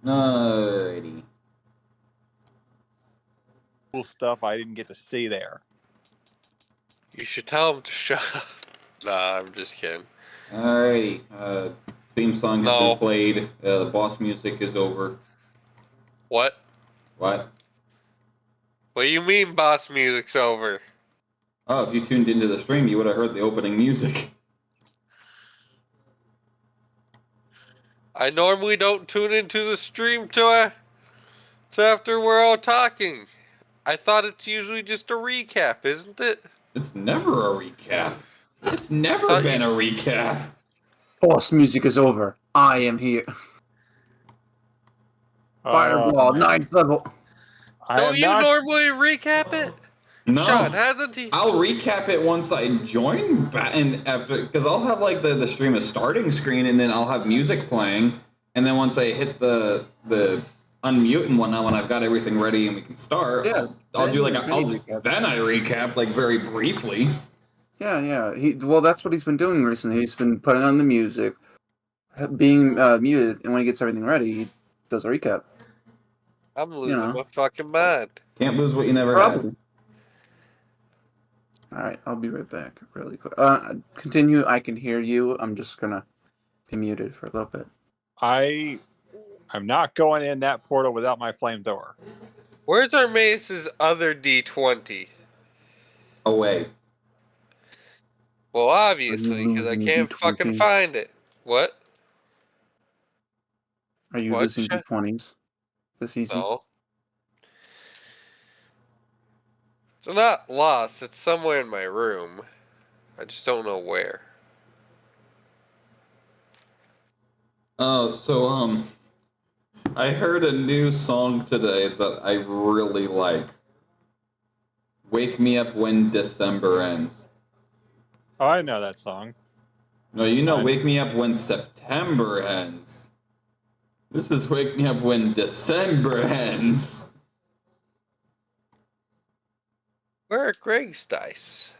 Alrighty. Cool stuff I didn't get to see there. You should tell him to shut up. Nah, I'm just kidding. Alrighty. Theme song has No. been played. The boss music is over. What? What? What do you mean boss music's over? Oh, if you tuned into the stream, you would have heard the opening music. I normally don't tune into the stream till after we're all talking. I thought it's usually just a recap, isn't it? It's never a recap. It's never been a recap. Boss music is over. I am here. Fireball, 9th level. Don't you normally recap it? No. Sean, hasn't he? I'll recap it once I join, and after, because I'll have like the stream is starting screen, and then I'll have music playing, and then once I hit the unmute and whatnot, when I've got everything ready and we can start, Yeah, I'll do like then I recap like very briefly. Yeah. Well, that's what he's been doing recently. He's been putting on the music, being muted, and when he gets everything ready, he does a recap. I'm losing my fucking mind. Can't lose what you never had. Alright, I'll be right back really quick. Continue, I can hear you. I'm just gonna be muted for a little bit. I'm not going in that portal without my flamethrower. Where's our mace's other D20? Away. Well, obviously, because I can't fucking find it. What? Are you losing D20s this easy? No. It's not lost. It's somewhere in my room. I just don't know where. Oh, so I heard a new song today that I really like. Wake Me Up When December Ends. Oh, I know that song. No, you know Wake Me Up When September Ends. This is Wake Me Up When December Ends. Where are Greg's dice?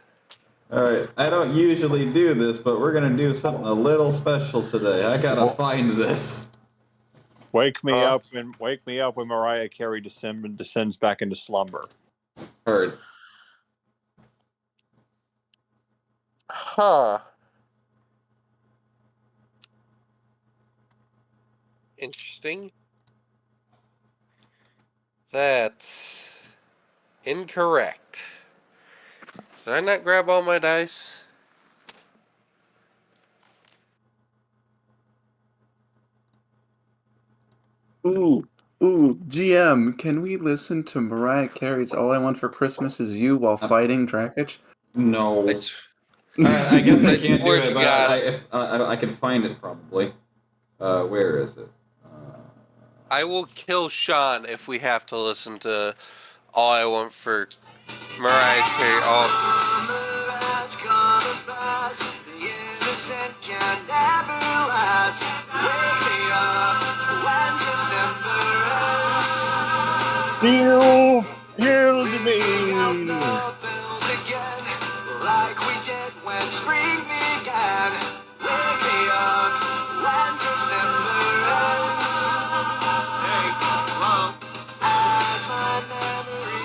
Alright, I don't usually do this, but we're gonna do something a little special today. I gotta find this. Wake me up when Mariah Carey descends back into slumber. Heard. Huh. Interesting. That's incorrect. Did I not grab all my dice? Ooh, GM, can we listen to Mariah Carey's All I Want for Christmas Is You while fighting Drakich? No. I guess I can't do it, but I can find it probably. Where is it? I will kill Sean if we have to listen to All I Want for Mariah Carey. You killed me. Like we did when spring began. Wake me up when December ends. Hey, hello. As my memory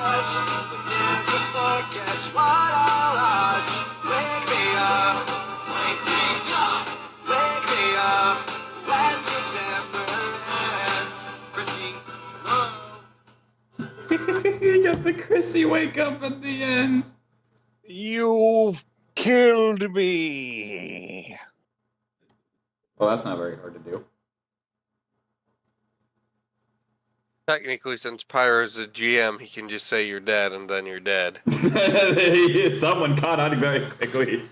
rests, but never forgets what I lost. Wake me up, wake me up, wake me up when December ends. Chrissy, hello. You got the Chrissy wake up at the end. You've killed me. Well, that's not very hard to do. Technically, since Pyro's a GM, he can just say you're dead and then you're dead. Someone caught on very quickly.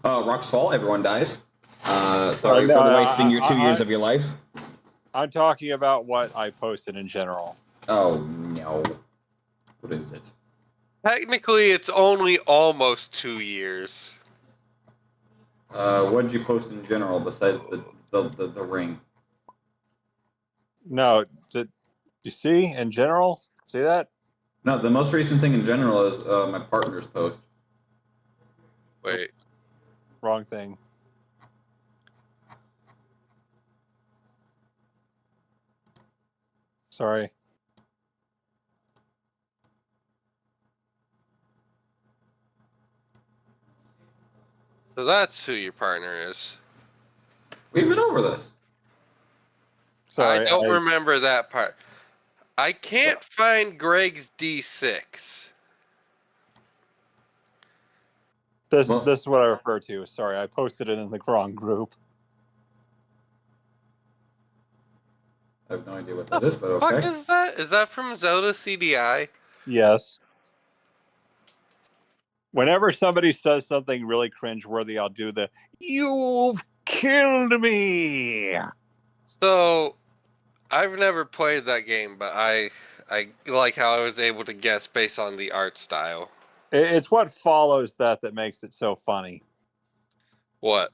Rock's Fall, everyone dies. Sorry for wasting your 2 years of your life. I'm talking about what I posted in general. Oh, no. What is it? Technically, it's only almost 2 years. What did you post in general besides the ring? No, did you see in general? See that? No, the most recent thing in general is my partner's post. Wait. Wrong thing. Sorry. So that's who your partner is. We've been over this. Sorry. I don't remember that part. I can't find Greg's D6. This Well- this is what I refer to. Sorry, I posted it in the wrong group. I have no idea what The that is, but fuck okay. is that? Is that from Zelda CDI? Yes. Whenever somebody says something really cringeworthy, I'll do the "You've killed me." So, I've never played that game, but I like how I was able to guess based on the art style. It's what follows that makes it so funny. What?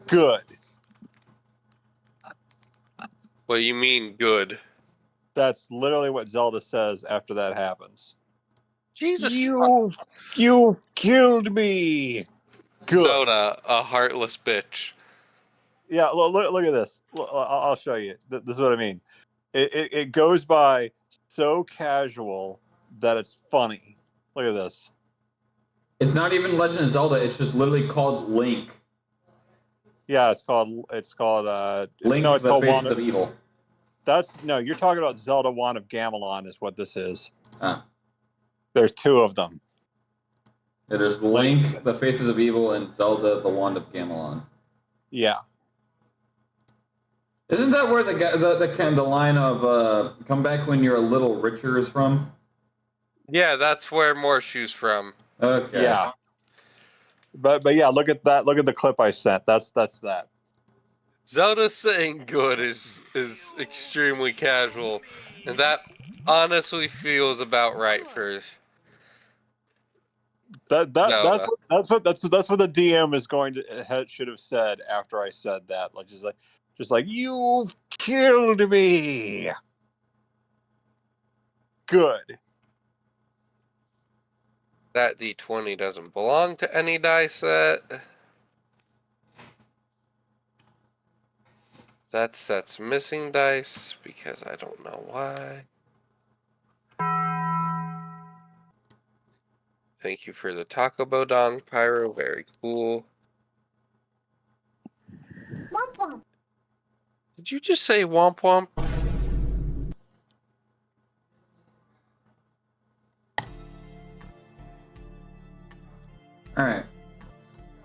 Good. What do you mean good? That's literally what Zelda says after that happens. Jesus You've killed me. Good. Zelda, a heartless bitch. Yeah, look at this. I'll show you. This is what I mean. It goes by so casual that it's funny. Look at this. It's not even Legend of Zelda. It's just literally called Link. Yeah, it's called Link, no, it's the called Faces Wand of Evil. you're talking about Zelda Wand of Gamelon is what this is. Ah. There's two of them. It is Link, the Faces of Evil, and Zelda, the Wand of Gamelon. Yeah. Isn't that where the line of "come back when you're a little richer" is from? Yeah, that's where Morshu's from. Okay. Yeah. But yeah, look at that. Look at the clip I sent. That's that. Zelda saying good is extremely casual, and that honestly feels about right for That's Zelda. what the DM is going to should have said after I said that. Just like you've killed me. Good. That D20 doesn't belong to any die set. That set's missing dice because I don't know why. Thank you for the Taco Bodong Pyro. Very cool. Womp womp. Did you just say womp womp? All right.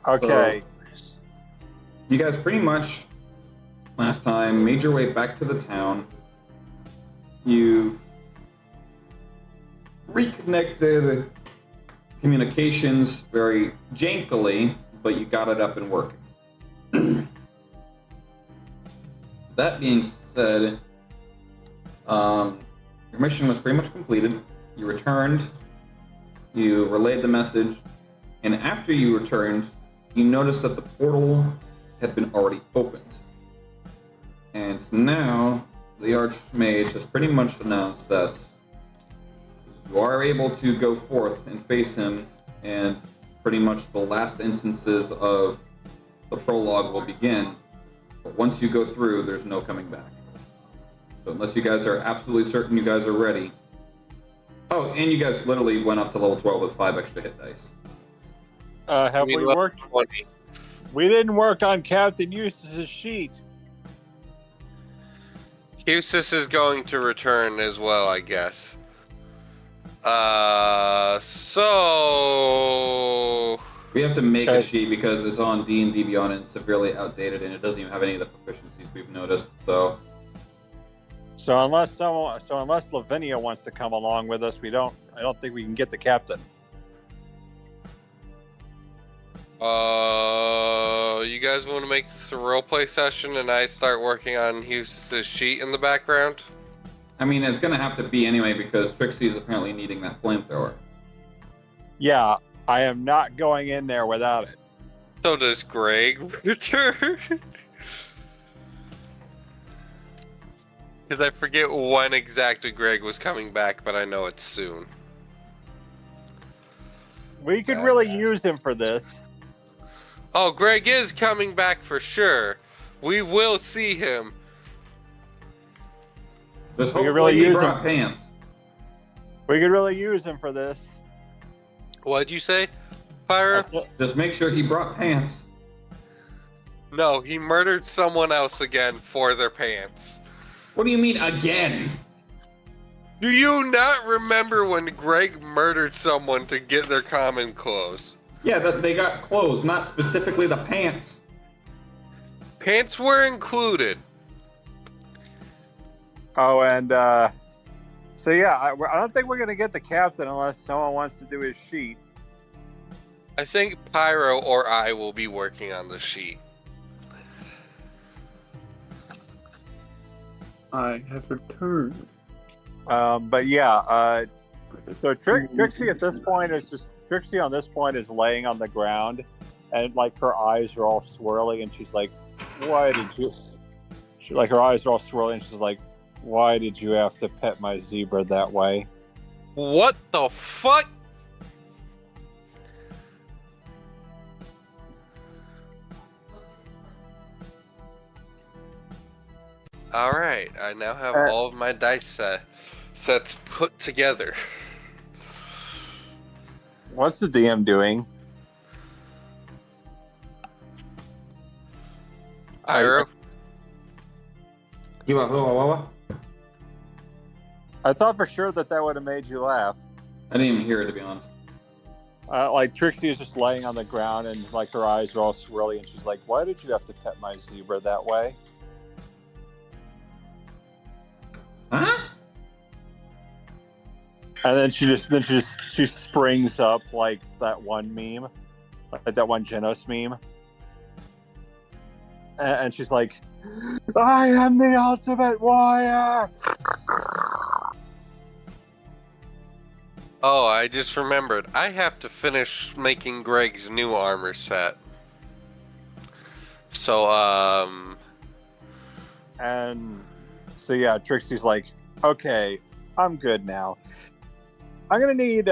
Okay. You guys pretty much last time made your way back to the town. You've reconnected communications very jankily, but you got it up and working. That being said, your mission was pretty much completed. You returned, you relayed the message, and after you returned, you noticed that the portal had been already opened. And now the Archmage has pretty much announced that you are able to go forth and face him, and pretty much the last instances of the prologue will begin. But once you go through, there's no coming back. So unless you guys are absolutely certain you guys are ready. Oh, and you guys literally went up to level 12 with 5 extra hit dice. Have we level worked? 20. We didn't work on Captain Eustace's sheet. Eustace is going to return as well, I guess. So We have to make a Okay. sheet because it's on D&D Beyond and severely outdated, and it doesn't even have any of the proficiencies we've noticed. So So unless Lavinia wants to come along with us, I don't think we can get the captain. you guys want to make this a roleplay session and I start working on Eustace's sheet in the background? I mean, it's gonna have to be anyway because Trixie is apparently needing that flamethrower. Yeah, I am not going in there without it. So does Greg return? Because I forget when exactly Greg was coming back, but I know it's soon. We could really use him for this. Oh, Greg is coming back for sure. We will see him. Just We could hopefully really he use brought him. pants. We could really use him for this. What'd you say, Pyro? That's it. Just make sure he brought pants. No, he murdered someone else again for their pants. What do you mean again? Do you not remember when Greg murdered someone to get their common clothes? Yeah, that they got clothes, not specifically the pants. Pants were included. Oh, and so yeah, I don't think we're gonna get the captain unless someone wants to do his sheet. I think Pyro or I will be working on the sheet. I have returned. But yeah, so Trixie at this point is just Trixie on this point is laying on the ground, and like her eyes are all swirly, and she's like, "Why did you?" Her eyes are all swirly, and she's like, "Why did you have to pet my zebra that way?" What the fuck? Alright, I now have all of my dice sets put together. What's the DM doing? Pyro? I thought for sure that would have made you laugh. I didn't even hear it, to be honest. Like Trixie is just laying on the ground, and like her eyes are all swirly, and she's like, "Why did you have to pet my zebra that way?" Huh? And then she springs up like that one meme, like that one Genos meme, and she's like, "I am the ultimate warrior." Oh, I just remembered. I have to finish making Greg's new armor set. So, And so yeah, Trixie's like, "Okay, I'm good now. I'm gonna need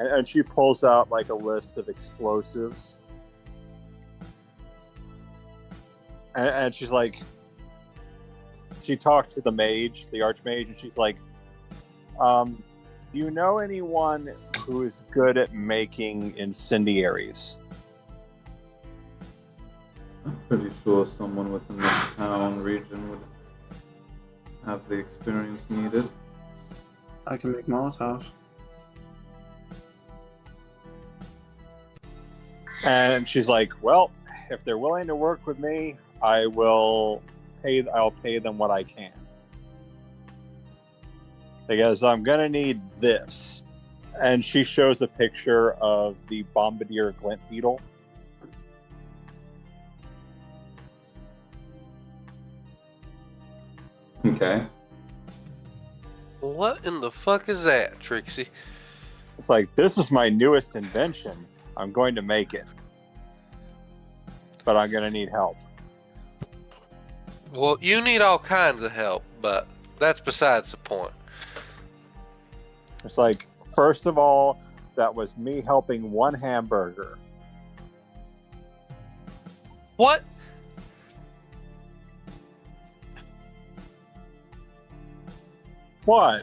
and she pulls out like a list of explosives, and she's like, she talks to the mage, the archmage, and she's like, "Do you know anyone who is good at making incendiaries?" I'm pretty sure someone within this town region would have the experience needed. I can make Molotovs. And she's like, "Well, if they're willing to work with me, I'll pay them what I can. Because I'm gonna need this." And she shows a picture of the Bombardier Glint Beetle. Okay. what in the fuck is that, Trixie? It's like, "This is my newest invention. I'm going to make it. But I'm gonna need help." Well, you need all kinds of help, but that's besides the point. It's like, first of all, that was me helping one hamburger. What? What?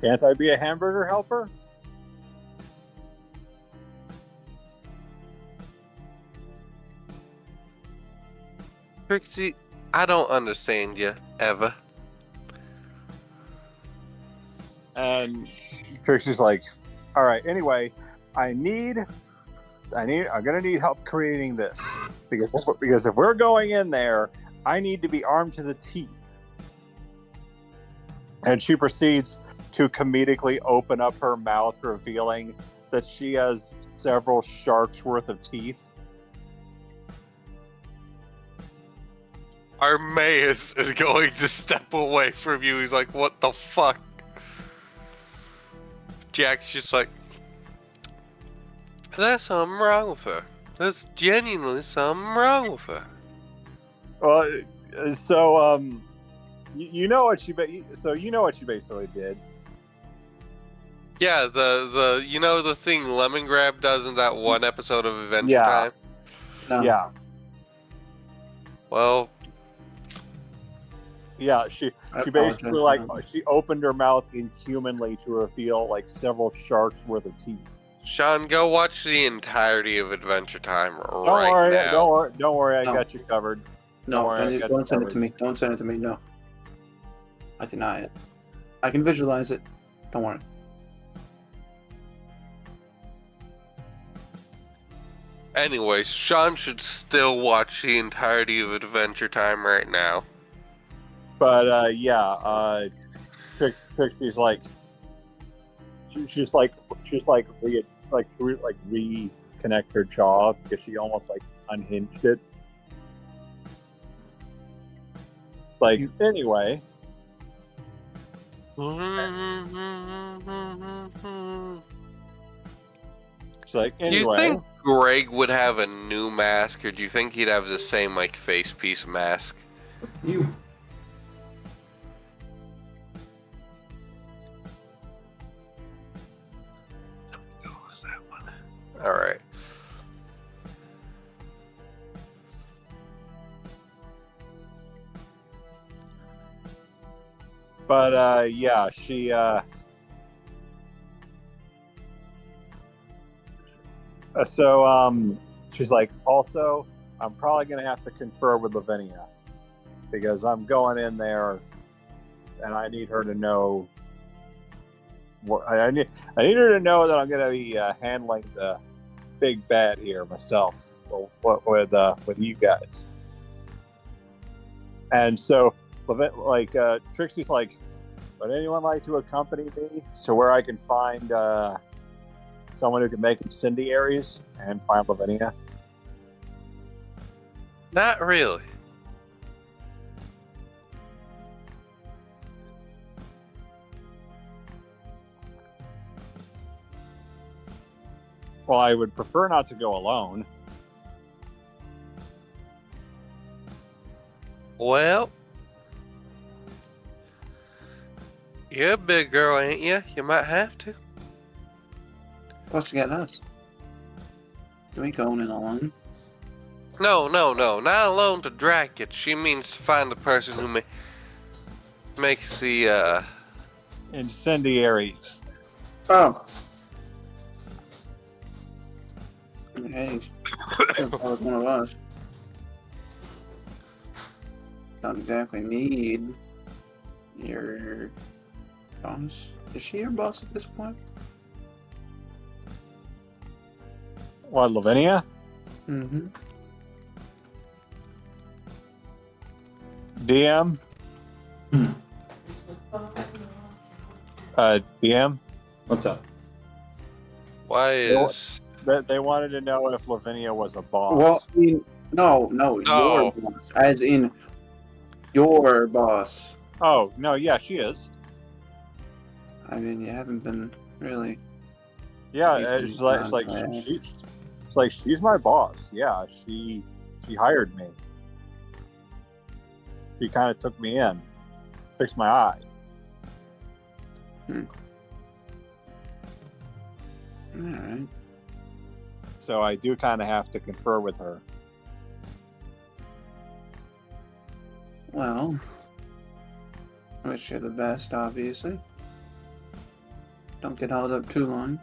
Can't I be a hamburger helper? Trixie, I don't understand you, ever. And Trixie's like, "All right, anyway, I'm gonna need help creating this. Because if we're going in there, I need to be armed to the teeth." And she proceeds to comedically open up her mouth, revealing that she has several sharks worth of teeth. Armaeus is going to step away from you. He's like, what the fuck? Jack's just like, there's something wrong with her. There's genuinely something wrong with her. Well, so you know what she basically did. Yeah, the you know the thing Lemon Grab does in that one episode of Adventure Yeah. Time? No. Yeah. Well, Yeah, she basically like she opened her mouth inhumanly to reveal like several sharks worth of teeth. Sean, go watch the entirety of Adventure Time Don't right worry, now. don't worry, I No. got you covered. No, worry, don't send it to me. Don't send it to me. No. I deny it. I can visualize it. Don't worry. Anyways, Sean should still watch the entirety of Adventure Time right now. But Trixie's like she's like reconnect her jaw because she almost like unhinged it. Like anyway. It's like anyway. Do you think Greg would have a new mask, or do you think he'd have the same like face piece mask? You. What was that one? All right. But yeah, she she's like, also, I'm probably gonna have to confer with Lavinia because I'm going in there and I need her to know what I need her to know that I'm gonna be handling the big bad here myself with you guys. And so Trixie's like, would anyone like to accompany me to where I can find someone who can make incendiaries and find Lavinia? Not really. Well, I would prefer not to go alone. Well, you're a big girl, ain't you? You might have to. Plus, you got us. You ain't going in alone. No, not alone to drag it. She means to find the person who makes the Incendiaries. Oh. Hey, he's one of us. Don't exactly need your boss. Is she your boss at this point? What, Lavinia? Mm-hmm. DM? DM? What's up? Why is They wanted to know if Lavinia was a boss. Well, I mean, no, your boss. As in your boss. Oh, no, yeah, she is. I mean, you haven't been really. Yeah, it's like she's my boss. Yeah, she hired me. She kind of took me in, fixed my eye. All right. So I do kind of have to confer with her. Well, I wish you the best, obviously. Don't get held up too long.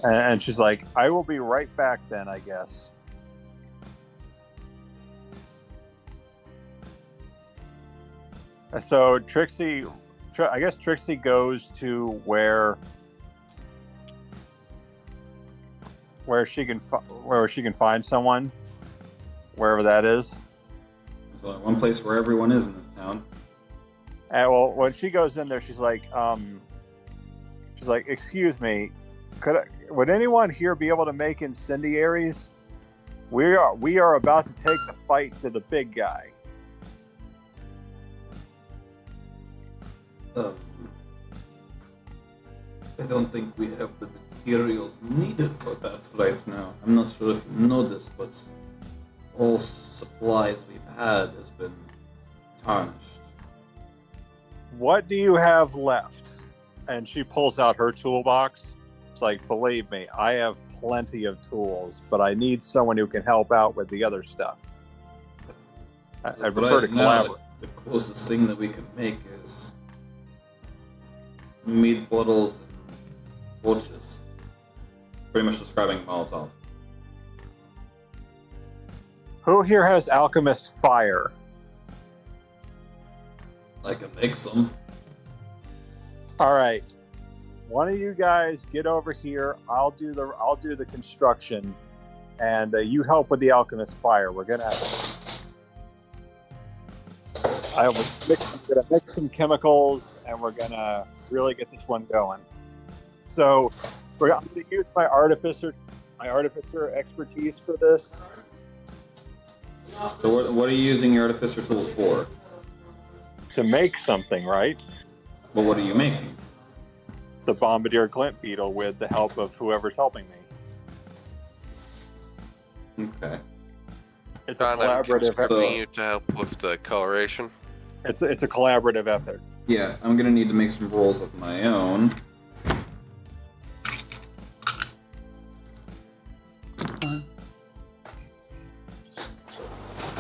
And she's like, I will be right back then, I guess. So I guess Trixie goes to where she can find someone, wherever that is. There's only one place where everyone is in this town. And well, when she goes in there, she's like, excuse me, would anyone here be able to make incendiaries? We are about to take the fight to the big guy. I don't think we have the materials needed for that right now. I'm not sure if you know this, but all supplies we've had has been tarnished. What do you have left? And she pulls out her toolbox. It's like, believe me, I have plenty of tools, but I need someone who can help out with the other stuff. I prefer to collaborate. The closest thing that we can make is meat bottles and torches. Pretty much describing Molotov. Who here has alchemist fire? I can make some. All right. One of you guys get over here. I'll do the construction, and you help with the alchemist fire. We're gonna mix some chemicals, and we're gonna really get this one going. So I'm gonna use my artificer expertise for this. So what are you using your artificer tools for? To make something, right? Well, what are you making? The bombardier glint beetle with the help of whoever's helping me. Okay. It's a John, I'm collaborative instructing effort. you to help with the coloration. It's a collaborative effort. Yeah, I'm gonna need to make some rolls of my own.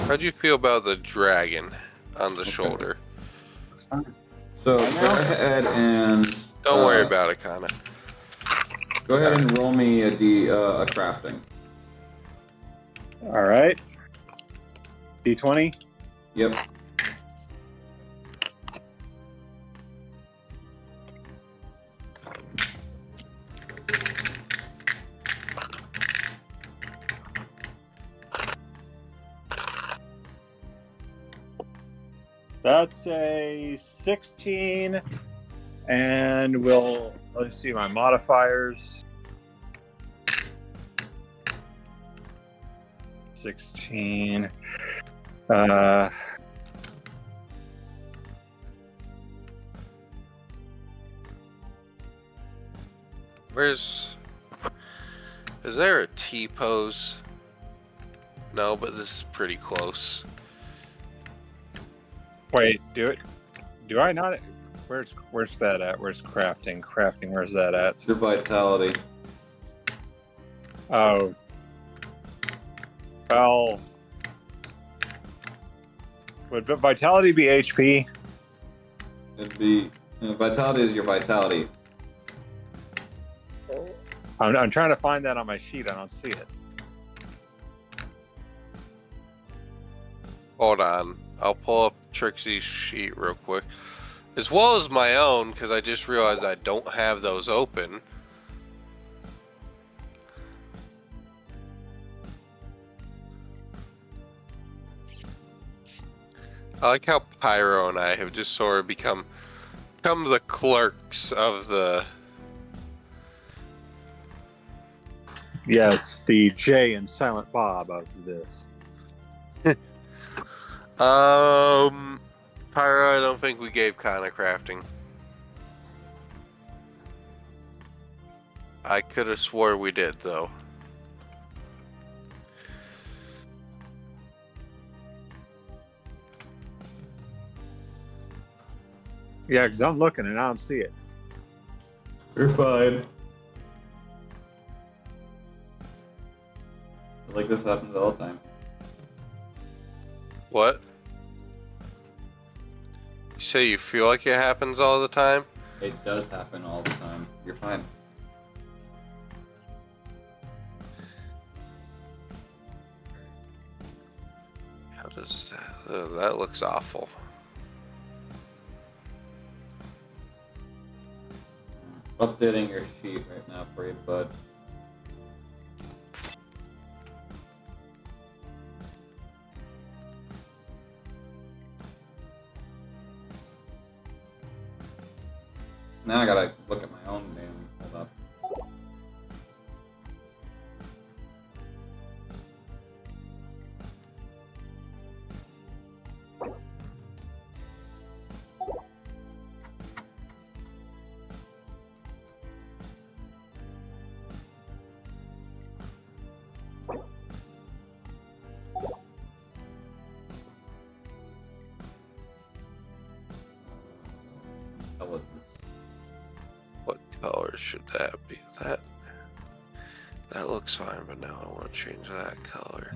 How do you feel about the dragon on the shoulder? So go ahead and Don't worry about it, Connor. go ahead and roll me a crafting. All right. D20. Yep. That's a 16, and let's see my modifiers. 16. Is there a T-pose? No, but this is pretty close. Wait, do I not? Where's that at? Where's crafting? Crafting, where's that at? It's your vitality. Oh. Well, would vitality be HP? It'd be vitality is your vitality. I'm trying to find that on my sheet. I don't see it. Hold on. I'll pull up Trixie's sheet real quick. As well as my own, because I just realized I don't have those open. I like how Pyro and I have just sort of become the clerks of the... Yes, the Jay and Silent Bob of this. Pyro, I don't think we gave Kana crafting. I could have swore we did, though. Yeah, because I'm looking and I don't see it. You're fine. Like this happens all the time. What? You say you feel like it happens all the time? It does happen all the time. You're fine. How does that... that looks awful. Updating your sheet right now for you, bud. Now I gotta look at my own name. Hold up. Intelligence. What color should that be? That looks fine, but now I want to change that color.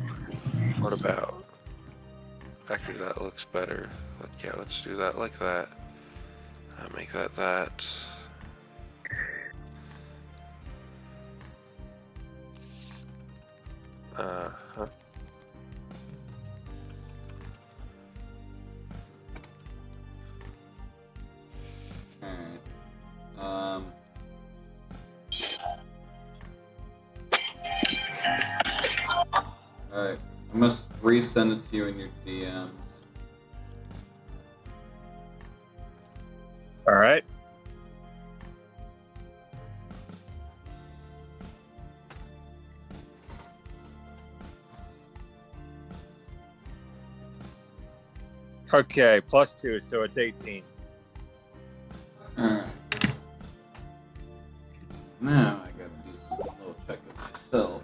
What about... Actually, that looks better. But yeah, let's do that like that. Make that that. Huh. Alright. Alright. I must resend it to you in your DMs. All right. Okay, +2, so it's 18. Alright. Now I gotta do some little check of myself.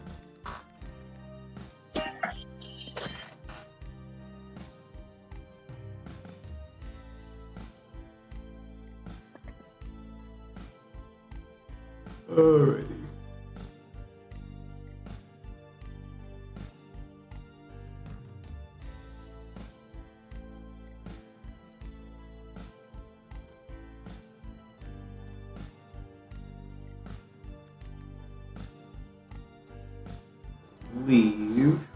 Alrighty. Leave.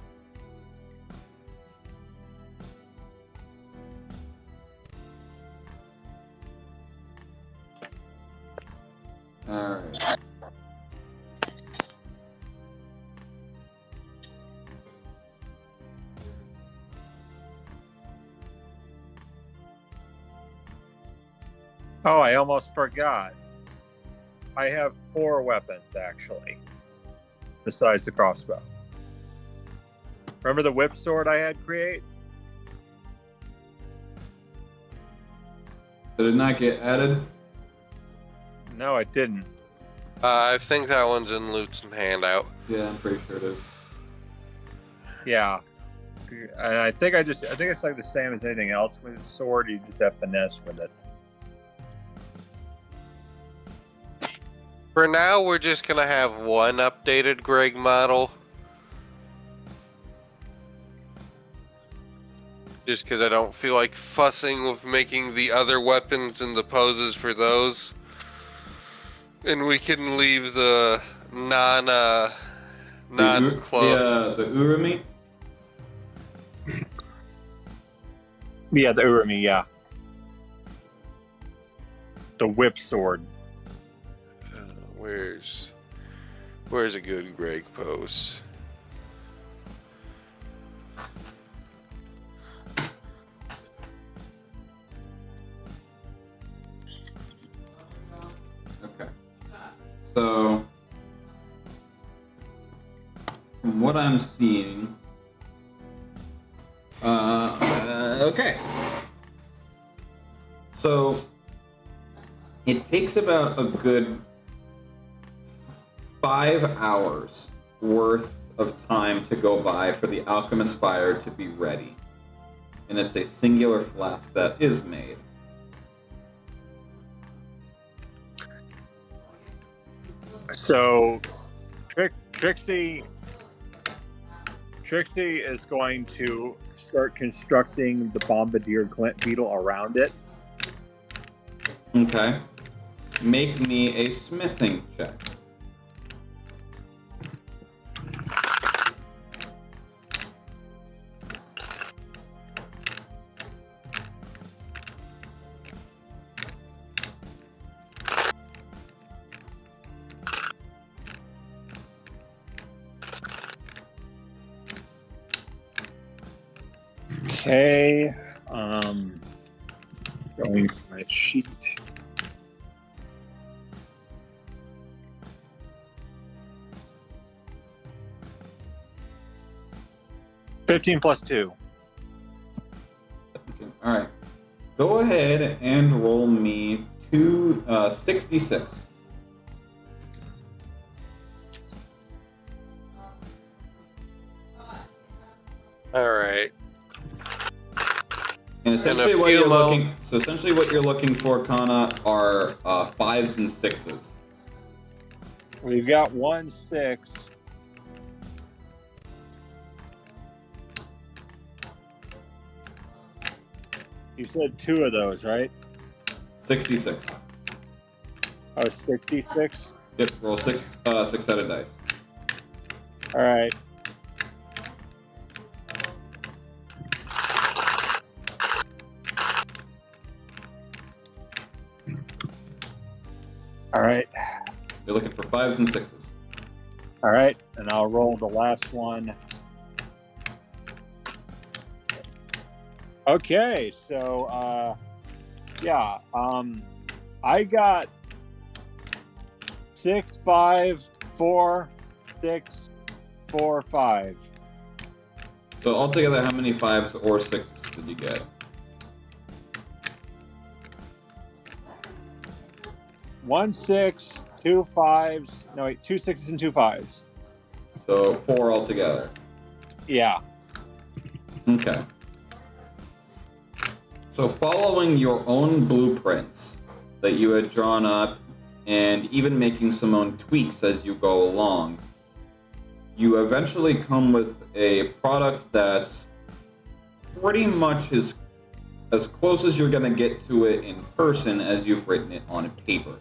Alright. Oh, I almost forgot. I have 4 weapons, actually, besides the crossbow. Remember the whip sword I had create? Did it not get added? No, it didn't. I think that one's in Loot's and Handout. Yeah, I'm pretty sure it is. Yeah. And I think it's like the same as anything else with the sword. You just have finesse with it. For now, we're just gonna have one updated Greg model. Just because I don't feel like fussing with making the other weapons and the poses for those. And we can leave the non-club. The Urumi? Yeah, the Urumi, yeah. The whip sword. Where's a good Greg pose? Okay. So, from what I'm seeing, okay. So, it takes about a good 5 hours worth of time to go by for the alchemist fire to be ready. And it's a singular flask that is made. So, Trixie is going to start constructing the bombardier glint beetle around it. Okay. Make me a smithing check. Okay. Going to my sheet. $15 plus 2. All right. Go ahead and roll me 66. All right. And essentially, what you're looking for, Kana, are 5s and 6s. We've got 1 6. You said 2 of those, right? 66. Oh, 66? Yep, roll six-sided dice. All right. All right. You're looking for 5s and 6s. All right. And I'll roll the last one. Okay. So, yeah. I got 6, 5, 4, 6, 4, 5. So altogether, how many 5s or 6s did you get? 1 6, 2 5s. No, wait, 2 6s and 2 5s. So 4 altogether. Yeah. Okay. So following your own blueprints that you had drawn up and even making some own tweaks as you go along, you eventually come with a product that's pretty much as close as you're going to get to it in person as you've written it on paper.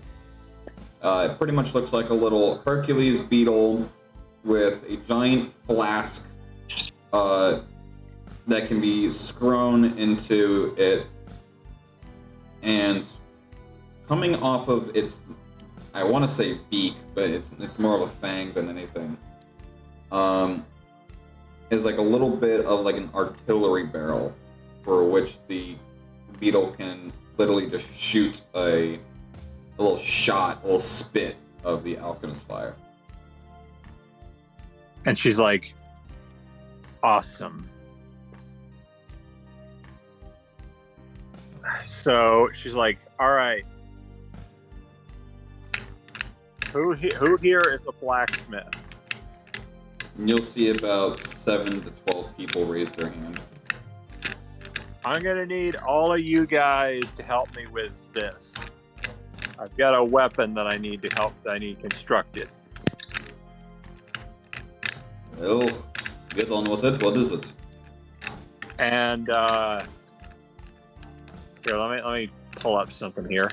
It pretty much looks like a little Hercules beetle with a giant flask that can be scrown into it, and coming off of its, I want to say beak, but it's more of a fang than anything, is like a little bit of like an artillery barrel for which the beetle can literally just shoot a little shot, a little spit of the alchemist fire. And she's like, awesome. So she's like, all right. Who here is a blacksmith? And you'll see about 7 to 12 people raise their hand. I'm gonna need all of you guys to help me with this. I've got a weapon that I need constructed. Well, get on with it. What is it? And here, let me pull up something here.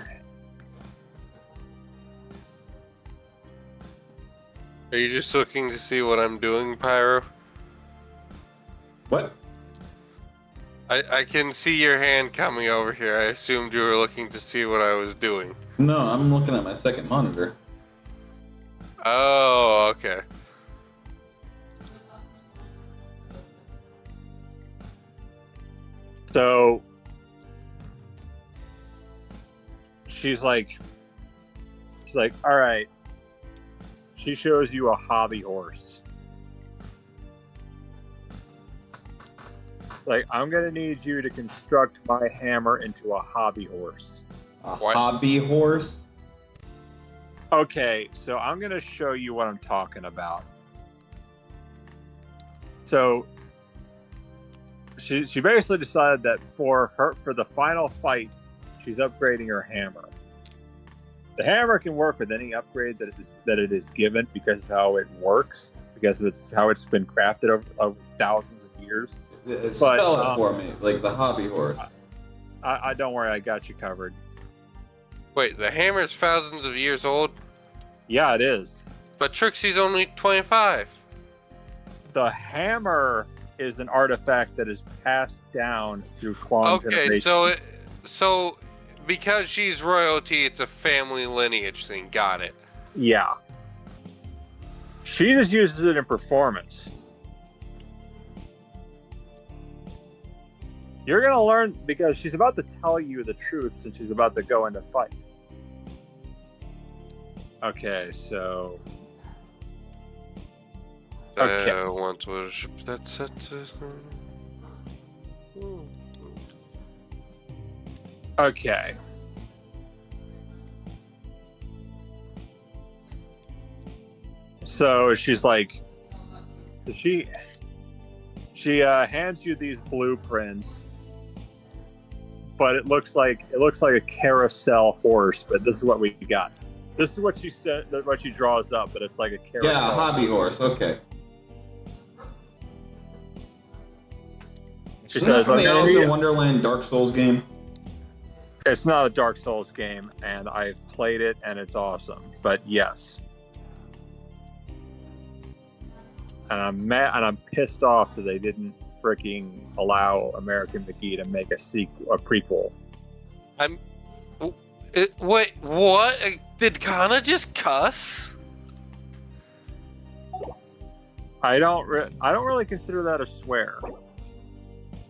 Are you just looking to see what I'm doing, Pyro? What? I can see your hand coming over here. I assumed you were looking to see what I was doing. No, I'm looking at my second monitor. Oh, okay. So she's like, all right. She shows you a hobby horse. Like, I'm gonna need you to construct my hammer into a hobby horse. A What? hobby horse? Okay, so I'm gonna show you what I'm talking about. So she basically decided that for the final fight, she's upgrading her hammer. The hammer can work with any upgrade that it is given because of how it works, because it's how it's been crafted over thousands of years. Spell it for me, like the hobby horse. I don't worry, I got you covered. Wait, the hammer's thousands of years old, Yeah, it is. but Trixie's only 25. The hammer is an artifact that is passed down through clone Okay, generation. so because she's royalty, it's a family lineage thing. Got it. Yeah. She just uses it in performance. You're going to learn because she's about to tell you the truth since she's about to go into fight. Okay, so... Okay. Once worship that set to... Okay. So she's like... She hands you these blueprints, but it looks like a carousel horse. But this is what we got. This is what she said. What she draws up, but it's like a carousel. Yeah, a hobby horse. Okay. Isn't that from the like, Alice in Wonderland Dark Souls game? it's not a Dark Souls game, and I've played it, and it's awesome. But yes, and I'm mad, and I'm pissed off that they didn't freaking allow American McGee to make a prequel. Wait, what? Did Kana just cuss? I don't really consider that a swear.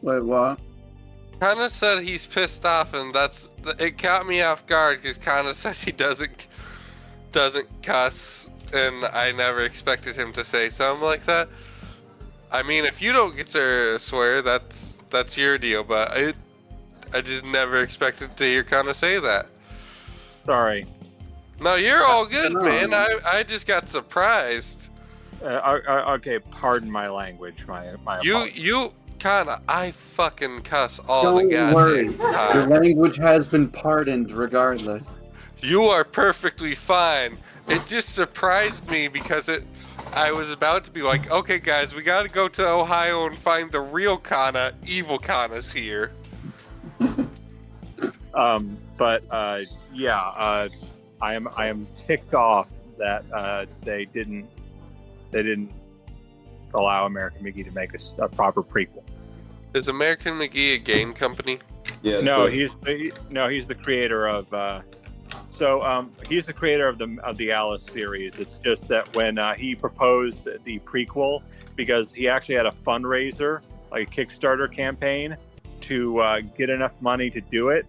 Wait, what? Kana said he's pissed off, and it caught me off guard because Kana said he doesn't cuss, and I never expected him to say something like that. I mean, if you don't consider it a swear, that's your deal, but I just never expected to hear Kana say that. Sorry. No, you're all good, No. man. I just got surprised. Okay, pardon my language. My apologies. You Kana, I fucking cuss all Don't the goddamn worry. Your time. language has been pardoned regardless. You are perfectly fine. It just surprised me because I was about to be like, okay, guys, we got to go to Ohio and find the real Kana. Evil Kana's here. I am ticked off that they didn't allow American McGee to make a proper prequel. Is American McGee a game company? Yeah. No, he's the creator of. He's the creator of the Alice series. It's just that when he proposed the prequel, because he actually had a fundraiser, like a Kickstarter campaign, to get enough money to do it,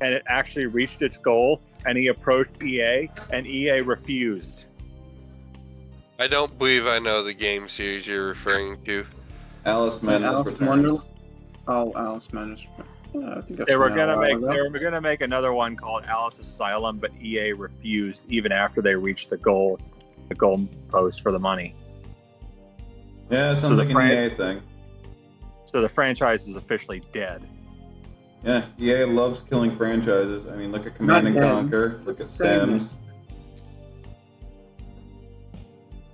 and it actually reached its goal. And he approached EA, and EA refused. I don't believe I know the game series you're referring to. Alice Madness Alice Returns. Wonderland? Oh, Alice Madness. Yeah, I think I've They were seen that a while ago. they were gonna make another one called Alice Asylum, but EA refused even after they reached the goal post for the money. Yeah, it So sounds the like Fran- an EA thing. So the franchise is officially dead. Yeah, EA loves killing franchises. I mean, look at Command and Not dead. Conquer. Look at Saying Sims.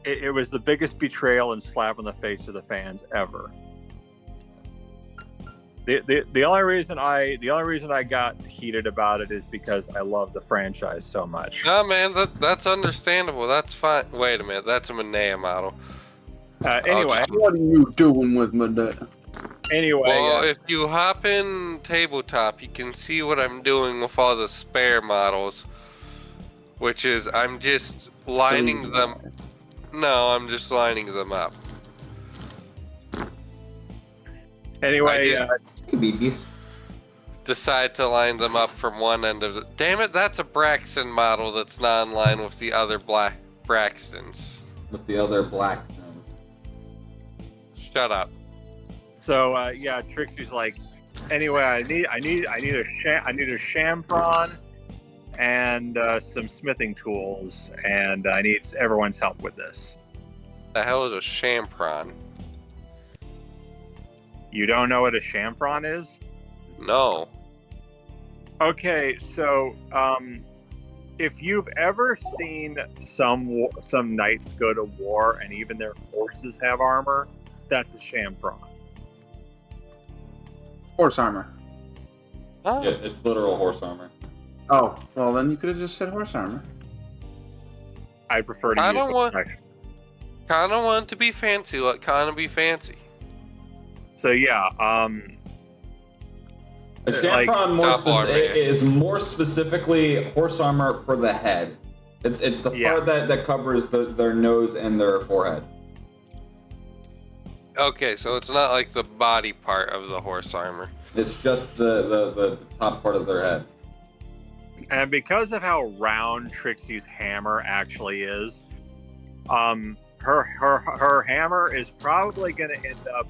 It was the biggest betrayal and slap in the face to the fans ever. The only reason I got heated about it is because I love the franchise so much. No, man, that's understandable. That's fine. Wait a minute, that's a Manea model. Anyway, What are you doing with my dad? Well, if you hop in tabletop, you can see what I'm doing with all the spare models, which is I'm just lining them. No, I'm just lining them up. anyway, BBs. Decide to line them up from one end of the. Damn it, that's a Braxton model that's not in line with the other black Braxtons. With the other black ones. Shut up. so Trixie's like, anyway, I need a chamfron and some smithing tools, and I need everyone's help with this. The hell is a champron? You don't know what a chamfron is? No. Okay, so if you've ever seen some knights go to war and even their horses have armor, that's a chamfron. Horse armor. Oh. Yeah, it's literal horse armor. Oh, well then you could have just said horse armor. I prefer to I use don't the want- protection. Kinda want to be fancy, let kinda be fancy. So yeah, A Like, chamfron top armor, yes. is more specifically horse armor for the head. It's the Yeah. part that covers their nose and their forehead. Okay, so it's not like the body part of the horse armor. It's just the top part of their head. and because of how round Trixie's hammer actually is, her hammer is probably going to end up.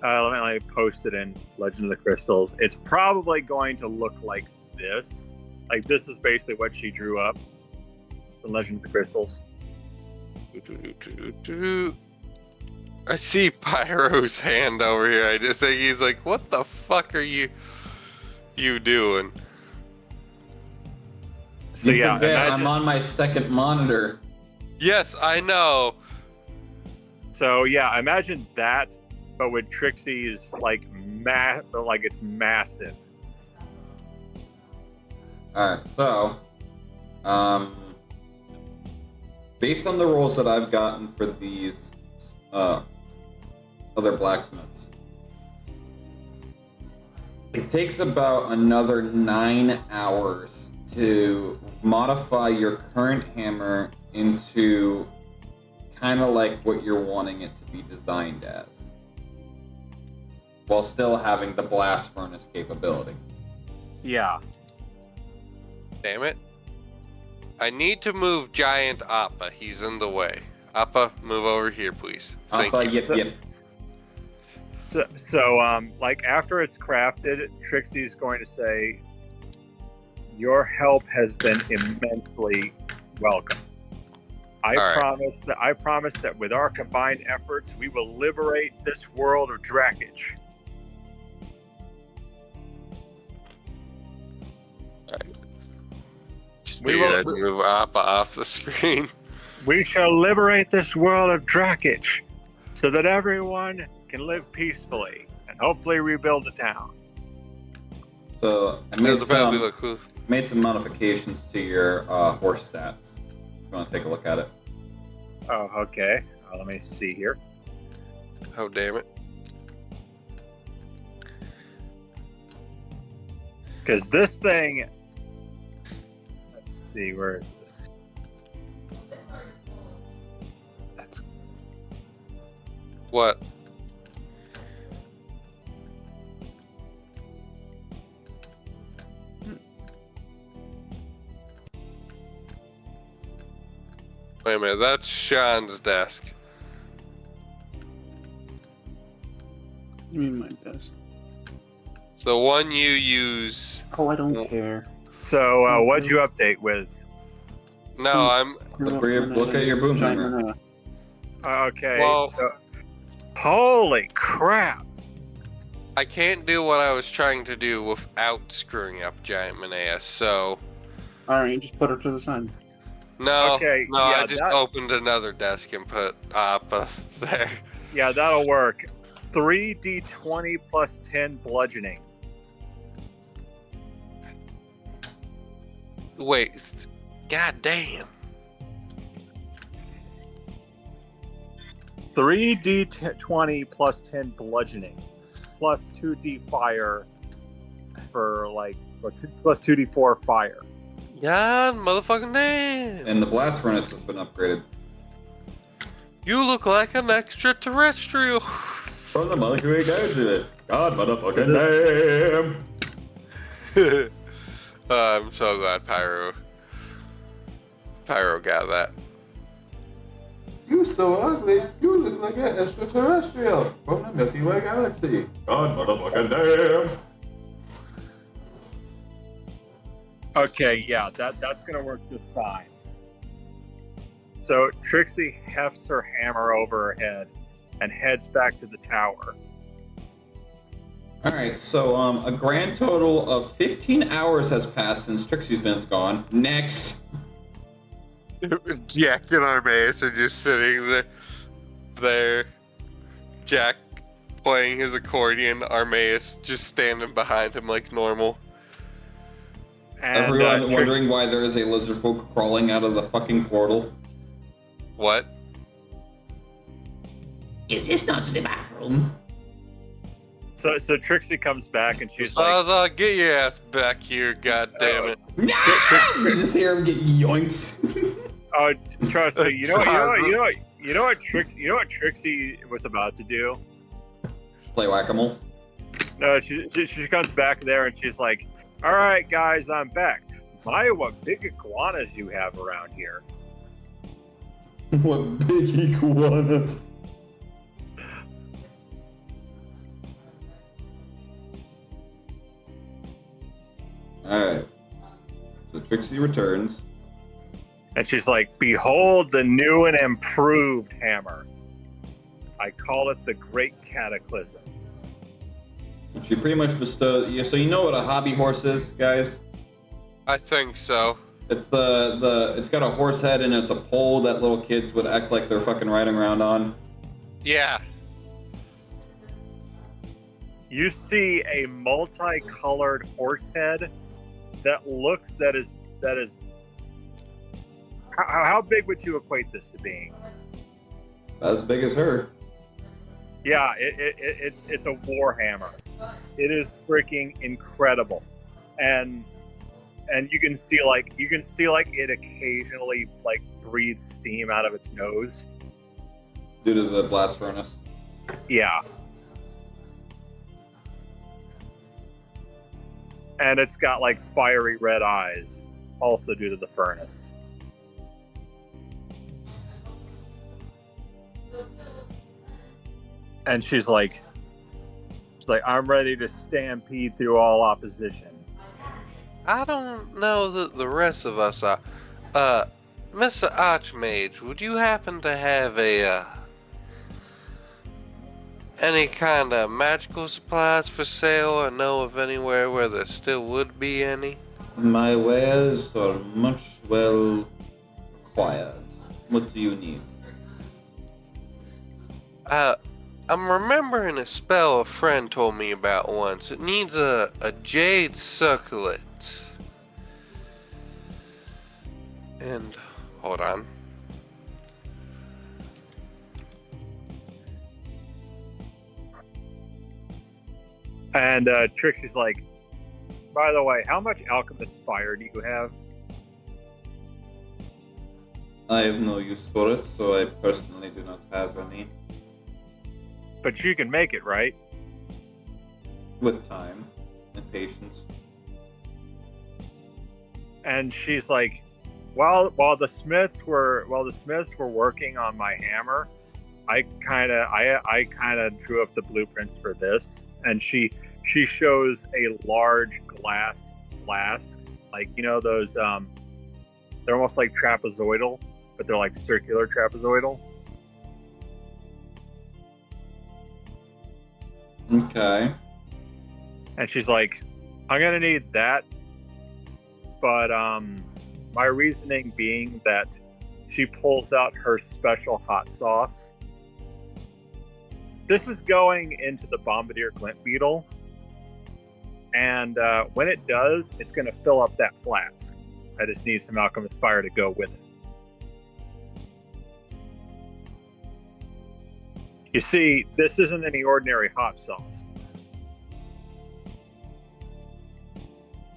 Let me post it in Legend of the Crystals. It's probably going to look like this. Like this is basically what she drew up in Legend of the Crystals. I see Pyro's hand over here. I just think he's like, what the fuck are you doing? So You yeah, forget, imagine, I'm on my second monitor. Yes, I know. so yeah, imagine that but with Trixie's like it's massive. Alright, so based on the rolls that I've gotten for these other blacksmiths, it takes about another 9 hours to modify your current hammer into kind of like what you're wanting it to be designed as, while still having the blast furnace capability. Yeah. Damn it. I need to move Giant Appa. He's in the way. Appa, move over here, please. Thank Appa, you. yip. So, like after it's crafted, Trixie's going to say, "Your help has been immensely welcome. I promise that with our combined efforts, we will liberate this world of Drakage." We will move Appa off the screen. We shall liberate this world of Drakage, so that everyone can live peacefully and hopefully rebuild the town. So I made some modifications to your horse stats. If you want to take a look at it. Oh, okay. Let me see here. Oh, damn it. Because this thing... Let's see, where is this? That's What? Wait a minute, that's Sean's desk. you mean my desk? It's the one you use. Oh, I don't care. So, what'd you update with? No, I'm. Look at your boom hammer. Okay, Well- so... Holy crap! I can't do what I was trying to do without screwing up Giant Maneas, so. Alright, just put her to the side. No, Okay, no, yeah, I just that- opened another desk and put Appa there. Yeah, that'll work. 3d20 plus 10 bludgeoning. Wait, god damn. 3d20 plus 10 bludgeoning. Plus 2d fire for plus 2d4 fire. God motherfucking damn. And the blast furnace has been upgraded. You look like an extraterrestrial. From the Milky Way Galaxy. God motherfucking damn. I'm so glad Pyro got that. You so ugly. You look like an extraterrestrial from the Milky Way Galaxy. God motherfucking damn. Okay, yeah, that's gonna work just fine. So Trixie hefts her hammer over her head and heads back to the tower. Alright, so a grand total of 15 hours has passed since Trixie's been gone. Next. Jack and Armaeus are just sitting there. Jack playing his accordion, Armaeus just standing behind him like normal. And, Everyone wondering why there is a lizard folk crawling out of the fucking portal. What? Is this not the bathroom? So Trixie comes back and she's like, Zaza, get your ass back here, god damn it. No! You just hear him get yoinked. "Oh, trust me, you know what Trixie was about to do." Play whack-a-mole. No, she comes back there and she's like, "All right, guys, I'm back. My, what big iguanas you have around here." What big iguanas. Alright. So Trixie returns. And she's like, "Behold the new and improved hammer. I call it the Great Cataclysm." And she pretty much bestowed. Yeah, so you know what a hobby horse is, guys? I think so. It's it's got a horse head and it's a pole that little kids would act like they're fucking riding around on. Yeah. You see a multicolored horse head that is how big would you equate this to being? As big as her. Yeah, it's a warhammer. It is freaking incredible, and you can see it occasionally like breathes steam out of its nose. Due to the blast furnace. Yeah. And it's got like fiery red eyes, also due to the furnace. And she's like, I'm ready to stampede through all opposition. I don't know that the rest of us are. Mr. Archmage, would you happen to have any kind of magical supplies for sale, or know of anywhere where there still would be any? My wares are much well required. What do you need? I'm remembering a spell a friend told me about once. It needs a jade circlet. And, hold on. And Trixie's like, by the way, how much alchemist fire do you have? I have no use for it, so I personally do not have any. But you can make it, right? With time and patience. And she's like, while the Smiths were working on my hammer, I kind of drew up the blueprints for this. And she shows a large glass flask, like, you know, those they're almost like trapezoidal, but they're like circular trapezoidal. Okay. And she's like, I'm gonna need that, but my reasoning being that she pulls out her special hot sauce. This is going into the Bombardier Glint Beetle, and when it does, it's going to fill up that flask. I just need some alchemist fire to go with it. You see, this isn't any ordinary hot sauce.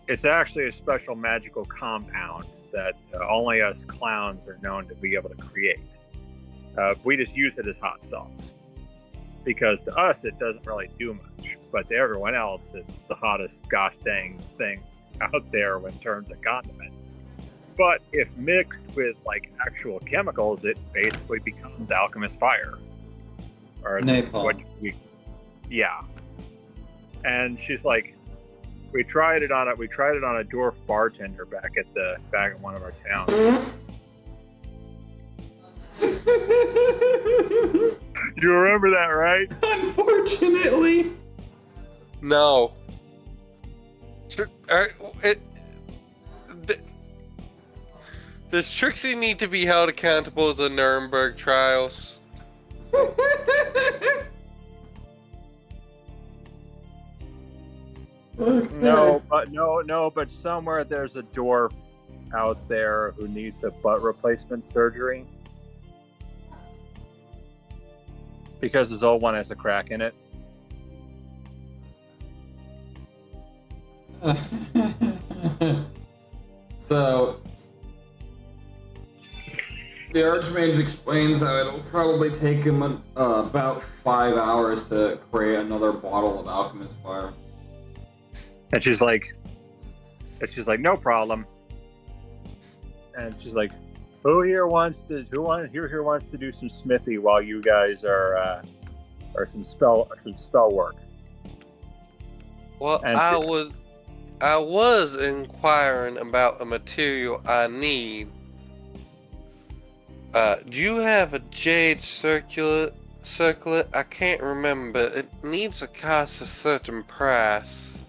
It's actually a special magical compound that only us clowns are known to be able to create. We just use it as hot sauce. Because to us, it doesn't really do much. But to everyone else, it's the hottest gosh dang thing out there in terms of condiment. But if mixed with like actual chemicals, it basically becomes alchemist fire. Or napalm. Yeah. And she's like, we tried it on a dwarf bartender back at one of our towns. You remember that, right? Unfortunately. No. Does Trixie need to be held accountable to the Nuremberg trials? Okay. No, but somewhere there's a dwarf out there who needs a butt replacement surgery. Because his old one has a crack in it. So, the Archmage explains how it'll probably take him about 5 hours to create another bottle of alchemist fire. And she's like, no problem. And she's like, who here wants to do some smithy while you guys are some spell work? Well, I was inquiring about a material I need. Do you have a jade circlet? I can't remember. It needs to cost a certain price.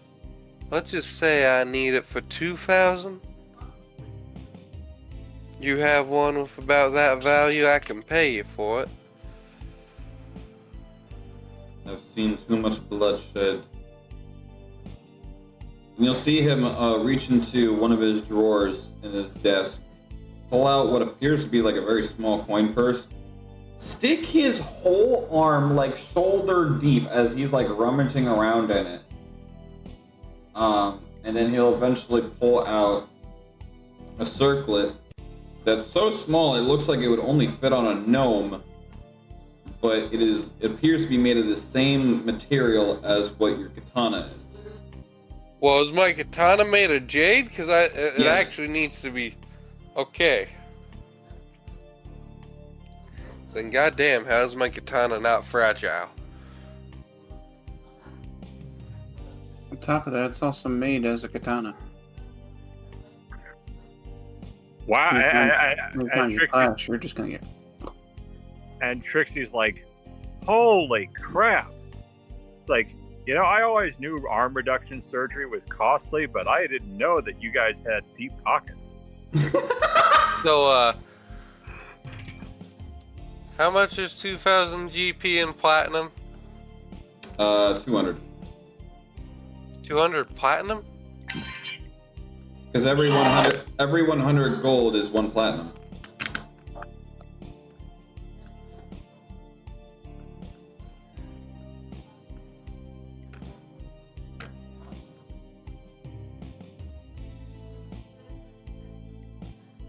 Let's just say I need it for 2,000. You have one with about that value, I can pay you for it. I've seen too much bloodshed And you'll see him reach into one of his drawers in his desk, pull out what appears to be like a very small coin purse, stick his whole arm like shoulder deep as he's like rummaging around in it. And then he'll eventually pull out a circlet that's so small it looks like it would only fit on a gnome, but it appears to be made of the same material as what your katana is. Well, is my katana made of jade? Because it Yes. actually needs to be. Okay. Then goddamn, how's my katana not fragile? On top of that, it's also made as a katana. Wow. Every time you Trixie, clash, you're just gonna get. and Trixie's like, holy crap. It's like, you know, I always knew arm reduction surgery was costly, but I didn't know that you guys had deep pockets. So, how much is 2,000 GP in platinum? 200. 200 platinum? Because every 100 gold is 1 platinum.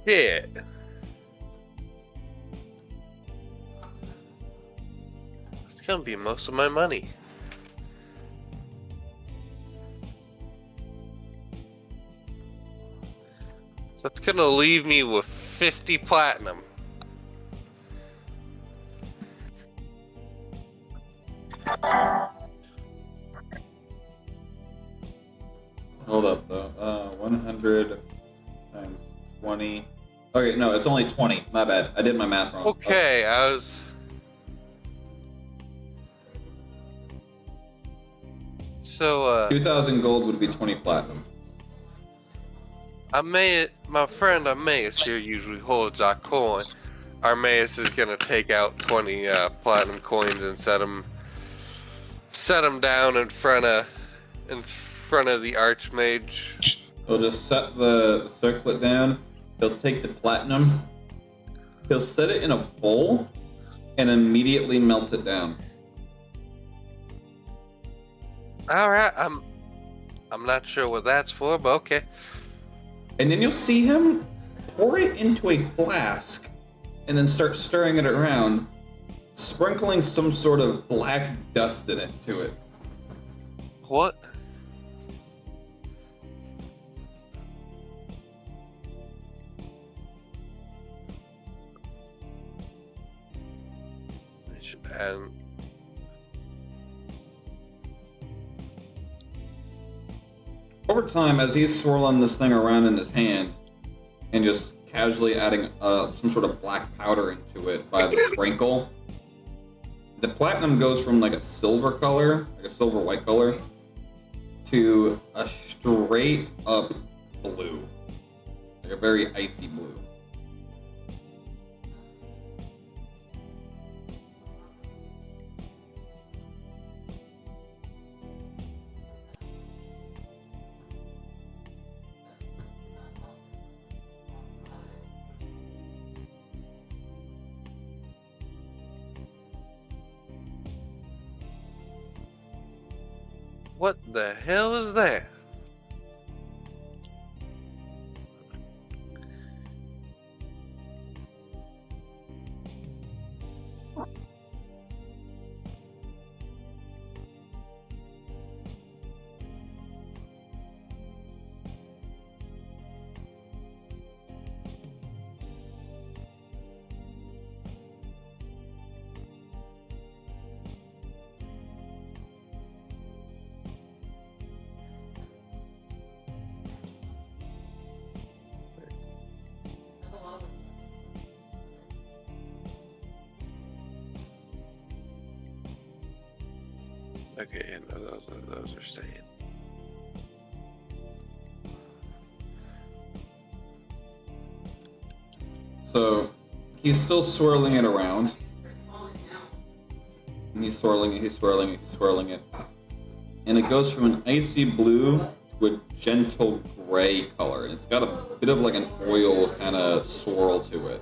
Yeah. That's gonna be most of my money. So that's gonna leave me with 50 platinum. Hold up, though. 100 times 20. Okay, no, it's only 20. My bad. I did my math wrong. Okay, I was. So, 2,000 gold would be 20 platinum. my friend Armaeus here usually holds our coin. Armaeus is gonna take out 20 platinum coins and set them down in front of the archmage. He'll just set the circlet down. He'll take the platinum. He'll set it in a bowl and immediately melt it down. All right, I'm not sure what that's for, but okay. And then you'll see him pour it into a flask and then start stirring it around, sprinkling some sort of black dust in it to it. What? I should add. Over time, as he's swirling this thing around in his hand and just casually adding some sort of black powder into it by the sprinkle, the platinum goes from like a silver color, like a silver white color, to a straight up blue, like a very icy blue. What the hell is that? Okay, no, those are staying. So he's still swirling it around. And he's swirling it, he's swirling it, he's swirling it. And it goes from an icy blue to a gentle gray color, and it's got a bit of like an oil kind of swirl to it.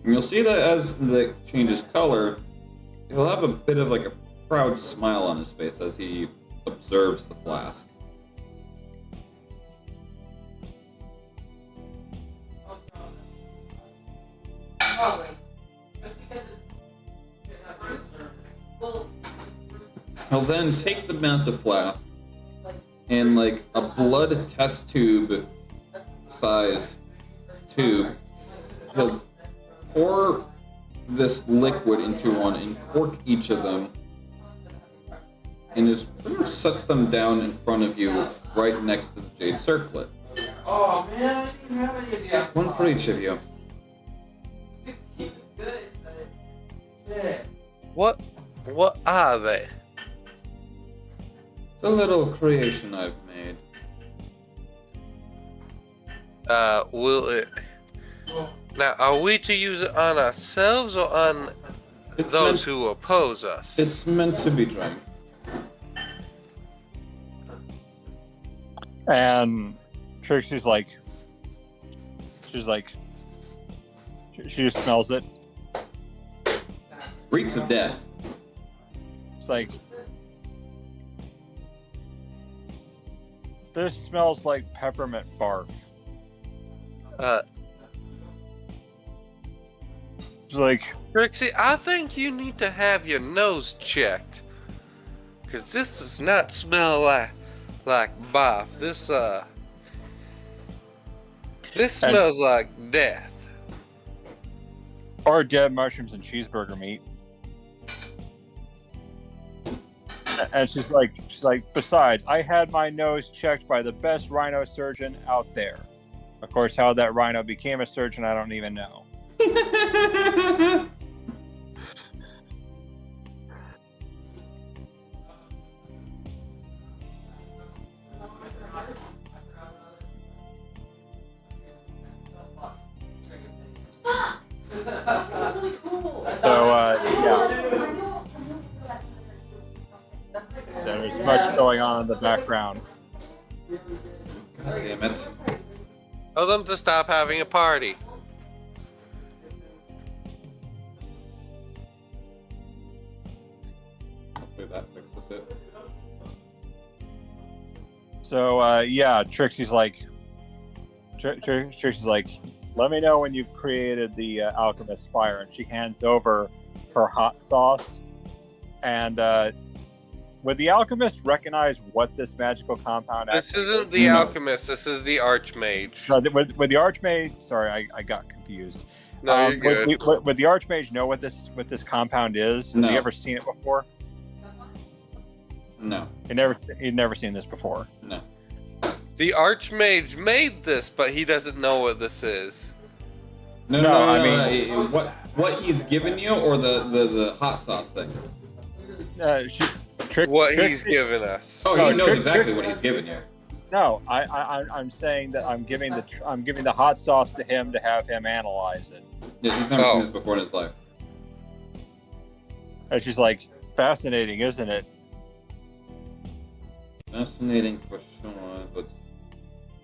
And you'll see that as it changes color, he'll have a bit of like a proud smile on his face as he observes the flask. He'll then take the massive flask and like a blood test tube size tube, he'll pour this liquid into one and cork each of them and just pretty much sets them down in front of you right next to the jade circlet. Oh man, I didn't even have any of the alcohol. One for each of you. It's good, but shit. What are they? It's a little creation I've made. Will it... Now, are we to use it on ourselves or on those who oppose us? It's meant to be drank. And Trixie's like, she just smells it. Reeks of death. It's like, this smells like peppermint barf. It's like, Trixie, I think you need to have your nose checked. Cause this does not smell like barf. This smells like death. or dead mushrooms and cheeseburger meat. And she's like, besides, I had my nose checked by the best rhino surgeon out there. Of course, how that rhino became a surgeon, I don't even know. So, yeah. There's much going on in the background. God damn it. Tell them to stop having a party. Hopefully that fixes it. So, yeah, Trixie's like, let me know when you've created the alchemist fire, and she hands over her hot sauce. And would the alchemist recognize what this magical compound? This isn't the alchemist. This is the archmage. No, would the archmage? Sorry, I got confused. No, you're good. Would the archmage know what this compound is? No. Have you ever seen it before? No. He'd never seen this before. No. The archmage made this, but he doesn't know what this is. No, I mean, what he's given you, or the hot sauce thing? What he's given us. Oh, No, he knows Trick- exactly what he's given you. No, I'm saying that I'm giving the hot sauce to him to have him analyze it. Yeah, he's never seen this before in his life. And she's like, fascinating, isn't it? Fascinating for sure, but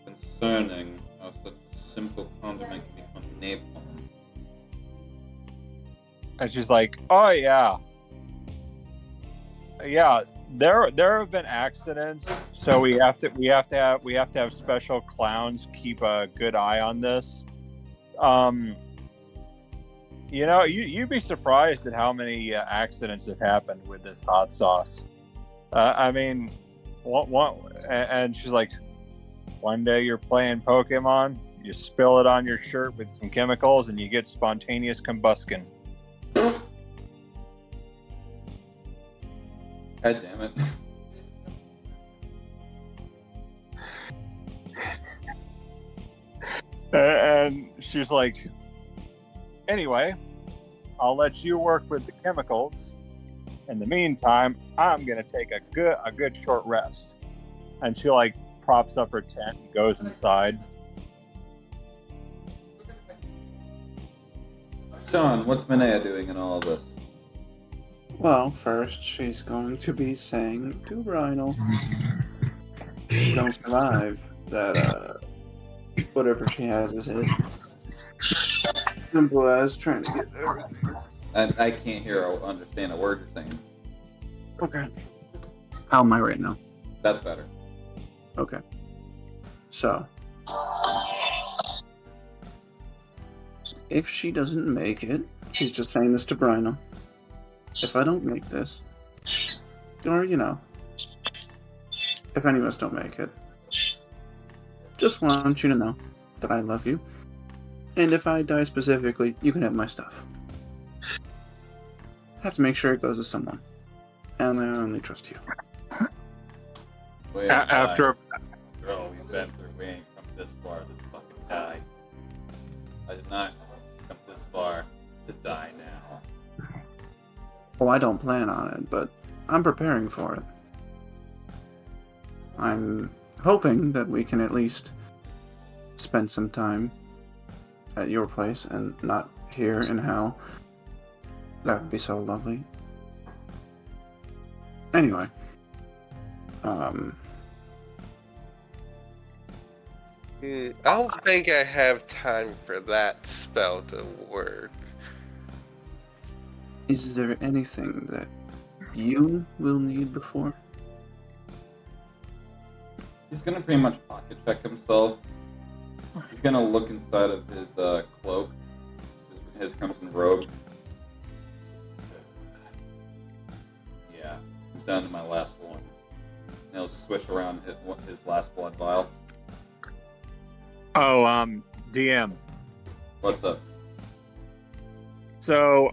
concerning how such a simple condiment can become napalm. And she's like, oh yeah. Yeah, there have been accidents, so we have to have special clowns keep a good eye on this. You know, you'd be surprised at how many accidents have happened with this hot sauce. I mean, and she's like, one day you're playing Pokemon, you spill it on your shirt with some chemicals, and you get spontaneous combustion. God damn it. And she's like, anyway, I'll let you work with the chemicals. In the meantime, I'm gonna take a good short rest. And she like props up her tent and goes inside. Sean, what's Manea doing in all of this? Well, first she's going to be saying to Rhino, you don't survive that, whatever she has is his. Simple as trying to get everything. I can't hear or understand a word you're saying. Okay. How am I right now? That's better. Okay. So, if she doesn't make it, she's just saying this to Brino. If I don't make this, or, if any of us don't make it, just want you to know that I love you. And if I die specifically, you can have my stuff. Have to make sure it goes to someone. And I only trust you. Wait, After Bro, we've been through. We ain't come this far to fucking die. I did not come this far to die now. Well, I don't plan on it, but I'm preparing for it. I'm hoping that we can at least spend some time at your place and not here in hell. That would be so lovely. Anyway. I don't think I have time for that spell to work. Is there anything that you will need before? He's gonna pretty much pocket check himself. He's gonna look inside of his cloak, his crimson robe. Yeah, he's down to my last one. And he'll swish around his last blood vial. DM. What's up? So,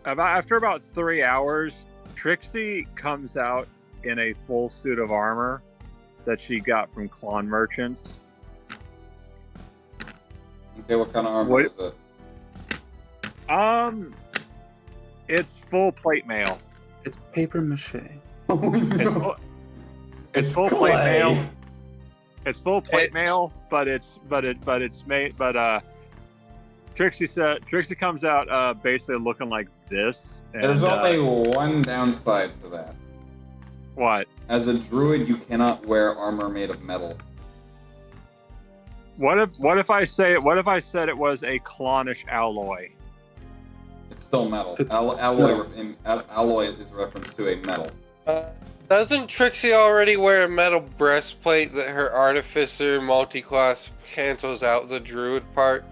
after about 3 hours, Trixie comes out in a full suit of armor that she got from Klon merchants. Okay, what kind of armor is it? It's full plate mail. It's paper mache. It's full plate mail. It's full plate mail, but Trixie comes out basically looking like this. And, There's only one downside to that. What? As a druid, you cannot wear armor made of metal. What if I said it was a clonish alloy? It's still metal. Alloy is a reference to a metal. Doesn't Trixie already wear a metal breastplate that her artificer multi-class cancels out the druid part?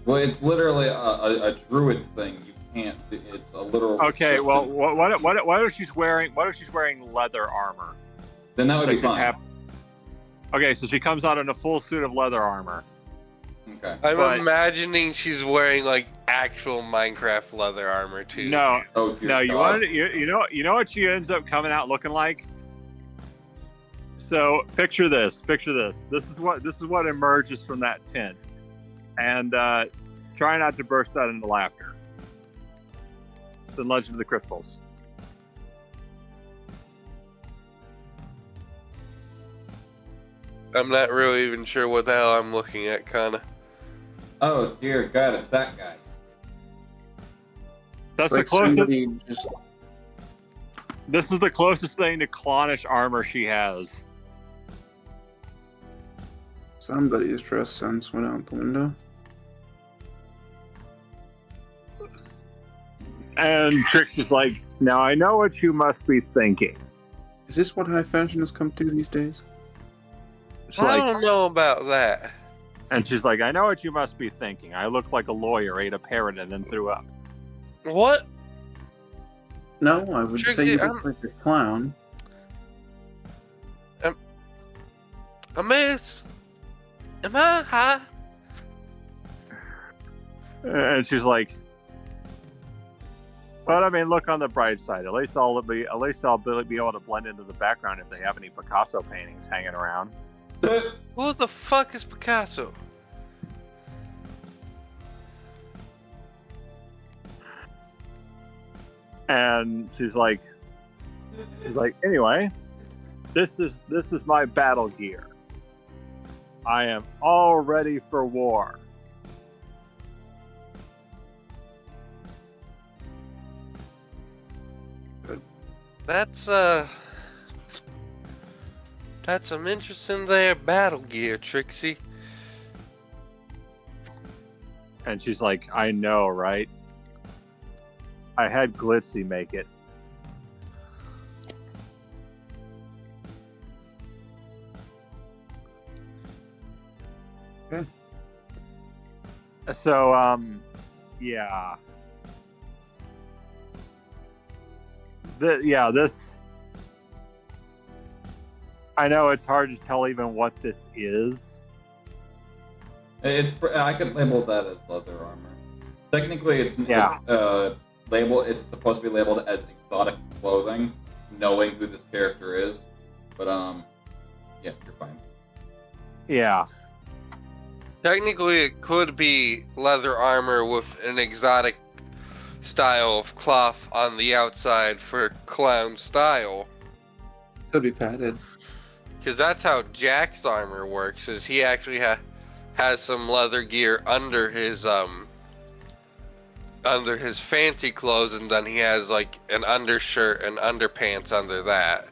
Well, it's literally a druid thing. You can't. It's a literal. Okay. Well, what if she's wearing? What if she's wearing leather armor? Then that would be fine. Okay, so she comes out in a full suit of leather armor. Okay. I'm imagining she's wearing like actual Minecraft leather armor too. No. Oh, dear No, God. you know what she ends up coming out looking like? So picture this. This is what emerges from that tent. And try not to burst out into laughter. The Legend of the Crystals. I'm not really even sure what the hell I'm looking at, kinda. Oh dear God, it's that guy. That's It's the like closest. somebody just This is the closest thing to clonish armor she has. somebody's dress sense went out the window. And Trixie's like, now I know what you must be thinking. Is this what high fashion has come to these days? She's I like, don't know about that. and she's like, I know what you must be thinking. I look like a lawyer, ate a parrot, and then threw up. What? No, I would say Trixie, you look like a clown. Miss? Am I high? And she's like, but I mean, look on the bright side. At least I'll be able to blend into the background if they have any Picasso paintings hanging around. Who the fuck is Picasso? And she's like, anyway, this is my battle gear. I am all ready for war. That's some interesting there battle gear, Trixie. And she's like, I know, right? I had Glitzy make it. Okay. So, yeah. This. I know it's hard to tell even what this is. I could label that as leather armor. Technically, it's labeled. It's supposed to be labeled as exotic clothing, knowing who this character is. But yeah, you're fine. Yeah. Technically, it could be leather armor with an exotic style of cloth on the outside for clown style. Could be padded. Because that's how Jack's armor works, is he actually has some leather gear under his fancy clothes, and then he has like an undershirt and underpants under that.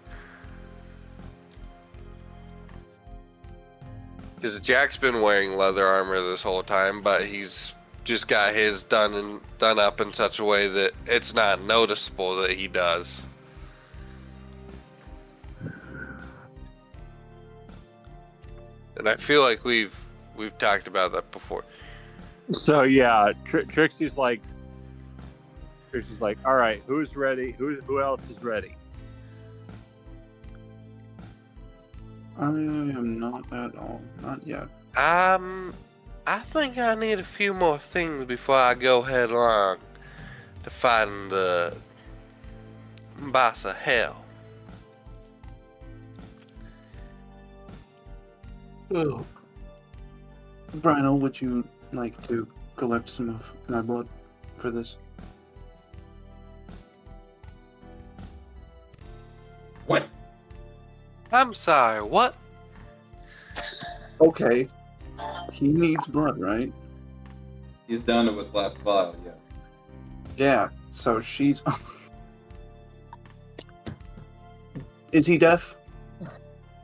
Because Jack's been wearing leather armor this whole time, but he's just got his done up in such a way that it's not noticeable that he does. And I feel like we've talked about that before. So yeah, Trixie's like, all right, who's ready? Who else is ready? I am not at all. Not yet. I think I need a few more things before I go headlong to fighting the boss of hell. Oh. Brino, would you like to collect some of my blood for this? What? I'm sorry, what? Okay. He needs blood, right? He's down to his last vial. Yes. Yeah, so she's... Is he deaf?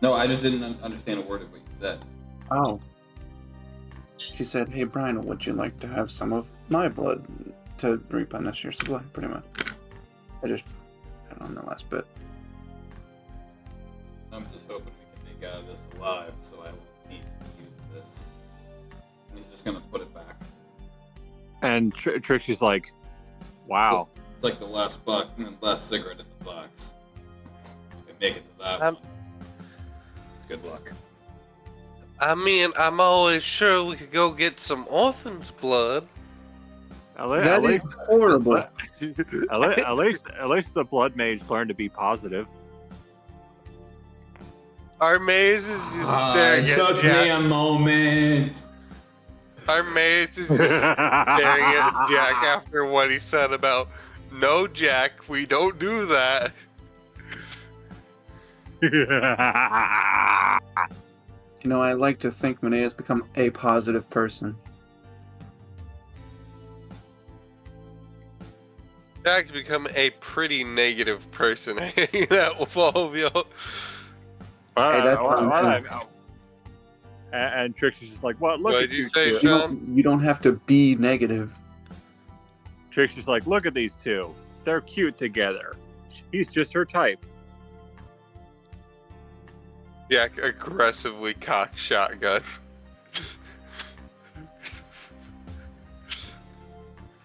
No, I just didn't understand a word of what you said. Oh. She said, hey, Brian, would you like to have some of my blood to replenish your supply, pretty much. I just had on the last bit. I'm just hoping we can make out of this alive, so I won't need to use this. And he's just gonna put it back. And Trixie's like, wow. It's like the last last cigarette in the box. If I make it to that one. Good luck. I mean, I'm always sure we could go get some orphan's blood. At That is horrible. At least the blood mage learned to be positive. Our maze is just staring It at took Jack. me a moment. Our maze is just staring at Jack after what he said about, no, Jack, we don't do that. You know, I like to think Monet has become a positive person. Jack's become a pretty negative person hanging out with all of you. And Trixie's just like, what? Look What at did you say, two. Sean? You don't have to be negative. Trixie's like, look at these two. They're cute together. He's just her type. Jack aggressively cocks shotgun.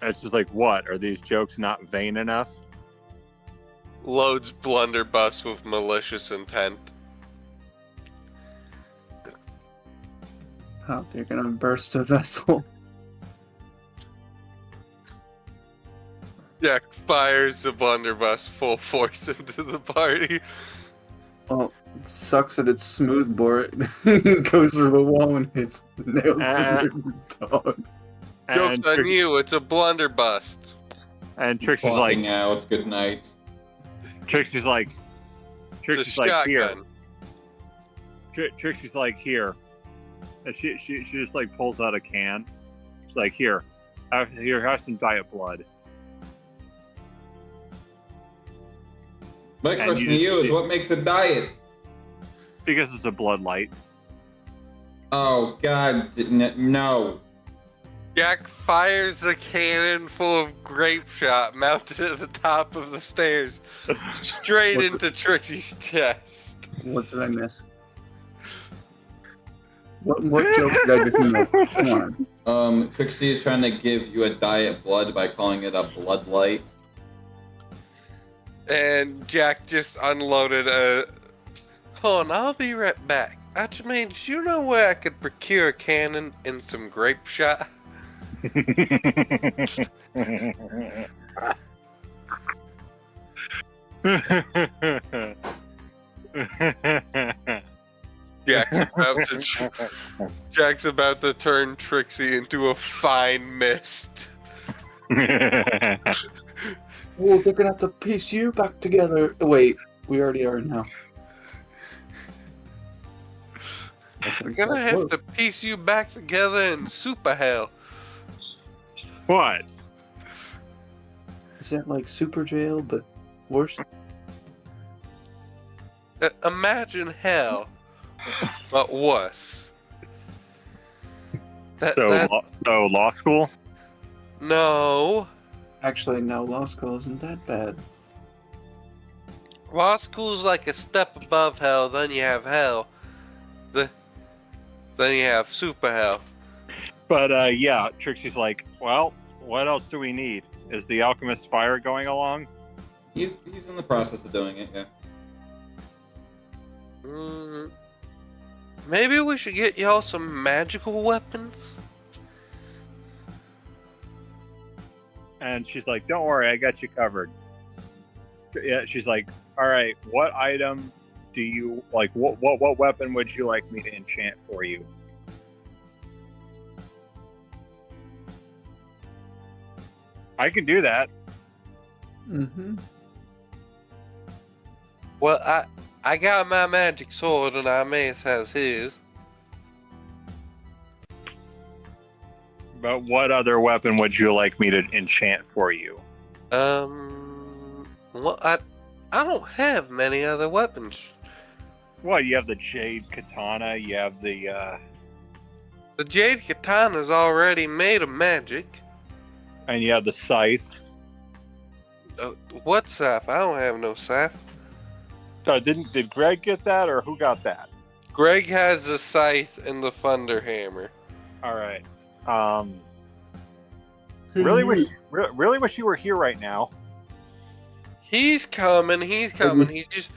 It's just like, what? Are these jokes not vain enough? Loads blunderbuss with malicious intent. Oh, you're gonna burst a vessel. Jack fires the blunderbuss full force into the party. Well, it sucks that it's smooth bore. It goes through the wall and hits nails his dog. Joke's on you, it's a blunderbuss. And Trixie's like, Blocking out. Good night. Trixie's like, It's a here. shotgun. Trixie's like, here. And she just like pulls out a can. She's like, here, have some diet blood. My And question you to you is, just- what makes a diet? Because it's a blood light. Oh God, no. Jack fires a cannon full of grape shot mounted at the top of the stairs, straight What- into Trixie's chest. What did I miss? What joke did I just miss? Come on. Trixie is trying to give you a diet blood by calling it a blood light. And Jack just unloaded a. Hold on, I'll be right back. Achime, do you know where I could procure a cannon and some grape shot? Jack's about to turn Trixie into a fine mist. Oh, they're gonna have to piece you back together. Wait, we already are now. I'm gonna have to piece you back together in super hell. What? Is that like super jail, but worse? Imagine hell, but worse. So law school? No. Actually, no, law school isn't that bad. Law school's like a step above hell, then you have hell. Then you have super hell. But yeah, Trixie's like, well, what else do we need? Is the alchemist fire going along? He's in the process of doing it, yeah. Maybe we should get y'all some magical weapons? And she's like, don't worry, I got you covered. Yeah, she's like, all right, what item do you like? What weapon would you like me to enchant for you? I can do that. Mm-hmm. Well, I got my magic sword and Imaeus has his. But what other weapon would you like me to enchant for you? Well, I don't have many other weapons. What, you have the jade katana, you have the The jade katana's already made of magic. and you have the scythe. What scythe? I don't have no scythe. Did Greg get that, or who got that? Greg has the scythe and the thunder hammer. All right. Really wish you were here right now. He's coming. He's just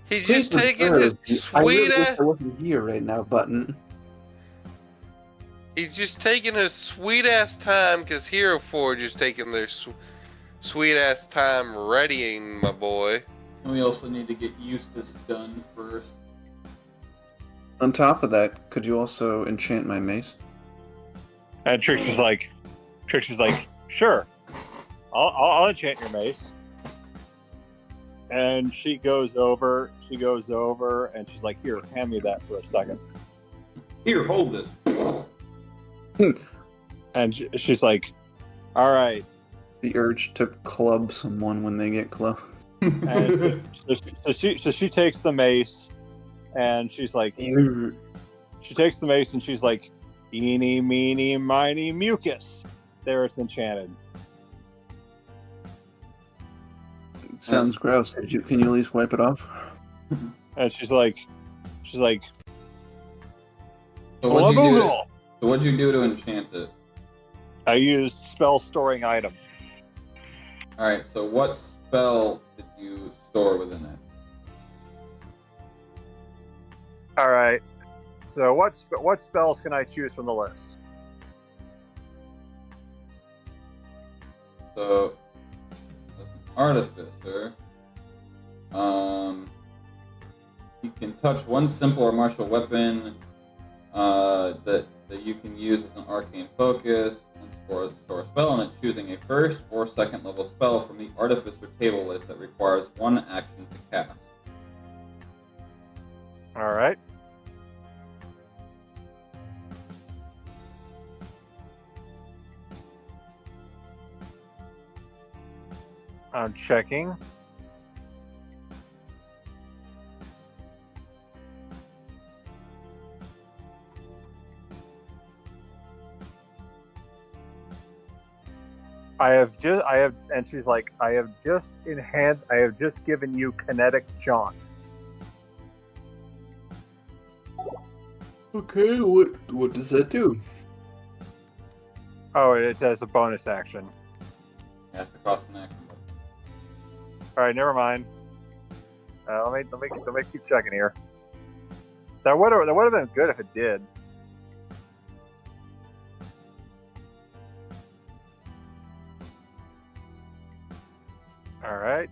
taking his I really sweet wish ass. I wasn't here right now, Button. He's just taking his sweet ass time because Hero Forge is taking their sweet ass time readying, my boy. And we also need to get Eustace done first. On top of that, could you also enchant my mace? And Trixie's like, sure, I'll enchant your mace. And she goes over, and she's like, here, hand me that for a second. Here, hold this. And she's like, all right. The urge to club someone when they get close. And so she takes the mace, and she's like, she takes the mace, and she's like, eeny, meeny, miny, mucus. There, it's enchanted. It sounds gross. Can you at least wipe it off? And she's like, So what'd you do to enchant it? I used spell storing item. Alright, so what spell did you store within it? All right. So what spells can I choose from the list? So, as an artificer, you can touch one simple or martial weapon that you can use as an arcane focus and store a spell, and it's choosing a first or second level spell from the artificer table list that requires one action to cast. All right. I'm checking. and she's like, I have just given you kinetic jaunt. Okay, what does that do? Oh, it has a bonus action. Yeah, it's the cost an action. All right, never mind. Let me keep checking here. That would have been good if it did. All right.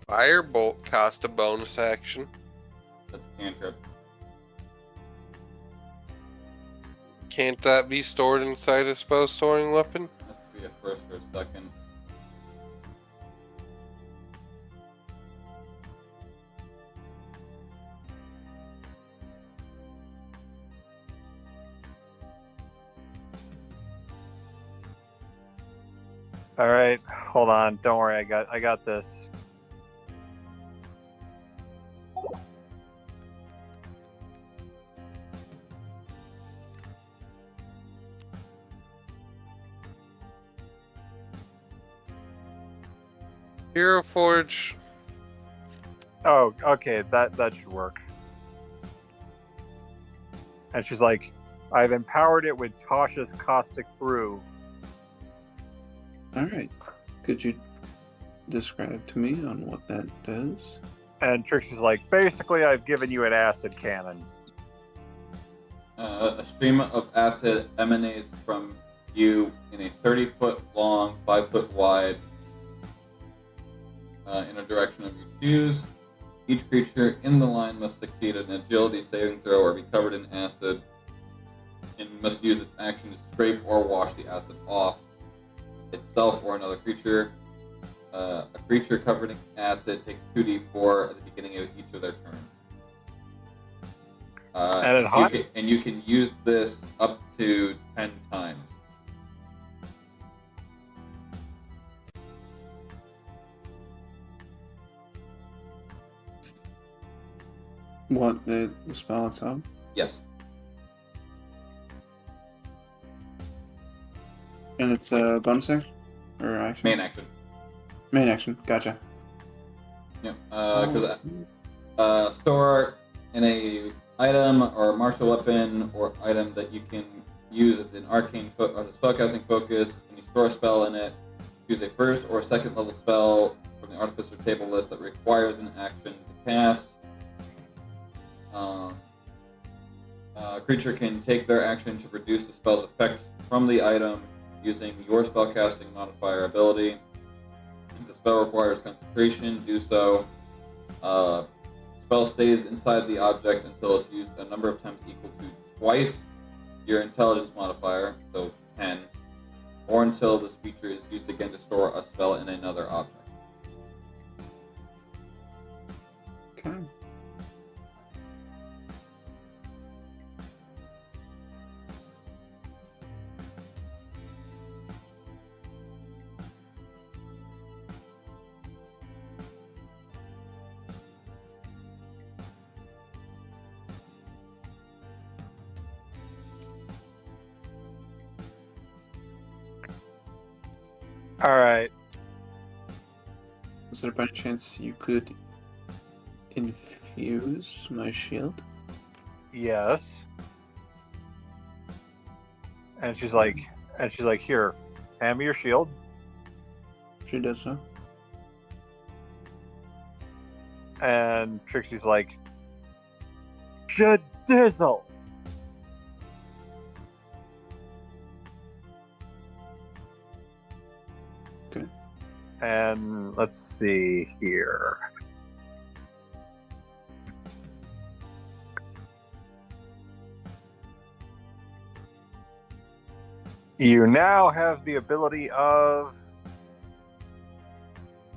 Firebolt cost a bonus action. That's a cantrip. Can't that be stored inside a spell storing weapon? Has to be a first or a second. All right. Hold on. Don't worry. I got this. Hero Forge. Oh, okay. That should work. And she's like, I've empowered it with Tasha's caustic brew. All right. Could you describe to me on what that does? And Trixie's like, basically, I've given you an acid cannon. A stream of acid emanates from you in a 30-foot long, 5-foot wide, in a direction of your choose. Each creature in the line must succeed an agility saving throw or be covered in acid, and must use its action to scrape or wash the acid off itself or another creature. A creature covered in acid takes 2d4 at the beginning of each of their turns. And you can use this up to 10 times. What, the spell itself? Yes. And it's a bonus action? Or action? Main action. Main action, gotcha. Yep. Store in a item or martial weapon or item that you can use as an arcane as a spellcasting focus. When you store a spell in it, choose a first or second level spell from the Artificer table list that requires an action to cast. A creature can take their action to reduce the spell's effect from the item using your spellcasting modifier ability. If the spell requires concentration, do so. Spell stays inside the object until it's used a number of times equal to twice your intelligence modifier, so 10, or until this feature is used again to store a spell in another object. Okay. All right. Is there by chance you could infuse my shield? Yes. And she's like, here, hand me your shield. She does so. And Trixie's like, Shadizzle. Okay. And let's see here. You now have the ability of.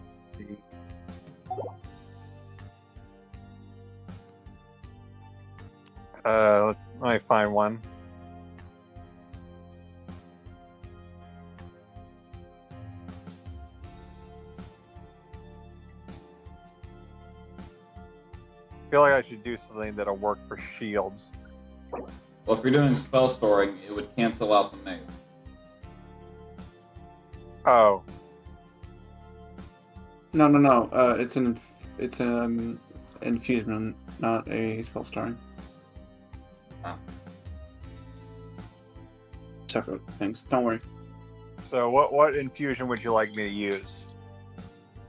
Let's see. Let me find one. I feel like I should do something that'll work for shields. Well, if you're doing spell storing, it would cancel out the maze. Oh, No. It's an infusion, not a spell starring. Oh. Separate things. Don't worry. so what infusion would you like me to use?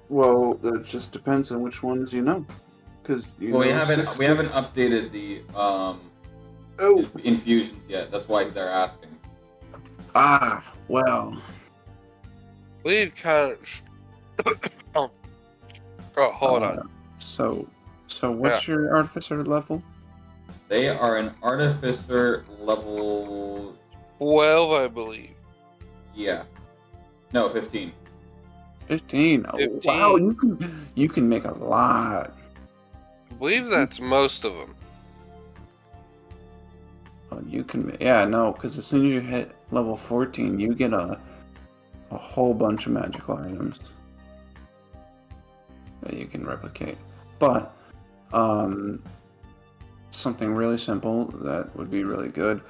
Well, it just depends on which ones you know, because Well, we haven't updated the infusions yet. That's why they're asking. Well. We've kind of. Oh, hold on. So what's your artificer level? They are an artificer level. 12, I believe. Yeah. No, 15. 15. Oh, 15. wow, you can make a lot. I believe that's most of them. Oh, you can, because as soon as you hit level 14, you get a whole bunch of magical items that you can replicate. But something really simple that would be really good.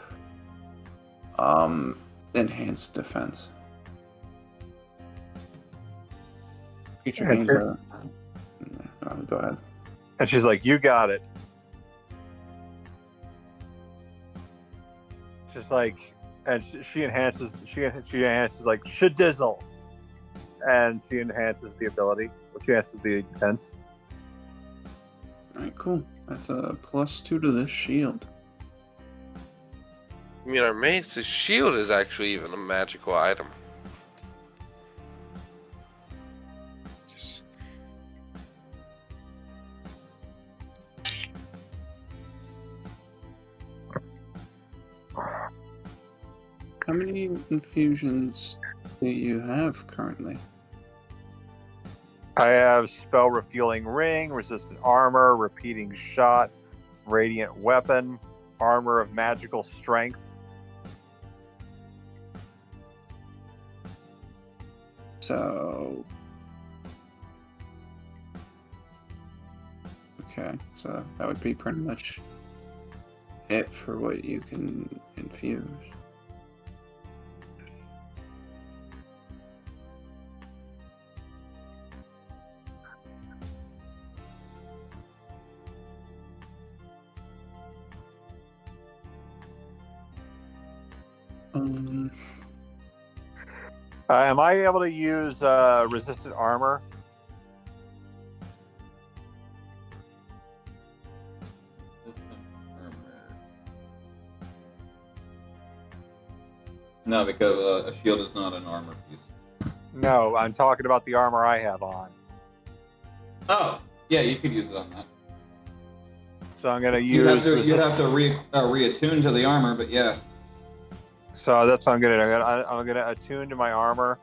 Enhanced defense. Get your hands out. Go ahead. And she's like, "You got it." She's like, and she enhances. She enhances like shadizzle, and she enhances the ability, which enhances the defense. Alright, cool. That's a +2 to this shield. I mean, our mace's shield is actually even a magical item. Just... How many infusions do you have currently? I have spell refueling ring, resistant armor, repeating shot, radiant weapon, armor of magical strength. So... Okay, so that would be pretty much it for what you can infuse. Am I able to use resistant armor? No, because a shield is not an armor piece. No, I'm talking about the armor I have on. Oh, yeah, you could use it on that. So I'm going to use... You'd have to reattune to the armor, but yeah. So that's what I'm going to do. I'm going to attune to my armor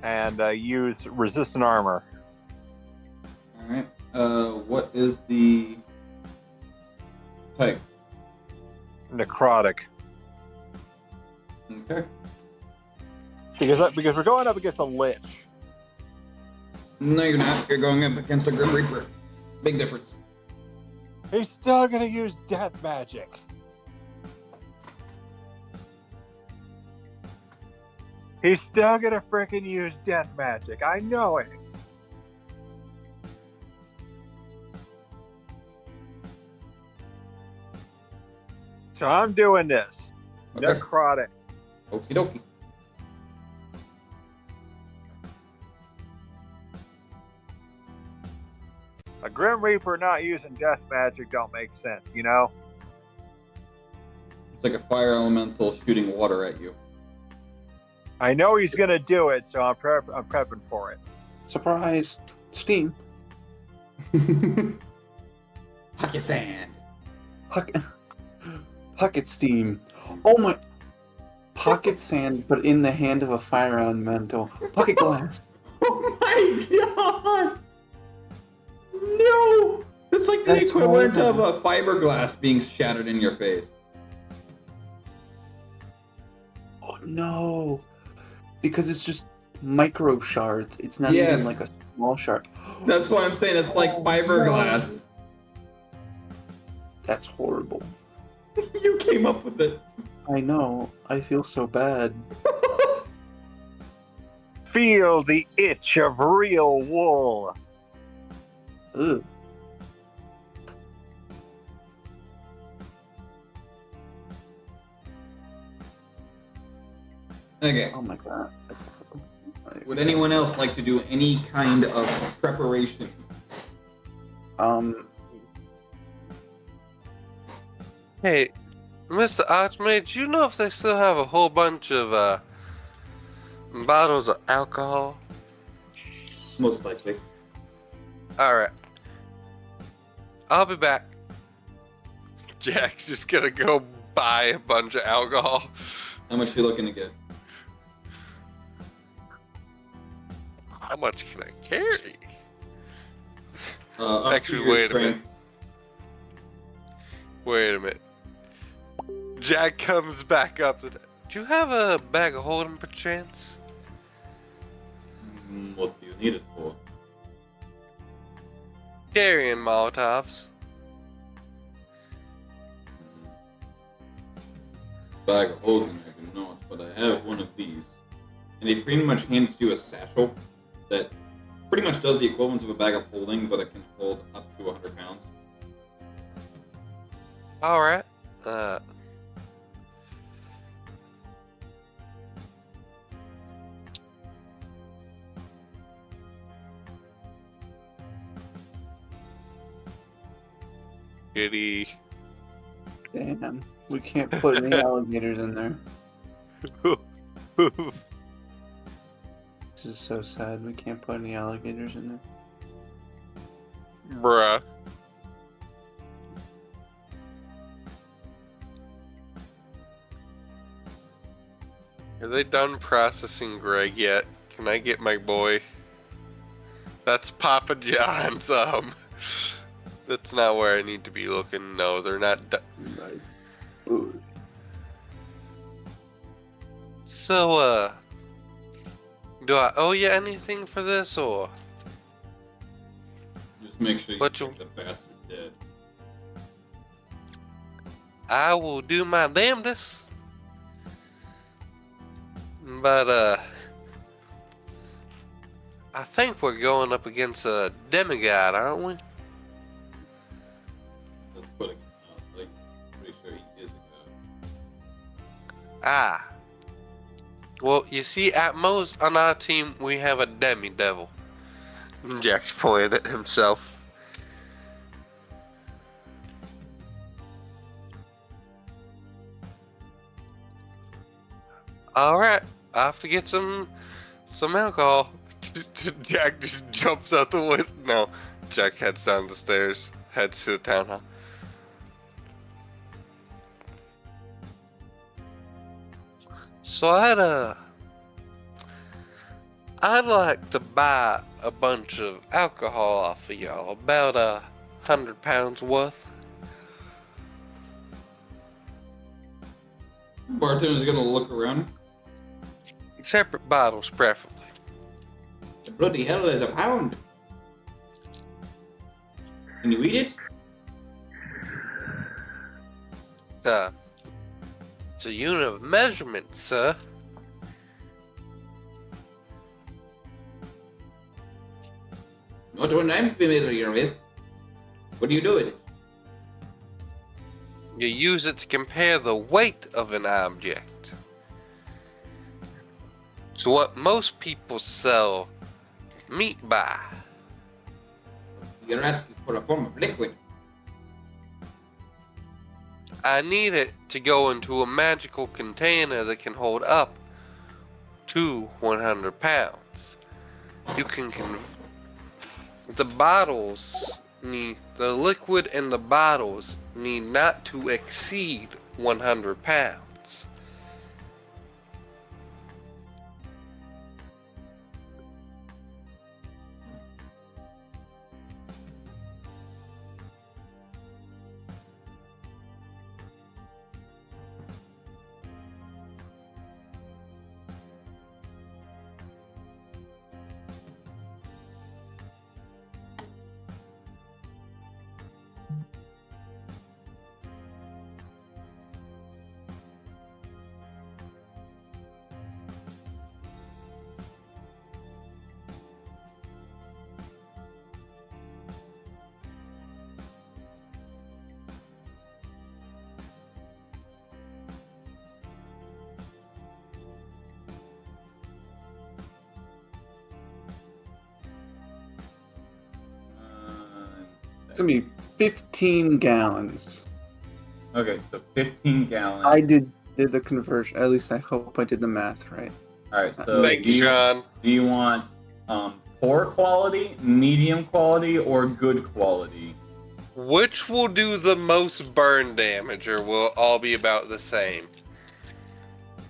and use resistant armor. Alright. What is the type? Necrotic. Okay. Because we're going up against a lich. No, you're not. You're going up against a Grim Reaper. Big difference. He's still going to use death magic. He's still going to freaking use death magic. I know it. So I'm doing this. Okay. Necrotic. Okie dokie. A Grim Reaper not using death magic don't make sense, you know? It's like a fire elemental shooting water at you. I know he's going to do it, so I'm prepping for it. Surprise! Steam. Pocket sand. Pocket steam. Oh my... Pocket sand, but in the hand of a fire elemental. Pocket glass. Oh my god! No! It's like the That's equivalent horrible. of a fiberglass being shattered in your face. Oh no! Because it's just micro shards. It's not Yes. even like a small shard. That's why I'm saying it's like Oh, fiberglass. That's horrible. You came up with it. I know. I feel so bad. Feel the itch of real wool. Ugh. Okay. Oh my god. That's horrible. Would anyone else like to do any kind of preparation? Hey, Mr. Archmage, do you know if they still have a whole bunch of bottles of alcohol? Most likely. Alright. I'll be back. Jack's just gonna go buy a bunch of alcohol. How much are you looking to get? How much can I carry? Up Actually, to your wait a minute. strength. Wait a minute. Jack comes back up to... Do you have a bag of holding perchance? What do you need it for? Carrying Molotovs. Bag of holding, I do not, but I have one of these. And he pretty much hands you a satchel that pretty much does the equivalent of a bag of holding, but it can hold up to 100 pounds. Alright. Kitty. Damn. We can't put any alligators in there. This is so sad. We can't put any alligators in there. Bruh. Are they done processing Greg yet? Can I get my boy? That's Papa John's. That's not where I need to be looking. No, they're not done. Right. Ooh. So, do I owe you anything for this, or? Just make sure you But get the bastard dead. I will do my damnedest. But, I think we're going up against a demigod, aren't we? Let's put it like, pretty sure he is a god. Ah. Well, you see, at most on our team, we have a demi-devil. Jack's pointed at himself. Alright, I have to get some alcohol. Jack just jumps out the window. No, Jack heads down the stairs, heads to the town hall. So I'd like to buy a bunch of alcohol off of y'all, about 100 pounds worth. Bartender's gonna look around. Separate bottles, preferably. The bloody hell is a pound? Can you eat it? It's a unit of measurement, sir. Not one I'm familiar with. What do you do with it? You use it to compare the weight of an object. It's what most people sell meat by. You're asking for a form of liquid. I need it to go into a magical container that can hold up to 100 pounds. You can the liquid in the bottles need not to exceed 100 pounds. It's gonna be 15 gallons. Okay, so 15 gallons. I did the conversion. At least I hope I did the math right. All right, so Thanks, Sean. do you want poor quality, medium quality, or good quality? Which will do the most burn damage, or will all be about the same?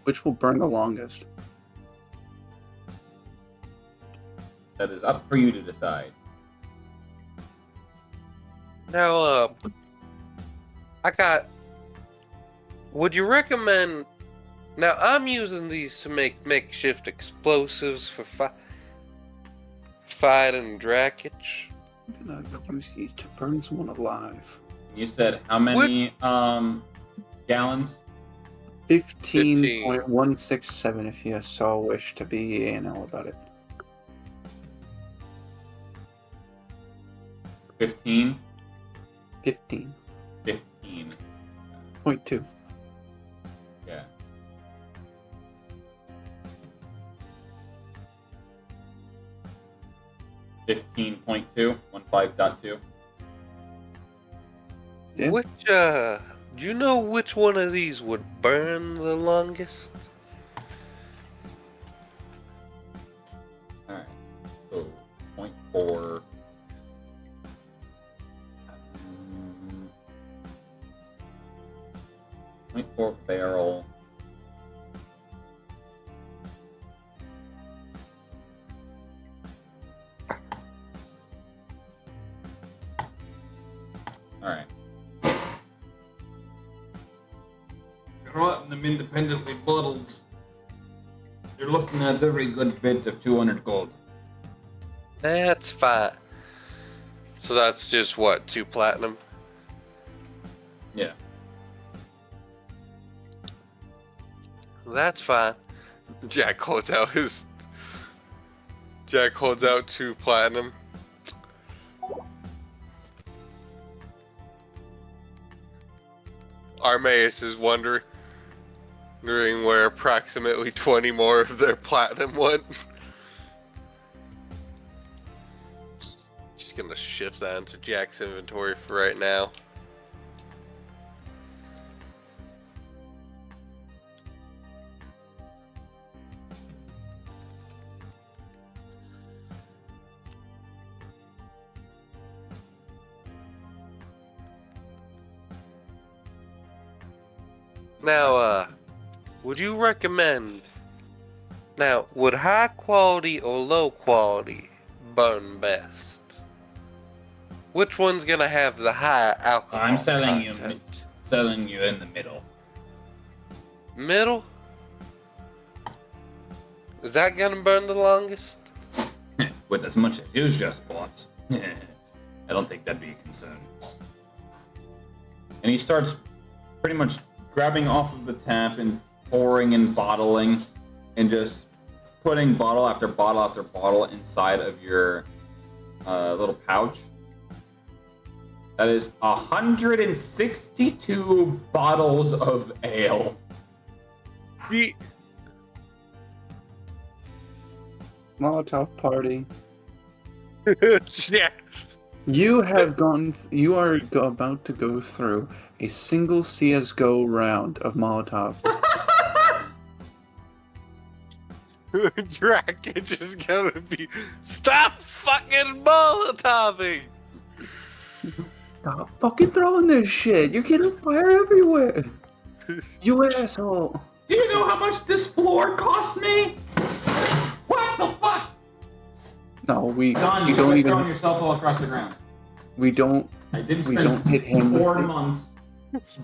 Which will burn the longest? That is up for you to decide. Now, would you recommend? Now, I'm using these to make makeshift explosives for fighting Drakich. I'm gonna use these to burn someone alive. You said how many gallons? 15.167 if you so wish to be anal about it. 15? 15.2. 15. Yeah. $15.2, 15.2. Yeah. Which, do you know which one of these would burn the longest? Alright. So, 0.4. 0.4 barrel. Alright. Rotting them independently bottled. You're looking at a very good bit of 200 gold. That's fine. So that's just what, 2 platinum? Yeah. That's fine. Jack holds out 2 platinum. Armaeus is wondering where approximately 20 more of their platinum went. Just gonna shift that into Jack's inventory for right now. Now, would you recommend... Now, would high quality or low quality burn best? Which one's gonna have the high alcohol I'm selling content? you in the middle. Middle? Is that gonna burn the longest? With as much as you just bought. I don't think that'd be a concern. And he starts pretty much grabbing off of the tap and pouring and bottling and just putting bottle after bottle after bottle inside of your little pouch. That is 162 bottles of ale. Molotov party. Yeah. You are about to go through a single CSGO round of Molotov. Drakich is gonna be... Stop fucking Molotoving! Stop fucking throwing this shit. You're getting fire everywhere. You asshole. Do you know how much this floor cost me? What the fuck? No, Don, you you don't throwing even. yourself all across the ground. We don't. I didn't We spend don't hit him with 4 it. months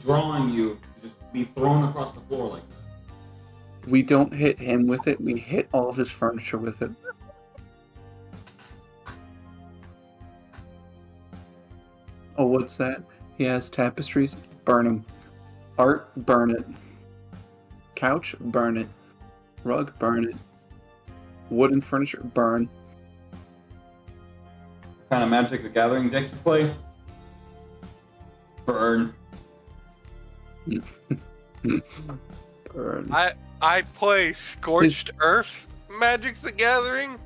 drawing you to just be thrown across the floor like that. We don't hit him with it. We hit all of his furniture with it. Oh, what's that? He has tapestries. Burn them. Art. Burn it. Couch. Burn it. Rug. Burn it. Wooden furniture. Burn. What kind of Magic the Gathering deck you play? Burn. Burn. I play Scorched Earth Magic the Gathering.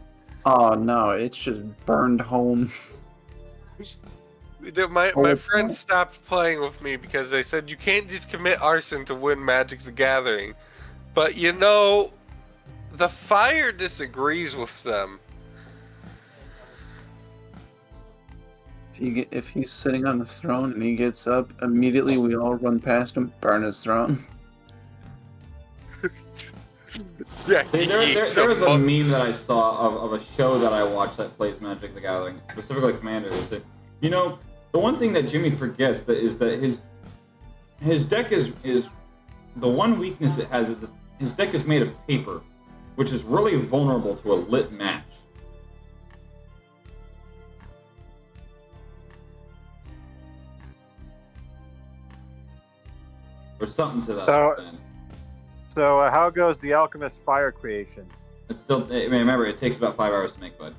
Oh no, it's just burned home. My friends stopped playing with me because they said you can't just commit arson to win Magic the Gathering. But the fire disagrees with them. If he's sitting on the throne and he gets up, immediately we all run past him, burn his throne. Yeah, See, there was a meme that I saw of a show that I watched that plays Magic the Gathering, specifically Commander. Is that, the one thing that Jimmy forgets is that his deck is the one weakness it has is that his deck is made of paper, which is really vulnerable to a lit match. Or something to that extent. So how goes the alchemist fire creation? It's still. Remember, it takes about 5 hours to make bud.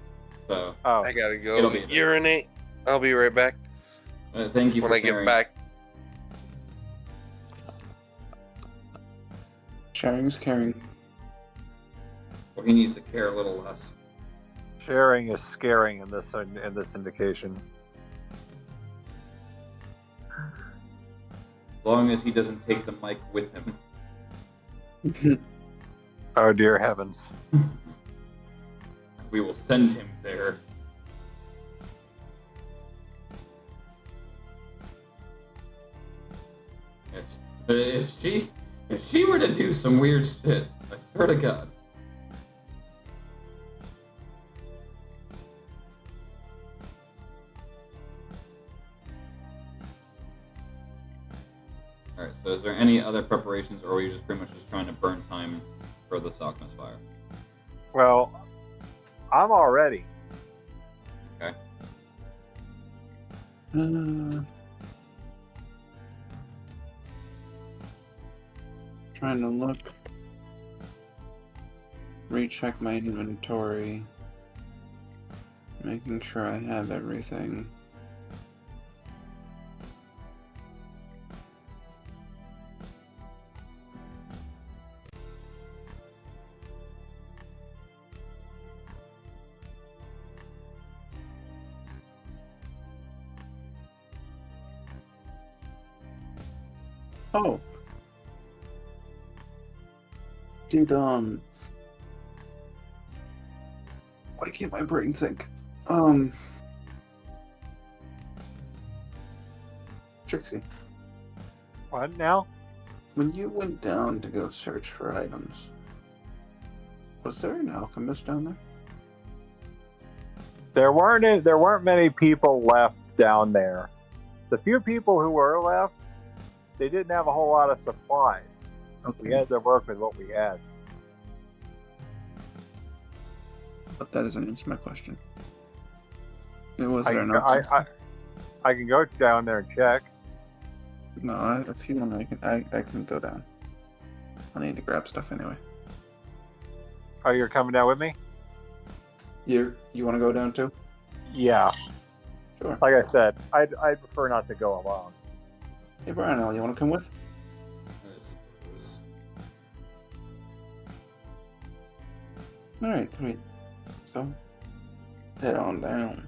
So I gotta go it'll be urinate. I'll be right back. Thank you when for I sharing. get back. Sharing is caring. Well, he needs to care a little less. Sharing is scaring in this indication. As long as he doesn't take the mic with him. Oh dear heavens. We will send him there. If she were to do some weird shit, I swear to God. Alright, so is there any other preparations, or are you just pretty much just trying to burn time for the Alchemist fire? Well, I'm all ready. Okay. Trying to look. Recheck my inventory. Making sure I have everything. Oh. Did, why can't my brain think? Trixie, What now? when you went down to go search for items, was there an alchemist down there? There weren't many people left down there. The few people who were left, they didn't have a whole lot of supplies. Okay. We had to work with what we had. But that doesn't answer my question. Was I there can, an go, alchemist? I can go down there and check. No, if you want, I can go down. I need to grab stuff anyway. Oh, you're coming down with me? You want to go down too? Yeah. Sure. Like I said, I'd prefer not to go alone. Hey, Brian, you want to come with? I suppose. All right, sweet. So, head on down.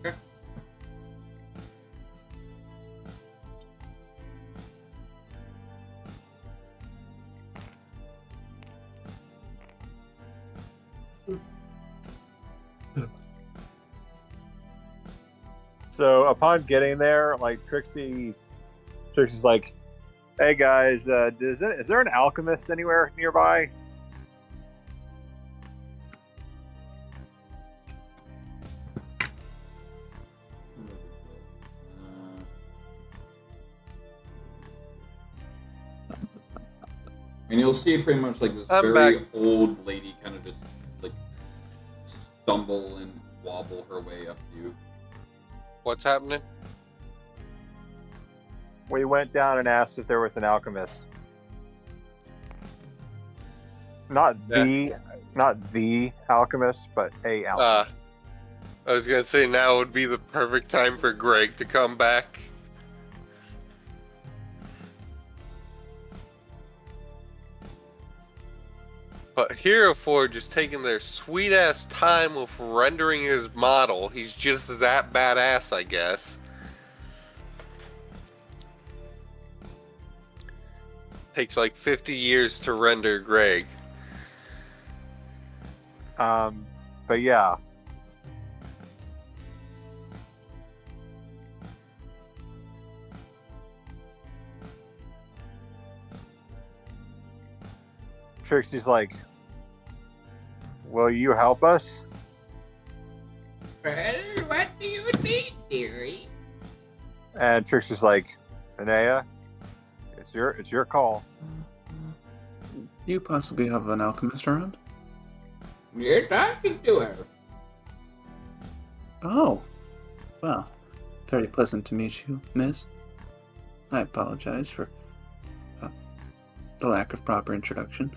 Okay. So upon getting there, like Trixie's like, "Hey guys, is there an alchemist anywhere nearby?" And you'll see pretty much like this I'm very back. old lady kind of just like stumble and wobble her way up to you. What's happening? We went down and asked if there was an alchemist. Not the alchemist, but a alchemist. I was gonna say now would be the perfect time for Greg to come back. But Hero Forge is taking their sweet ass time with rendering his model. He's just that badass, I guess. Takes like 50 years to render Greg. But yeah. Trixie's like, will you help us? Well, what do you need, dearie? And Trixie's like, Anea, it's your call. Do you possibly have an alchemist around? You're talking to her. Oh, well, very pleasant to meet you, miss. I apologize for the lack of proper introduction.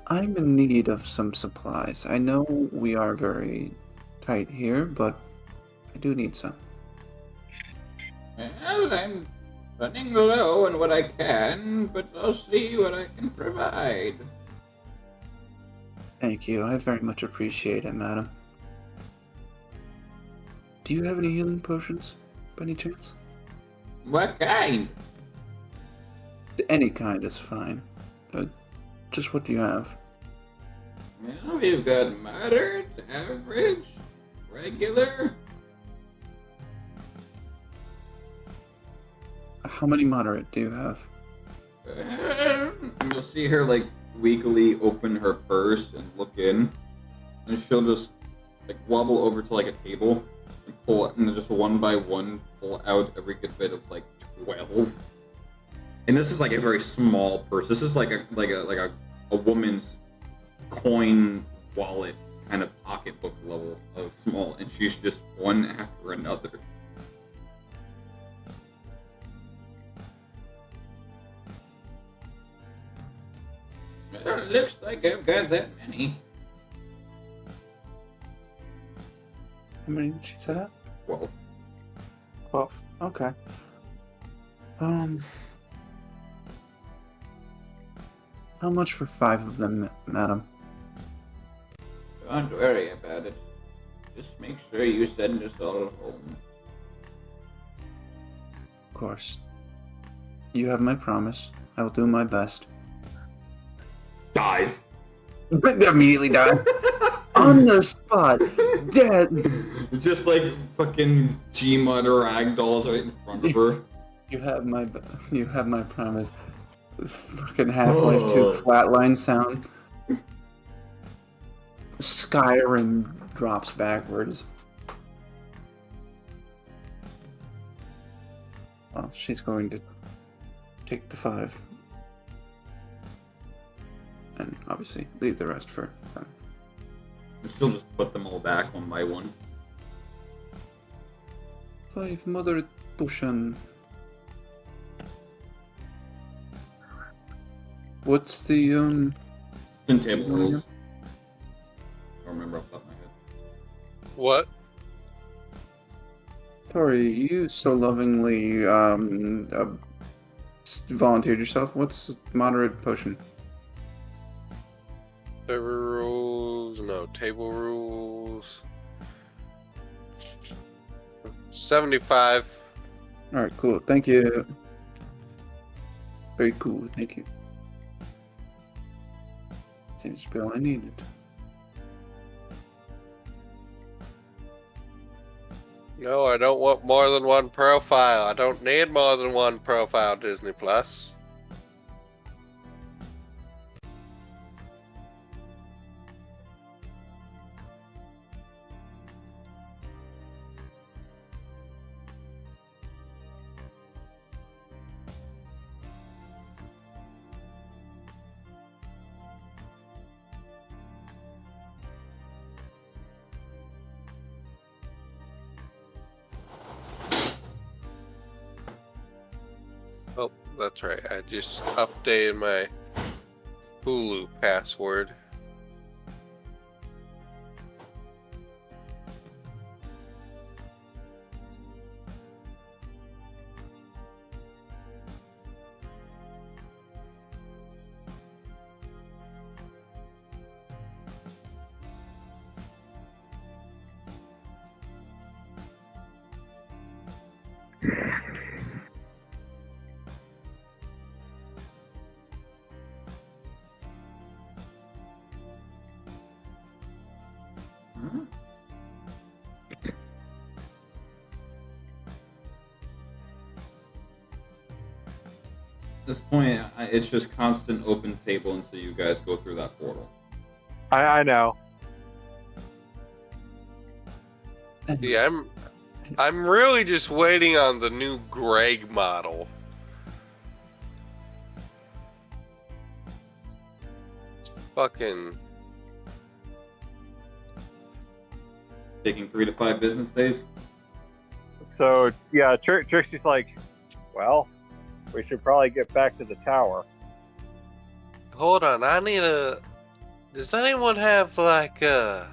I'm in need of some supplies. I know we are very tight here, but I do need some. Well, I'm running low on what I can, but I'll see what I can provide. Thank you. I very much appreciate it, madam. Do you have any healing potions, by any chance? What kind? Any kind is fine. Just what do you have? Well, we've got moderate, average, regular. How many moderate do you have? You'll see her like weakly open her purse and look in, and she'll just like wobble over to like a table and pull, and just one by one pull out every good bit of like 12. And this is like a very small purse. This is like a woman's coin wallet kind of pocketbook level of small, and she's just one after another. Well, looks like I've got that many. How many did she set up? 12. 12. Okay. How much for 5 of them, madam? Don't worry about it. Just make sure you send us all home. Of course. You have my promise. I will do my best. Dies. Immediately die. On the spot. Dead. Just like fucking Gmod or ragdolls right in front of her. You have my promise. Fucking Half-Life 2 flatline sound. Skyrim drops backwards. Well, she's going to take the 5. And obviously leave the rest for them. And she'll just put them all back one by one. 5 moderate potion. What's the It's in table rules. I don't remember off the top of my head. What? Tori, you so lovingly volunteered yourself. What's moderate potion? Server rules, no table rules. 75. Alright, cool. Thank you. Very cool, thank you. Seems to be all I needed. No, I don't want more than one profile. I don't need more than one profile, Disney Plus. Oh, that's right. I just updated my Hulu password. Hmm? At this point, it's just constant open table until you guys go through that portal. I know. Yeah, I'm really just waiting on the new Greg model. Fucking Taking 3 to 5 business days. So yeah, Trixie's like, well, we should probably get back to the tower. hold on, I need a. Does anyone have like Hey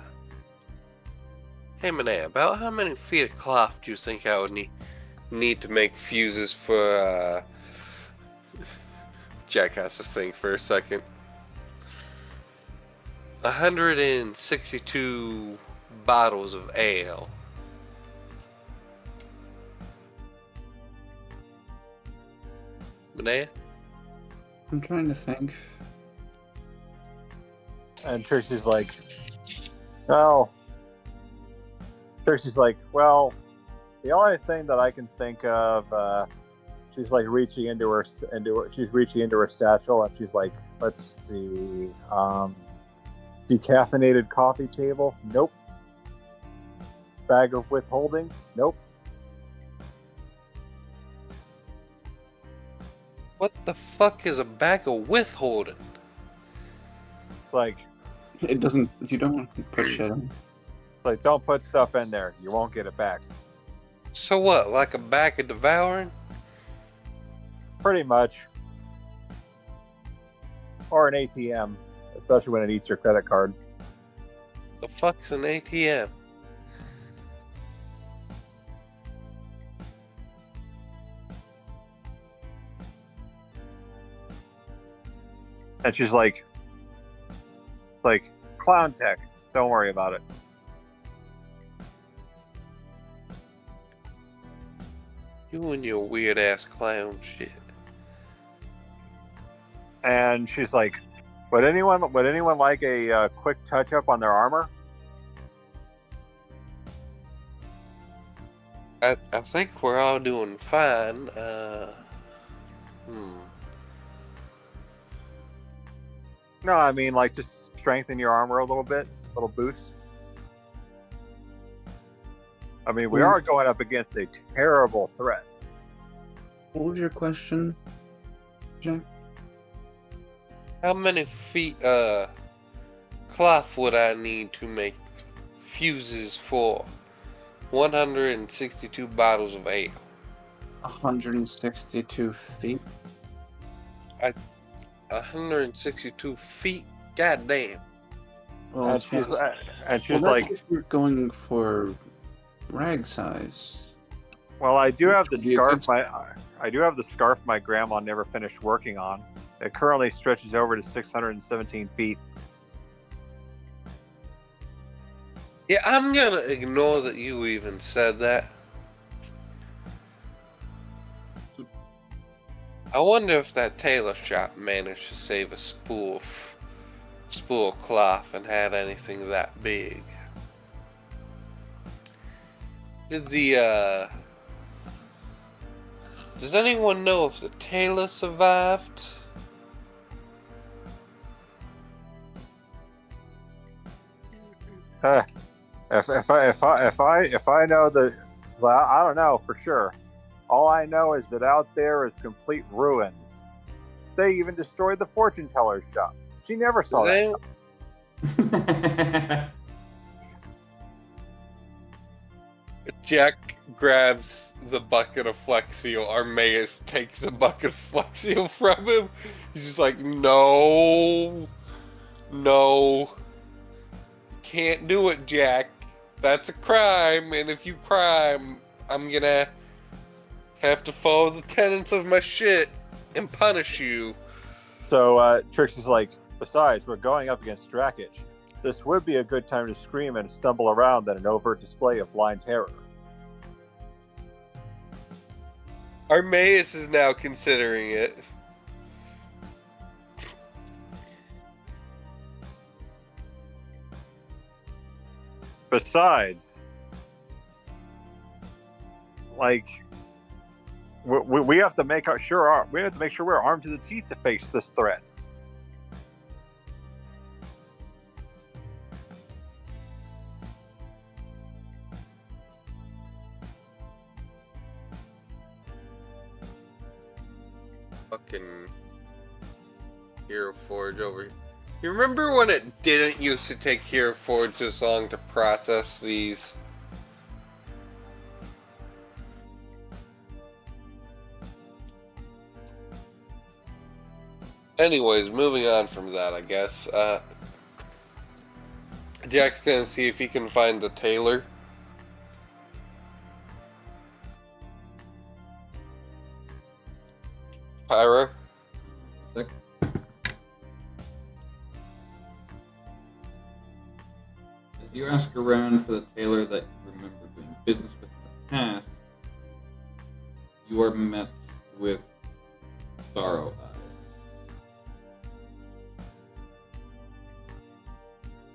man, about how many feet of cloth do you think I would need to make fuses for Jack has to think for a second. 162 bottles of ale. Manea? I'm trying to think. And Trixie's like, well, the only thing that I can think of, she's like reaching into her satchel, and she's like, let's see, decaffeinated coffee table, nope. Bag of withholding, nope. What the fuck is a bag of withholding? Like, It doesn't. You don't want to put shit in. like, don't put stuff in there, you won't get it back. So what, like a bag of devouring? Pretty much. Or an ATM, especially when it eats your credit card. The fuck's an ATM? And she's like, clown tech, don't worry about it. You and your weird ass clown shit. And she's like, would anyone like a quick touch up on their armor? I think we're all doing fine. No, I mean, like, just strengthen your armor a little bit, a little boost. I mean, we are going up against a terrible threat. What was your question, Jack? How many feet cloth would I need to make fuses for 162 bottles of ale? 162 feet. 162 feet? God damn. Well, And she's well, like, that's if we're going for rag size. well, I do have the Should be a scarf. good- I do have the scarf my grandma never finished working on. It currently stretches over to 617 feet. Yeah, I'm gonna ignore that you even said that. I wonder if that tailor shop managed to save a spool of cloth and had anything that big. Does anyone know if the tailor survived? If I know the, well, I don't know for sure. All I know is that out there is complete ruins. They even destroyed the fortune teller's shop. She never saw that. Jack grabs the bucket of Flex Seal. Armaeus takes the bucket of Flex Seal from him. He's just like, no. Can't do it, Jack. That's a crime, and if you crime, I'm gonna have to follow the tenets of my shit and punish you. So Trixie's like, besides, we're going up against Drakich. This would be a good time to scream and stumble around at an overt display of blind terror. Armaeus is now considering it. Besides, like, we have to make sure we're armed to the teeth to face this threat. Fucking Hero Forge over here. You remember when it didn't used to take Hero Forge this long to process these? Anyways, moving on from that, I guess. Jack's gonna see if he can find the tailor. Pyro? Sick. As you ask around for the tailor that you remember doing business with in the past, you are met with sorrow eyes.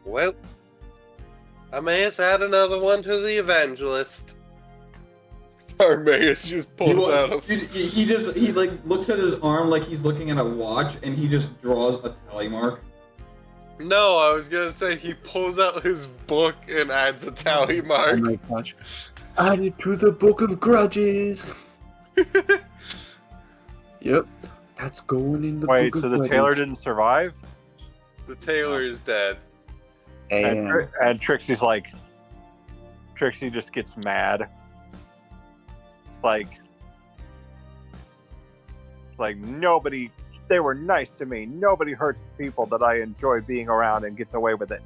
Well, I may have add another one to the evangelist. Armaeus just pulls out of... He like looks at his arm like he's looking at a watch, and he just draws a tally mark. No, I was gonna say he pulls out his book and adds a tally mark. Oh my gosh. Added to the book of grudges. Yep. That's going in the Wait, book so of the grudges. tailor didn't survive? The tailor is dead. And Trixie just gets mad. Like nobody, they were nice to me. Nobody hurts the people that I enjoy being around and gets away with it.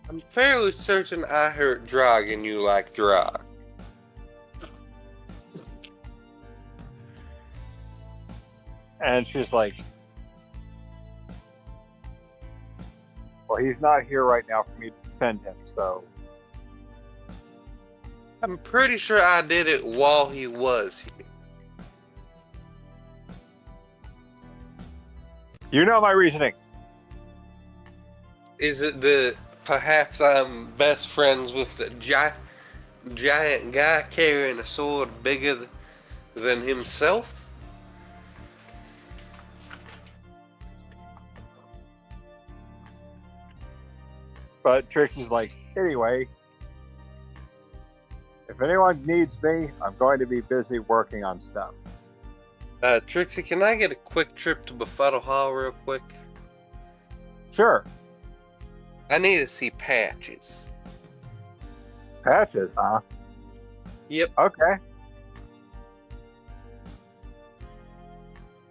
I'm fairly certain I hurt Drog and you like Drog. And she's like, well, he's not here right now for me to defend him, so. I'm pretty sure I did it while he was here. You know my reasoning. Is it that perhaps I'm best friends with the giant guy carrying a sword bigger than himself? But Trixie's like, anyway, if anyone needs me, I'm going to be busy working on stuff. Trixie, can I get a quick trip to Befuddle Hall real quick? Sure. I need to see Patches. Patches, huh? Yep. Okay.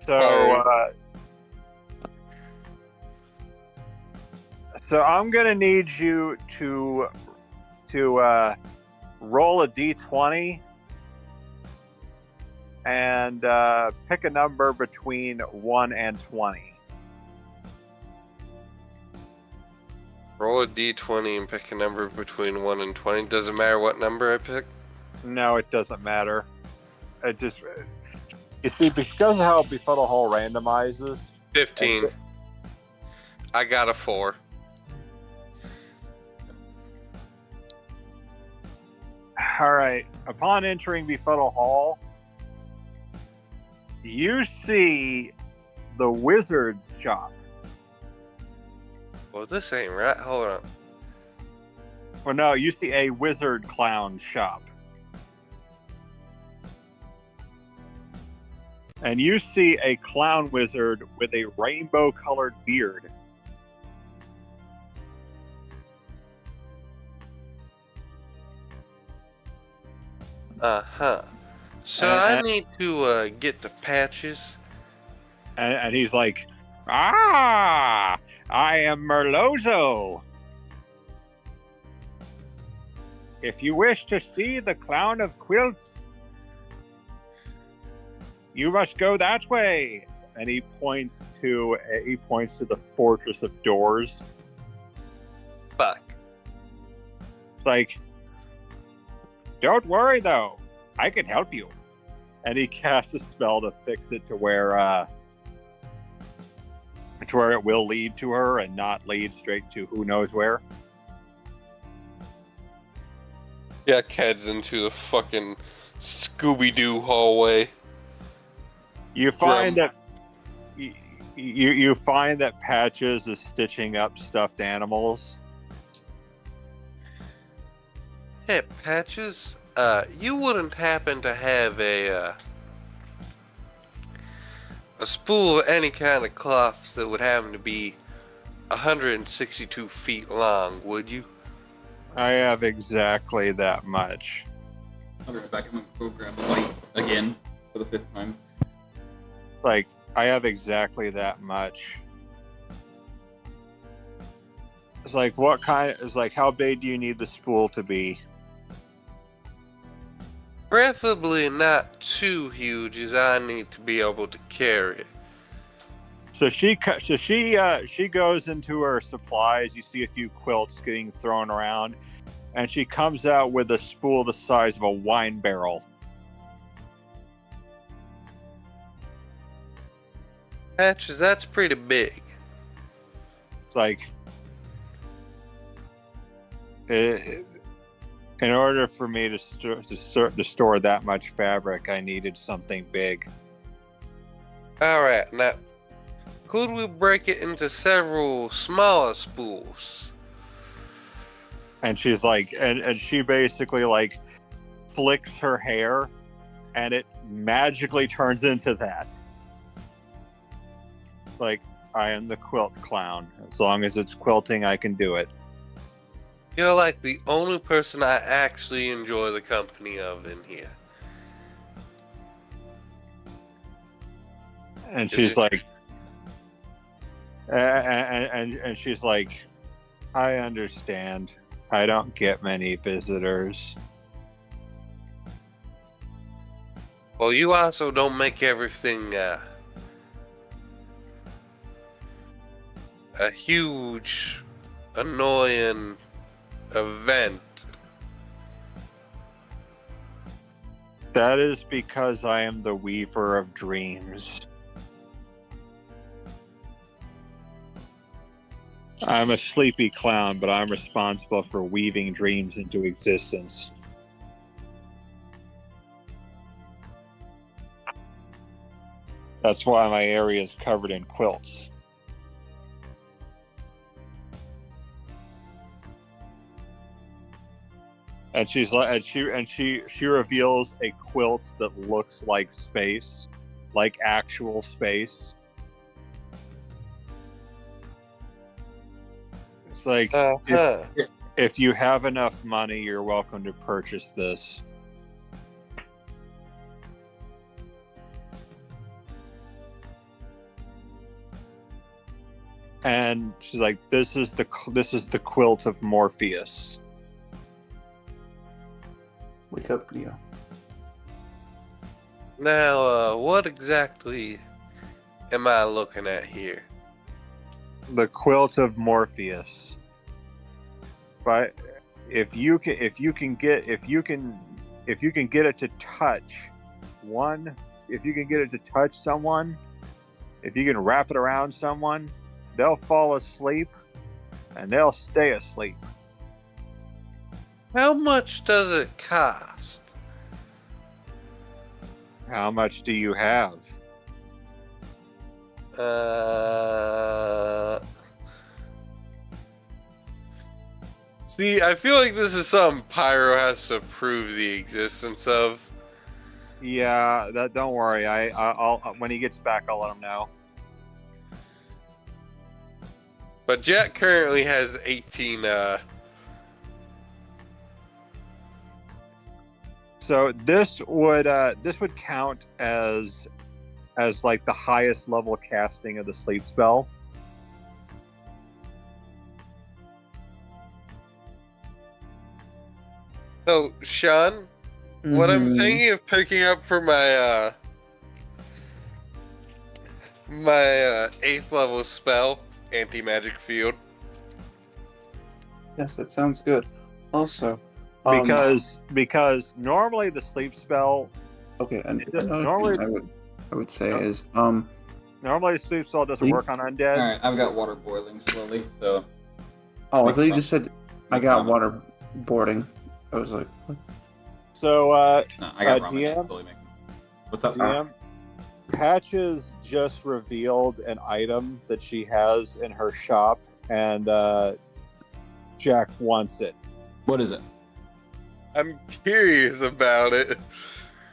So, so I'm gonna need you to roll a d20 and pick a number between 1 and 20. Roll a d20 and pick a number between 1 and 20. Doesn't matter what number I pick? No, it doesn't matter. It just, you see, because of how Befuddle Hall randomizes. 15. I got a 4. All right. Upon entering Befuddle Hall, you see the wizard's shop. Well, this ain't right. Hold on. Well, no, you see a wizard clown shop. And you see a clown wizard with a rainbow-colored beard. Uh-huh. So I need to get the Patches. And he's like, "Ah, I am Merlozzo. If you wish to see the clown of quilts, you must go that way." And he points to the fortress of doors. Fuck. It's like, don't worry though. I can help you. And he casts a spell to fix it to where it will lead to her and not lead straight to who knows where. Yeah, heads into the fucking Scooby-Doo hallway. You find that you find that Patches is stitching up stuffed animals. Hey, Patches, you wouldn't happen to have a spool of any kind of cloth that would happen to be 162 feet long, would you? I have exactly that much. I'll be right back. I'm gonna go grab the light again for the 5th time. Like, I have exactly that much. It's like, how big do you need the spool to be? Preferably not too huge, as I need to be able to carry it. So she goes into her supplies. You see a few quilts getting thrown around, and she comes out with a spool the size of a wine barrel. Patches, that's pretty big. It's like, in order for me to store that much fabric, I needed something big. Alright, now, could we break it into several smaller spools? And she's like, and she basically like flicks her hair, and it magically turns into that. Like, I am the quilt clown. As long as it's quilting, I can do it. You're like the only person I actually enjoy the company of in here. And she's like, and she's like, I understand. I don't get many visitors. Well, you also don't make everything a huge, annoying event. That is because I am the weaver of dreams. I'm a sleepy clown, but I'm responsible for weaving dreams into existence. That's why my area is covered in quilts. And she's like, she reveals a quilt that looks like space, like actual space. It's like, if you have enough money, you're welcome to purchase this. And she's like, this is the quilt of Morpheus. Wake up, Neo. Now, what exactly am I looking at here? The quilt of Morpheus. But if you can get it to touch someone, if you can wrap it around someone, they'll fall asleep and they'll stay asleep. How much does it cost? How much do you have? See, I feel like this is something Pyro has to prove the existence of. Yeah, don't worry. I'll when he gets back, I'll let him know. But Jet currently has 18. So this would count as like the highest level casting of the sleep spell. So, Sean, what I'm thinking of picking up for my my 8th level spell, Anti-Magic Field. Yes, that sounds good. Also, Because normally the sleep spell. Okay, and It does- another normally- thing I would say is Normally the sleep spell doesn't Sleep? work on undead. All right, I've got water boiling slowly, so oh, I Make thought you a just said I Make got ramen. waterboarding. I was like, what? So no, I got ramen. DM? Slowly making. What's up? DM, Patches just revealed an item that she has in her shop, and Jack wants it. What is it? I'm curious about it.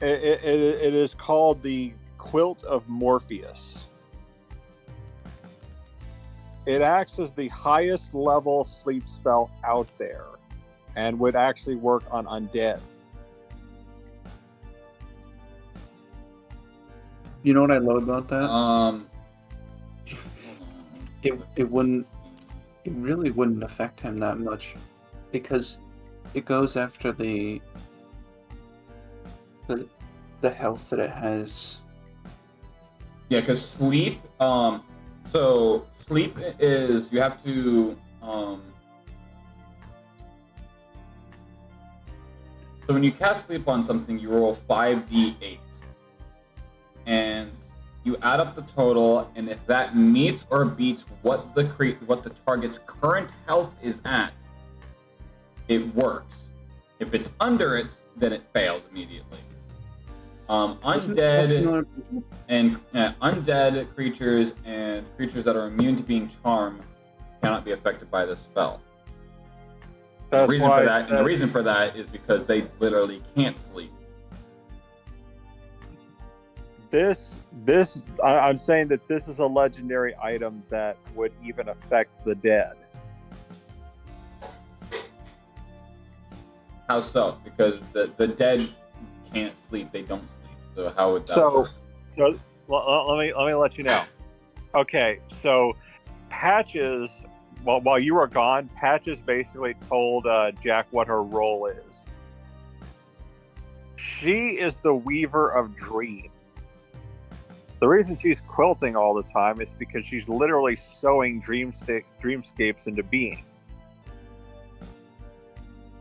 It is called the Quilt of Morpheus. It acts as the highest level sleep spell out there, and would actually work on undead. You know what I love about that? Hold on. It wouldn't. It really wouldn't affect him that much, because it goes after the health that it has. Yeah, because sleep. So sleep is you have to. So when you cast sleep on something, you roll 5d8, and you add up the total, and if that meets or beats what the target's current health is at, it works. If it's under it, then it fails immediately. Undead creatures and creatures that are immune to being charmed cannot be affected by this spell. The reason for that is because they literally can't sleep. I'm saying that this is a legendary item that would even affect the dead. How so? Because the dead can't sleep; they don't sleep. So how would that work? So let me let you know. Okay, so Patches, while you were gone, Patches basically told Jack what her role is. She is the Weaver of Dreams. The reason she's quilting all the time is because she's literally sewing dreamscapes into being.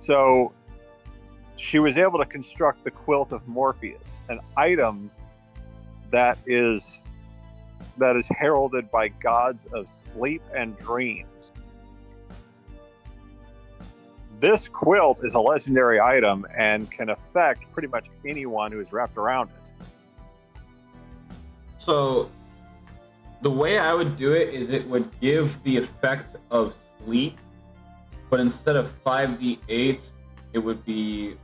So she was able to construct the Quilt of Morpheus, an item that is heralded by gods of sleep and dreams. This quilt is a legendary item and can affect pretty much anyone who is wrapped around it. So the way I would do it is it would give the effect of sleep, but instead of 5d8, it would be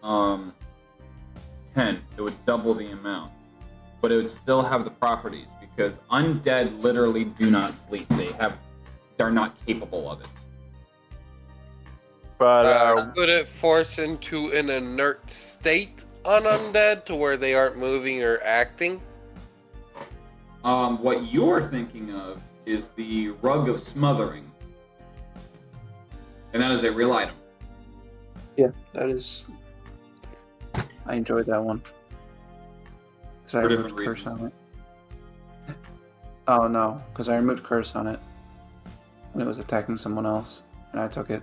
10. It would double the amount, but it would still have the properties because undead literally do not sleep. They're not capable of it. But would it force into an inert state on undead to where they aren't moving or acting? What you're thinking of is the Rug of Smothering, and that is a real item. Yeah, that is. I enjoyed that one. Because I For removed different curse reasons. on it. Oh no, because I removed curse on it when it was attacking someone else, and I took it.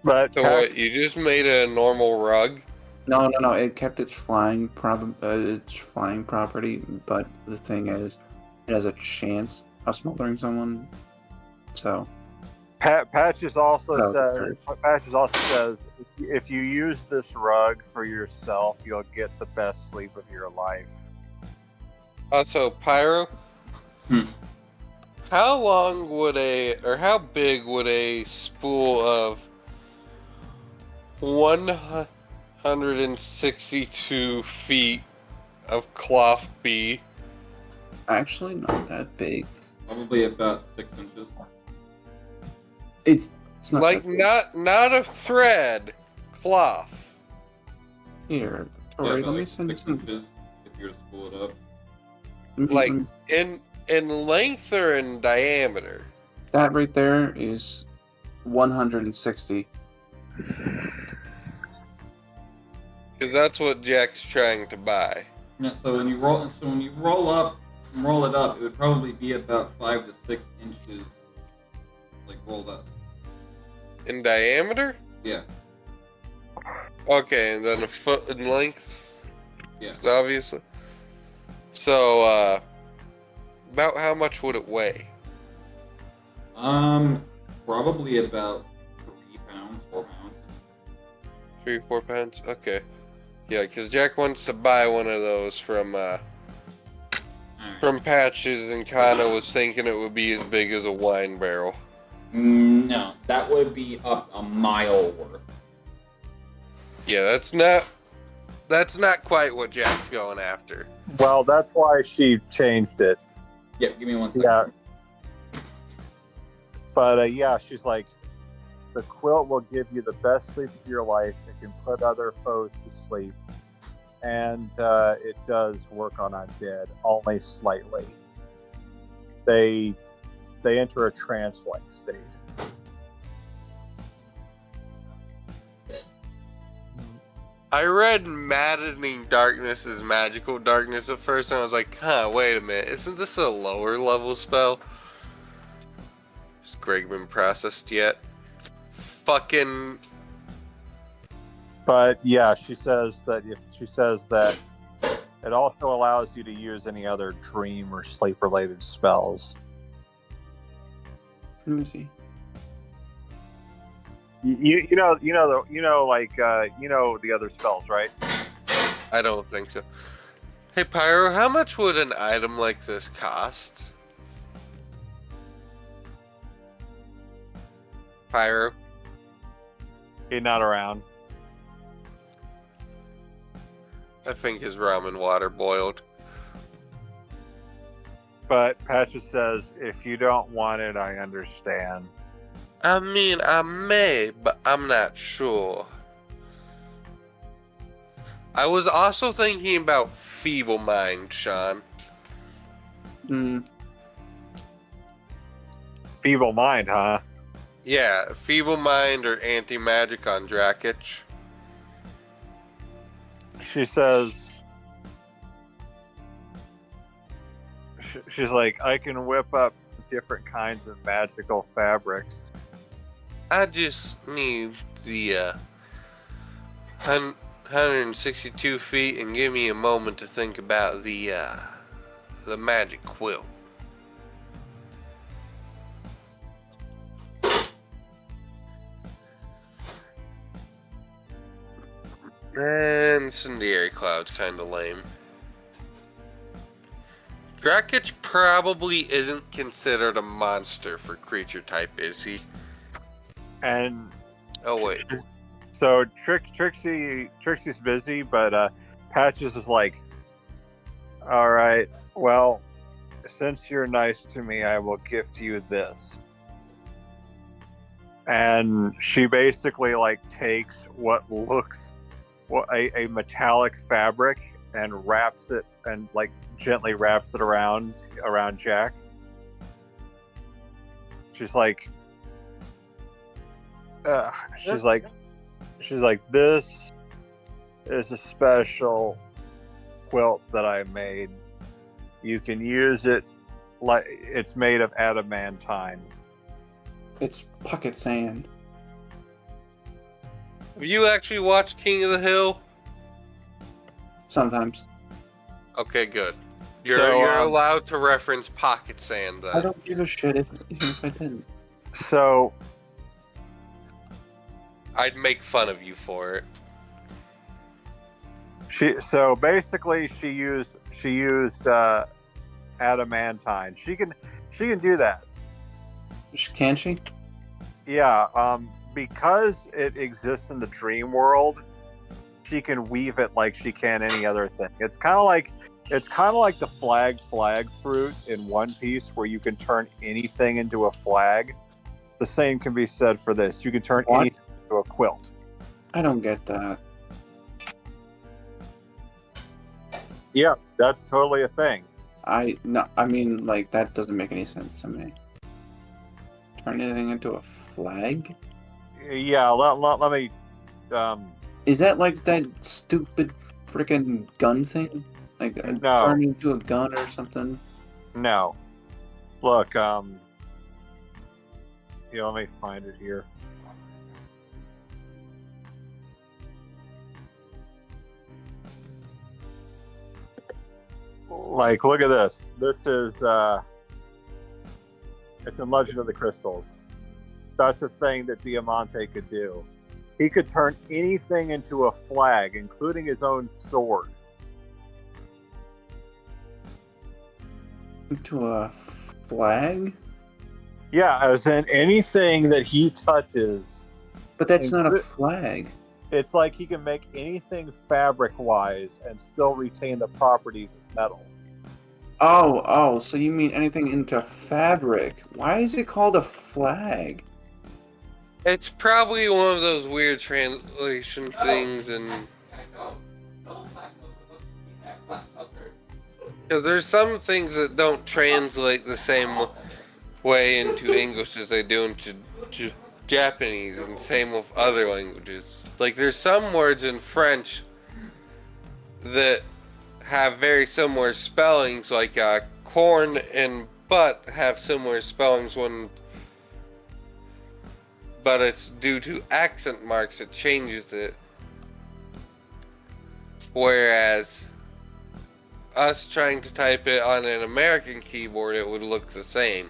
but So what, you just made a normal rug? No. It kept its flying property, but the thing is, it has a chance of smothering someone. So Patches also No, says if you use this rug for yourself, you'll get the best sleep of your life. Also, Pyro, how big would a spool of 162 feet of cloth be? actually, not that big. Probably about 6 inches. It's not Like that big. not a thread, cloth. Here. Yeah, Tori, about let me like send you 6 some. inches if you were to spool it up. Like in length or in diameter? That right there is 160. Because that's what Jack's trying to buy. Yeah, so when you roll it up, it would probably be about 5 to 6 inches, like rolled up. In diameter? Yeah. Okay, and then a foot in length. Yeah. Obviously. So, about how much would it weigh? Probably about 3 pounds, 4 pounds. 3, 4 pounds? Okay. Yeah, because Jack wants to buy one of those Alright. from Patches and kinda was thinking it would be as big as a wine barrel. No, that would be up a mile worth. Yeah, that's not quite what Jack's going after. Well, that's why she changed it. Yep, give me 1 second. Yeah. But yeah, she's like, the quilt will give you the best sleep of your life. It can put other foes to sleep. And it does work on undead, only slightly. They enter a trance-like state. I read maddening darkness is magical darkness at first, and I was like, wait a minute, isn't this a lower level spell? Has Greg been processed yet? Fucking... But yeah, she says that it also allows you to use any other dream or sleep related spells. Let me see. You know the other spells, right? I don't think so. Hey Pyro, how much would an item like this cost? Pyro? He's not around. I think his ramen water boiled. But Patches says, if you don't want it, I understand. I mean, I may, but I'm not sure. I was also thinking about Feeble Mind, Sean. Feeble Mind, huh? Yeah, Feeble Mind or Anti-Magic on Drakich. She says, she's like, I can whip up different kinds of magical fabrics. I just need the 162 feet and give me a moment to think about the magic quilt. And Incendiary Cloud's kind of lame. Drakich probably isn't considered a monster for creature type, is he? And oh wait, so Trixie's busy, but Patches is like, all right, well, since you're nice to me, I will gift you this. And she basically like takes what looks a metallic fabric and wraps it and like gently wraps it around Jack. She's like, this is a special quilt that I made. You can use it like it's made of adamantine. It's pocket sand. have you actually watched King of the Hill? Sometimes. Okay, good. You're So, allowed to reference pocket sand then. I don't give a shit even if I didn't. So I'd make fun of you for it. she used adamantine. She can do that. Can she? Yeah, because it exists in the dream world, she can weave it like she can any other thing. It's kind of like the flag fruit in One Piece, where you can turn anything into a flag. The same can be said for this. You can turn anything into a quilt. I don't get that. Yeah, that's totally a thing. I mean, like, that doesn't make any sense to me. Turn anything into a flag? Yeah, let me. Is that like that stupid freaking gun thing? Like No. turn into a gun or something? No. Look, let me find it here. Like, look at this. This is it's in Legend of the Crystals. That's a thing that Diamante could do. He could turn anything into a flag, including his own sword. Into a flag? Yeah, as in anything that he touches. But that's not a flag. It's like he can make anything fabric-wise and still retain the properties of metal. Oh, so you mean anything into fabric? Why is it called a flag? It's probably one of those weird translation things, and because there's some things that don't translate the same way into English as they do into Japanese, and same with other languages. Like, there's some words in French that have very similar spellings, like corn and butt have similar spellings but it's due to accent marks that changes it. Whereas us trying to type it on an American keyboard, it would look the same.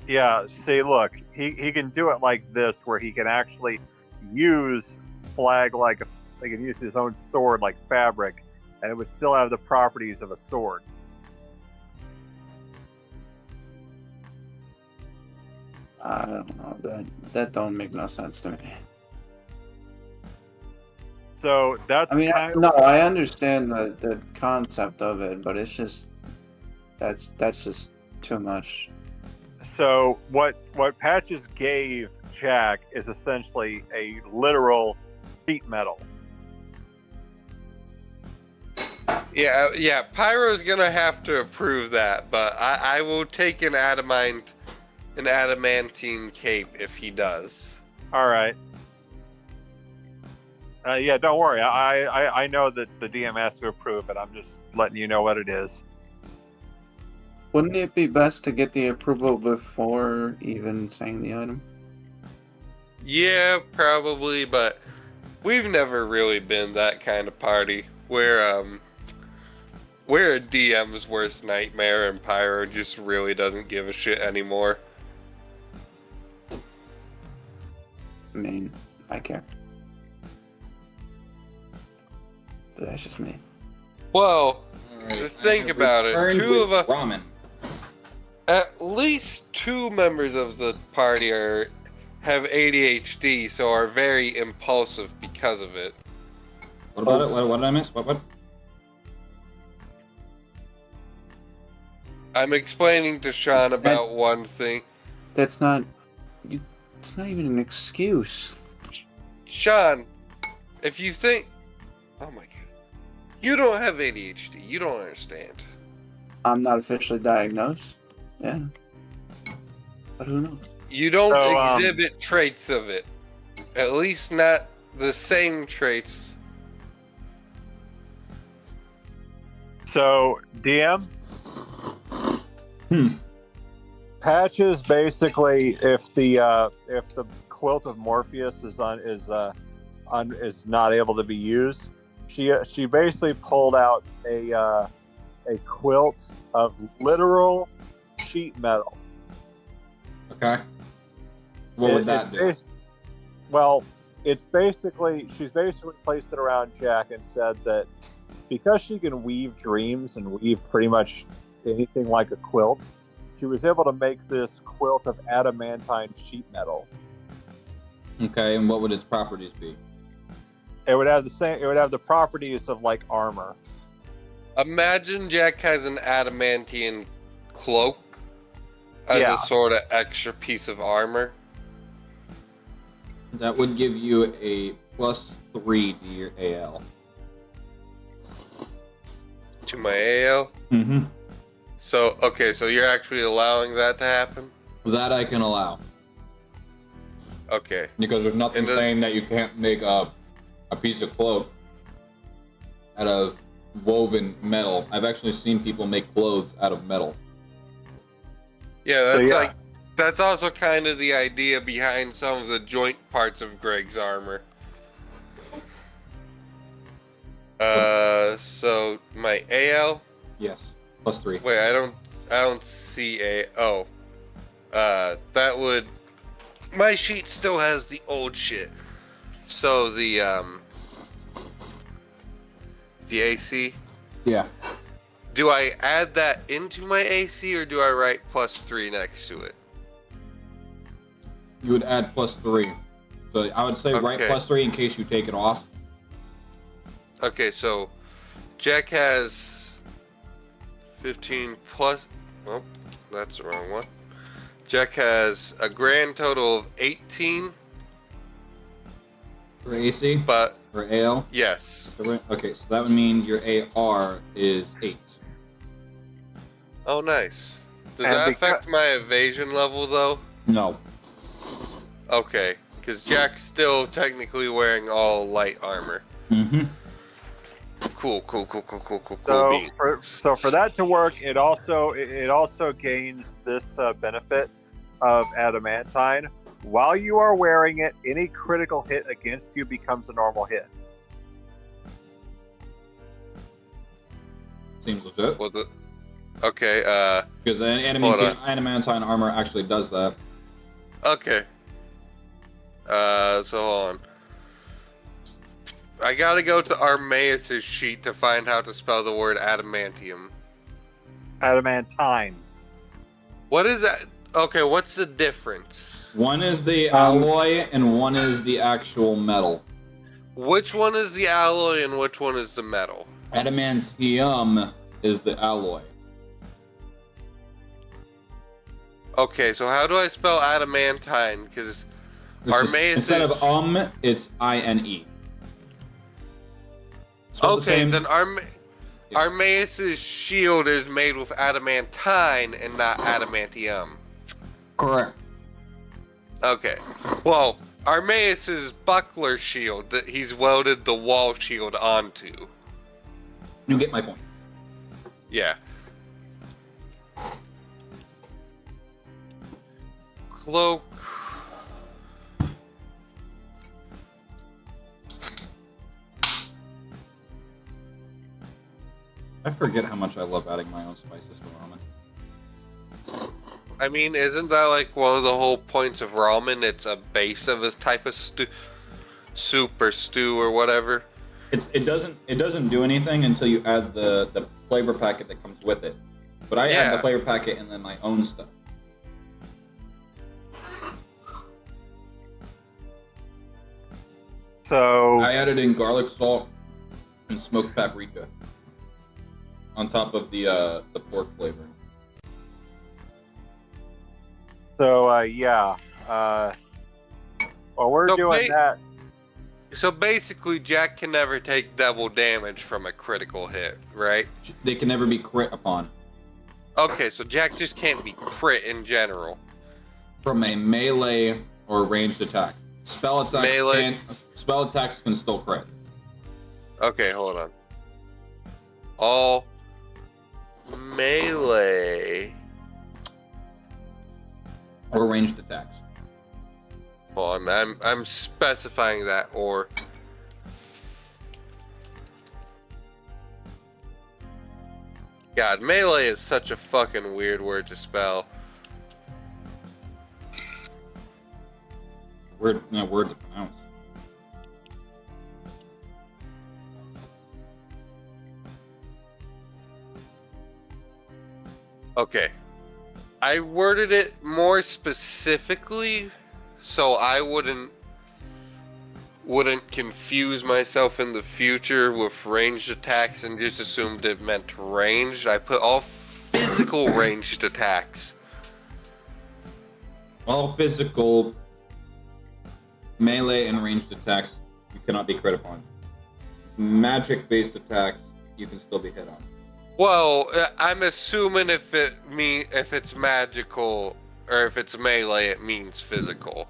Yeah, see, look, he can do it like this, where he can actually use flag like he can use his own sword like fabric, and it would still have the properties of a sword. I don't know. That don't make no sense to me. So that's. I mean, I understand the concept of it, but it's just that's just too much. So what Patches gave Jack is essentially a literal sheet metal. Yeah, Pyro's gonna have to approve that, but I will take an adamantine cape if he does. All right. Yeah, don't worry. I know that the DM has to approve it. I'm just letting you know what it is. Wouldn't it be best to get the approval before even saying the item? Yeah, probably, but we've never really been that kind of party where we're a DM's worst nightmare, and Pyro just really doesn't give a shit anymore. I mean, I care. But that's just me. Well, Alright, just think about it. Ramen. At least two members of the party have ADHD, so are very impulsive because of it. What about it? What did I miss? What? I'm explaining to Sean about one thing. That's not. It's not even an excuse. Sean, if you think, oh my god, you don't have ADHD. You don't understand. I'm not officially diagnosed. Yeah. But who knows? You don't exhibit traits of it. At least not the same traits. So, DM? Patches basically, if the quilt of Morpheus is not able to be used, she basically pulled out a quilt of literal sheet metal. Okay. What would that do? Well, she's basically placed it around Jack and said that because she can weave dreams and weave pretty much anything like a quilt, she was able to make this quilt of adamantine sheet metal. Okay, and what would its properties be? It would have the properties of like armor. Imagine Jack has an adamantine cloak as a sort of extra piece of armor. That would give you a +3 to your AL. To my AL? Mm-hmm. So you're actually allowing that to happen? That I can allow. Okay. Because there's nothing saying that you can't make a piece of cloak out of woven metal. I've actually seen people make clothes out of metal. Yeah, that's also kind of the idea behind some of the joint parts of Greg's armor. So my AL. Yes, +3. Wait, I don't see a. Oh, that would. My sheet still has the old shit. So the AC. Yeah. Do I add that into my AC or do I write +3 next to it? You would add +3. So I would say write Okay. +3 in case you take it off. Okay, so Jack has 15 plus. Oh, that's the wrong one. Jack has a grand total of 18, For AC but or AL. yes. Okay, so that would mean your AR is 8. Oh, nice. Does And that affect my evasion level though? No. Okay, because Jack's still technically wearing all light armor. Mm-hmm. Cool. So beans. for that to work, it also gains this benefit of adamantine. While you are wearing it, any critical hit against you becomes a normal hit. Seems legit. Was it? Okay. Because adamantine armor actually does that. Okay. So hold on. I gotta go to Armaeus' sheet to find how to spell the word adamantium. Adamantine. What is that? Okay, what's the difference? One is the alloy and one is the actual metal. Which one is the alloy and which one is the metal? Adamantium is the alloy. Okay, so how do I spell adamantine? Because Armaeus Instead is... of it's INE. Spelled the Okay, same. then Armaeus' shield is made with adamantine and not adamantium. Correct. Okay. Well, Armaeus' buckler shield that he's welded the wall shield onto. You get my point. Yeah. Cloak. I forget how much I love adding my own spices to ramen. I mean, isn't that like one of the whole points of ramen? It's a base of a type of soup or stew or whatever. It doesn't do anything until you add the flavor packet that comes with it. But I add the flavor packet and then my own stuff. So I added in garlic salt and smoked paprika on top of the pork flavoring. While we're doing that, So basically, Jack can never take double damage from a critical hit, right? They can never be crit upon. Okay, so Jack just can't be crit in general. From a melee or ranged attack. Spell attacks can still crit. Okay, hold on. All melee. Or ranged attacks. Hold on, I'm specifying that, or God, melee is such a fucking weird word to spell. Word to pronounce. Okay. I worded it more specifically so I wouldn't confuse myself in the future with ranged attacks and just assumed it meant ranged. I put all physical ranged attacks. All physical melee and ranged attacks you cannot be crit upon. Magic-based attacks you can still be hit on. Well, I'm assuming if it's magical or if it's melee, it means physical.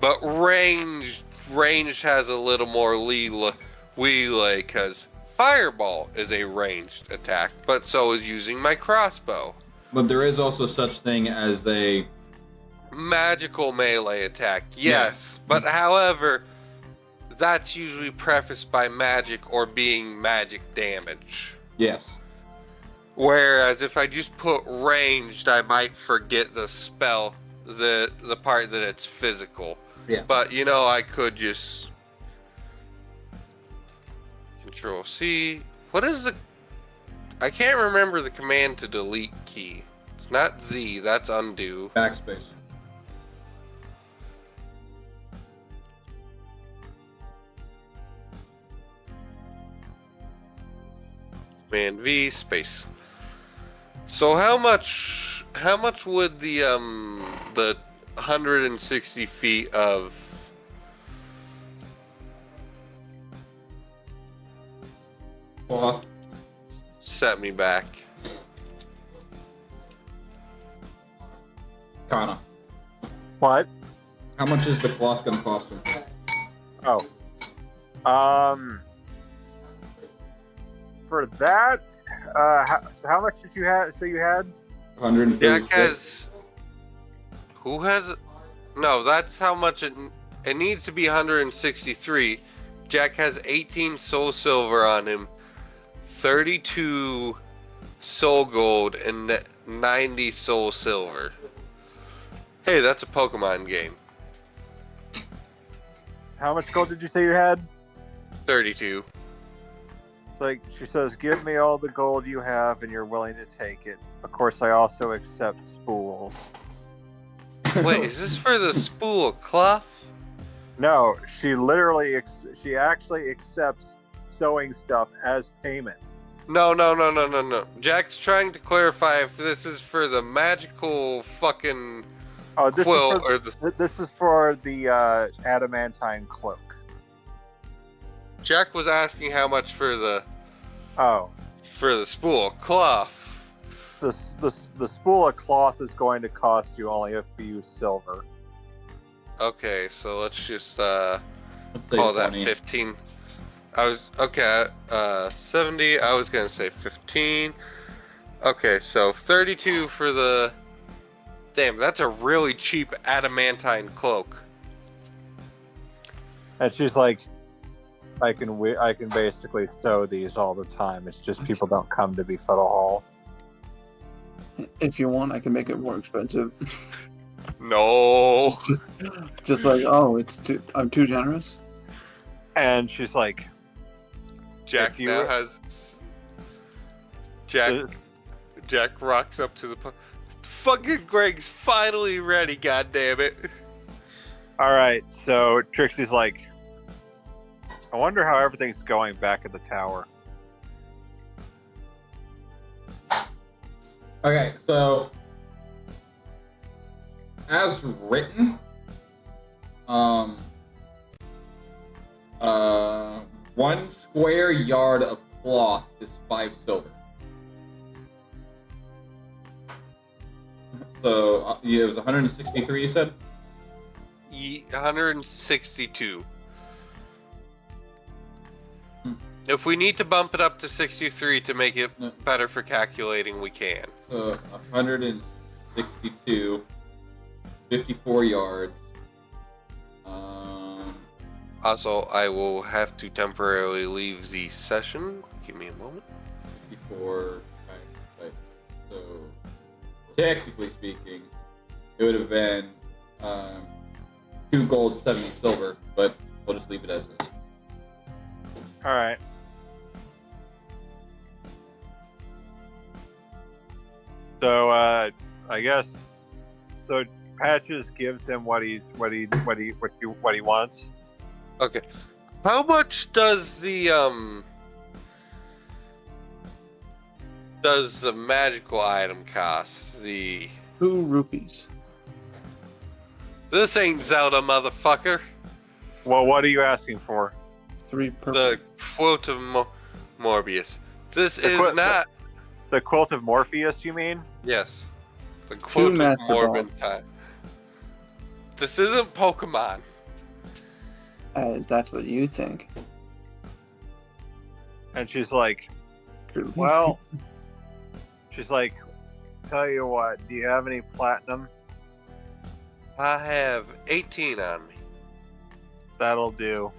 But ranged has a little more leeway because fireball is a ranged attack, but so is using my crossbow. But there is also such thing as a Magical melee attack, yes. Yeah. But however, that's usually prefaced by magic or being magic damage. Yes. Whereas if I just put ranged, I might forget the spell, the part that it's physical. Yeah. But you know, I could just Control C. What is the? I can't remember the command to delete key. It's not Z. That's undo. Backspace. Command V space. So how much would the 160 feet of Cloth. set me back? Kana. What? How much is the cloth gonna cost him? Oh. For that, how much did you have? So you had? 136. Jack has. Who has it? No, that's how much it needs to be 163. Jack has 18 soul silver on him, 32 soul gold, and 90 soul silver. Hey, that's a Pokemon game. How much gold did you say you had? 32. It's like she says, "Give me all the gold you have, and you're willing to take it. Of course, I also accept spools." Wait, is this for the spool of cloth? No, she she actually accepts sewing stuff as payment. No. Jack's trying to clarify if this is for the magical fucking Oh, this quill is for, or the. this is for the adamantine cloak. Jack was asking how much for the Oh, spool of cloth. the spool of cloth is going to cost you only a few silver. Okay, so let's just Let's say call that 20. 15. I was okay. 70. I was gonna say 15. Okay, so 32 for the. Damn, that's a really cheap adamantine cloak. And she's like, I can basically sew these all the time. It's just people don't come to Befuddle Hall. If you want, I can make it more expensive. No. just like, oh, I'm too generous. And she's like, Jack if you now were- has. Jack rocks up to the. Fucking Greg's finally ready. God damn it. all right. So Trixie's like, I wonder how everything's going back at the tower. Okay, so as written, 1 square yard of cloth is 5 silver. So yeah, it was 163. You said 162. If we need to bump it up to 63 to make it No. better for calculating, we can. 162, 54 yards. Also, I will have to temporarily leave the session. Give me a moment. 54. Right. So technically speaking, it would have been 2 gold, 70 silver, but we'll just leave it as is. All right. So I guess so. Patches gives him what he wants. Okay. How much does the magical item cost? 2 rupees. This ain't Zelda, motherfucker. Well, what are you asking for? 3 purple. The quote of Morbius. This The is not. The quilt of Morpheus, you mean? Yes. The quote of Master Morbin time. This isn't Pokemon. That's what you think. And she's like, well, she's like, tell you what, do you have any platinum? I have 18 on me. That'll do.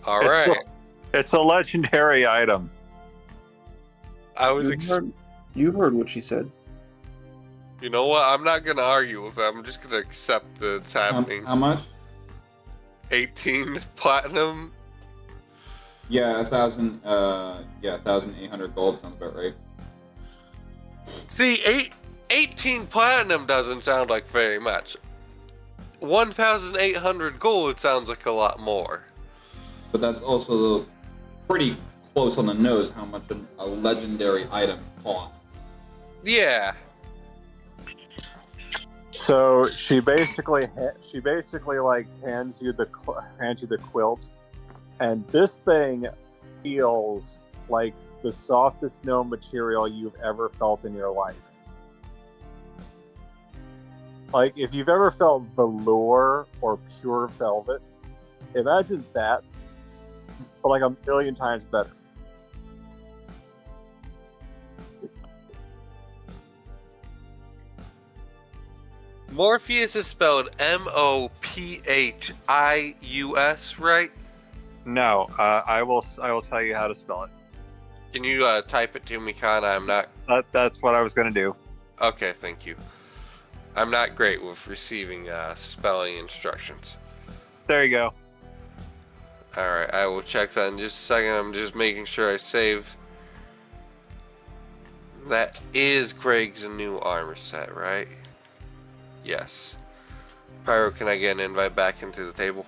All right. It's a legendary item. I was. You heard what she said. You know what? I'm not gonna argue with it. I'm just gonna accept that it's happening. How much? 18 platinum. Yeah, 1,800 gold sounds about right. See, 18 platinum doesn't sound like very much. 1,800 gold sounds like a lot more. But that's also pretty close on the nose how much a legendary item costs. Yeah. So she basically like hands you the quilt, and this thing feels like the softest known material you've ever felt in your life. Like if you've ever felt velour or pure velvet, imagine that, but like a million times better. Morpheus is spelled Mophius, right? No, I will tell you how to spell it. Can you type it to me, Kana? I'm not. That's what I was gonna do. Okay, thank you. I'm not great with receiving spelling instructions. There you go. Alright, I will check that in just a second. I'm just making sure I saved. That is Greg's new armor set, right? Yes. Pyro, can I get an invite back into the table?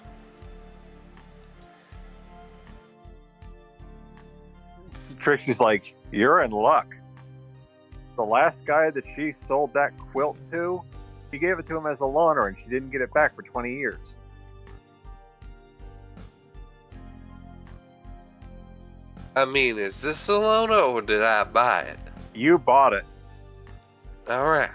Trixie's like, you're in luck. The last guy that she sold that quilt to, she gave it to him as a loaner, and she didn't get it back for 20 years. I mean, is this a loaner or did I buy it? You bought it. Alright.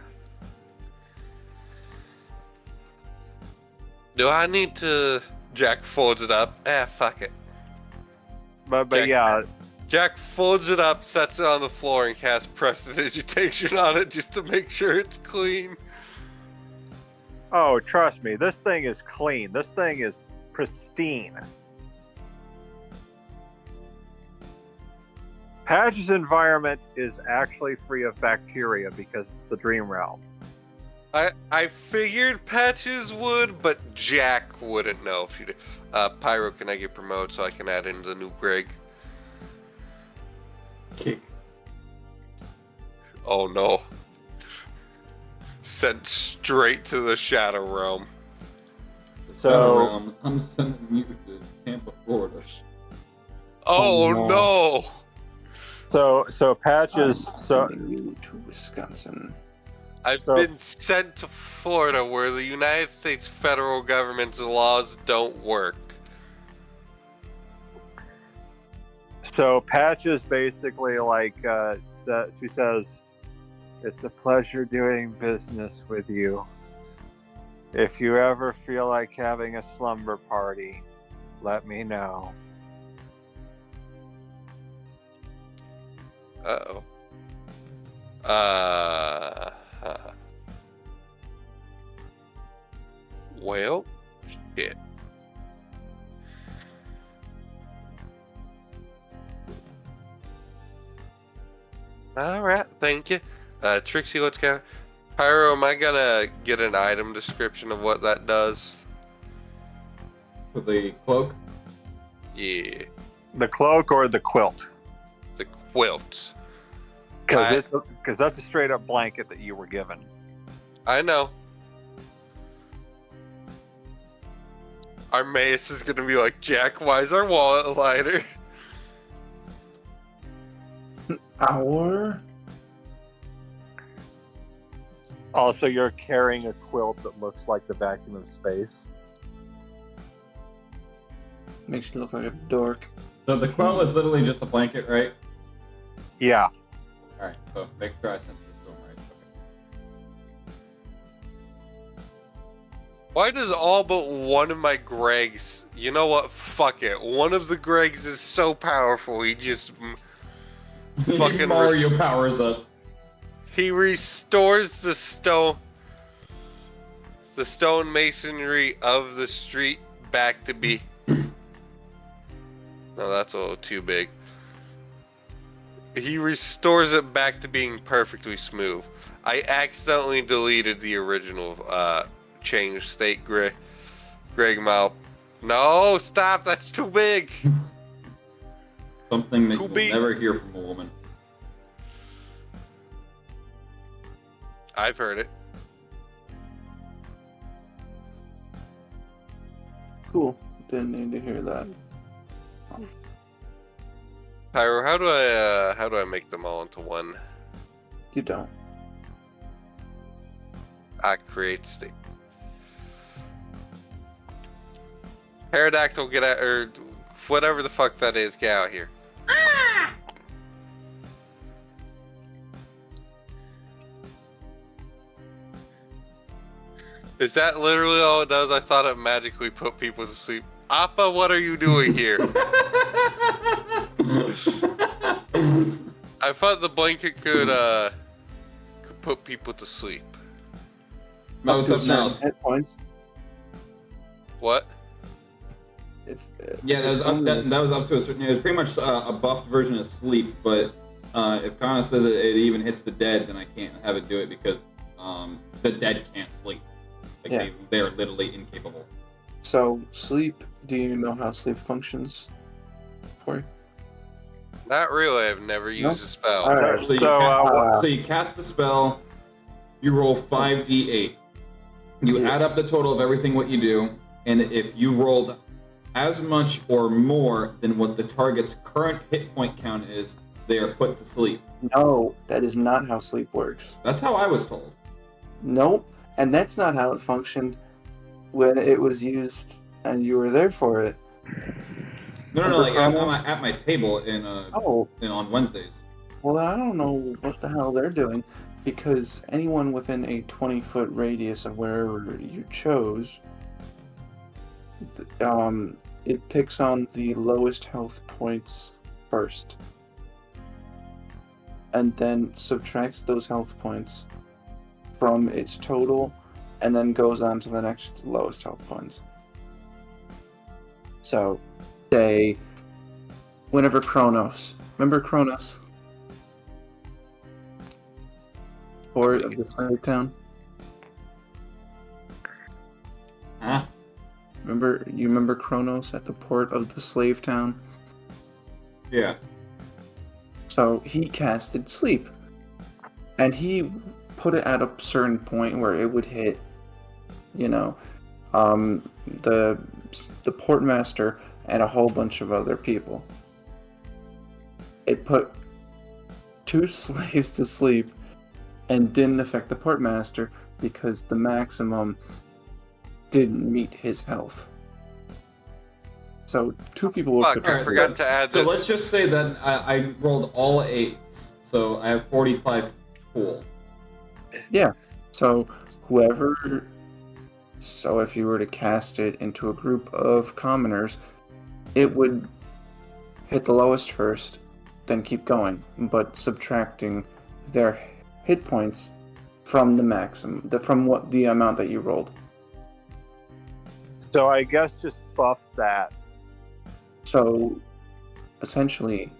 Do I need to... Jack folds it up. Fuck it. But Jack- yeah, Jack folds it up, sets it on the floor, and casts prestidigitation on it just to make sure it's clean. oh, trust me, this thing is clean. This thing is pristine. Patch's environment is actually free of bacteria because it's the Dream Realm. I figured Patches would, but Jack wouldn't know if you did. Pyro, can I get promoted so I can add in the new Greg? Kick. Oh no. Sent straight to the Shadow Realm. So- I'm sending you to Tampa, Florida. Oh, Oh, no. So Patches, so Sending you to Wisconsin. I've So- been sent to Florida where the United States federal government's laws don't work. So Patches basically like she says, "It's a pleasure doing business with you. If you ever feel like having a slumber party, let me know." Uh-oh. Well, shit. Alright, thank you. Trixie, let's go. Pyro, am I gonna get an item description of what that does? For the cloak? Yeah, The cloak or the quilt? the quilt. Because that's a straight up blanket that you were given. I know. Armaeus is gonna be like, Jack, why is our wallet lighter? Our? Also, you're carrying a quilt that looks like the vacuum of space. Makes you look like a dork. So the quilt is literally just a blanket, right? Yeah. Alright, so make sure I sent this to him right. Why does all but one of my Gregs... You know what? Fuck it. One of the Gregs is so powerful, he just... Okay. Fucking Mario powers up. He restores the stone... the stone masonry of the street back to be... No, that's a little too big. He restores it back to being perfectly smooth. I accidentally deleted the original change state Greg Mao. No, stop, that's too big. Something that you'll never hear from a woman. I've heard it. Cool. Didn't need to hear that. Pyro, how do I make them all into one? You don't. I create state. Pterodactyl, get out, or whatever the fuck that is, get out here. Is that literally all it does? I thought it magically put people to sleep. Appa, what are you doing here? I thought the blanket could put people to sleep. That was something else. Hit points. What? Yeah, that was up to a certain. It was pretty much a buffed version of sleep, but if Kana says it even hits the dead, then I can't have it do it because the dead can't sleep. Like they are literally incapable. So sleep. Do you know how sleep functions? Corey? Not really. I've never used a spell. All right. So you cast the spell. You roll 5d8. You add up the total of everything what you do, and if you rolled as much or more than what the target's current hit point count is, they are put to sleep. No, that is not how sleep works. That's how I was told. Nope, and that's not how it functioned when it was used and you were there for it. No. Like I'm at my table on Wednesdays. Well, I don't know what the hell they're doing, because anyone within a 20-foot radius of wherever you chose, it picks on the lowest health points first, and then subtracts those health points from its total, and then goes on to the next lowest health points. So, say, whenever Kronos, remember Kronos? Port of the slave town? Huh? You remember Kronos at the port of the slave town? Yeah. So he casted sleep. And he put it at a certain point where it would hit, the portmaster and a whole bunch of other people. It put 2 slaves to sleep and didn't affect the portmaster because the maximum didn't meet his health. So 2 people were put to sleep. Forgot to add this. So let's just say that I rolled all 8s, so I have 45 pool. Yeah. So if you were to cast it into a group of commoners, it would hit the lowest first, then keep going, but subtracting their hit points from the maximum, from the amount that you rolled. So I guess just buff that. So essentially,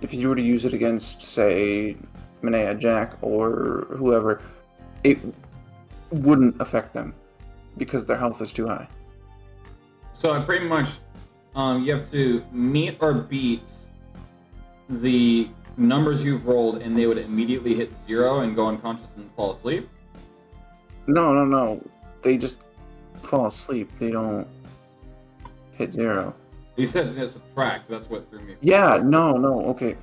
if you were to use it against, say, Manea, Jack, or whoever, it wouldn't affect them because their health is too high. So I pretty much, you have to meet or beat the numbers you've rolled, and they would immediately hit 0 and go unconscious and fall asleep? No. They just fall asleep. They don't hit 0. You said to subtract. That's what threw me. Yeah, no, okay.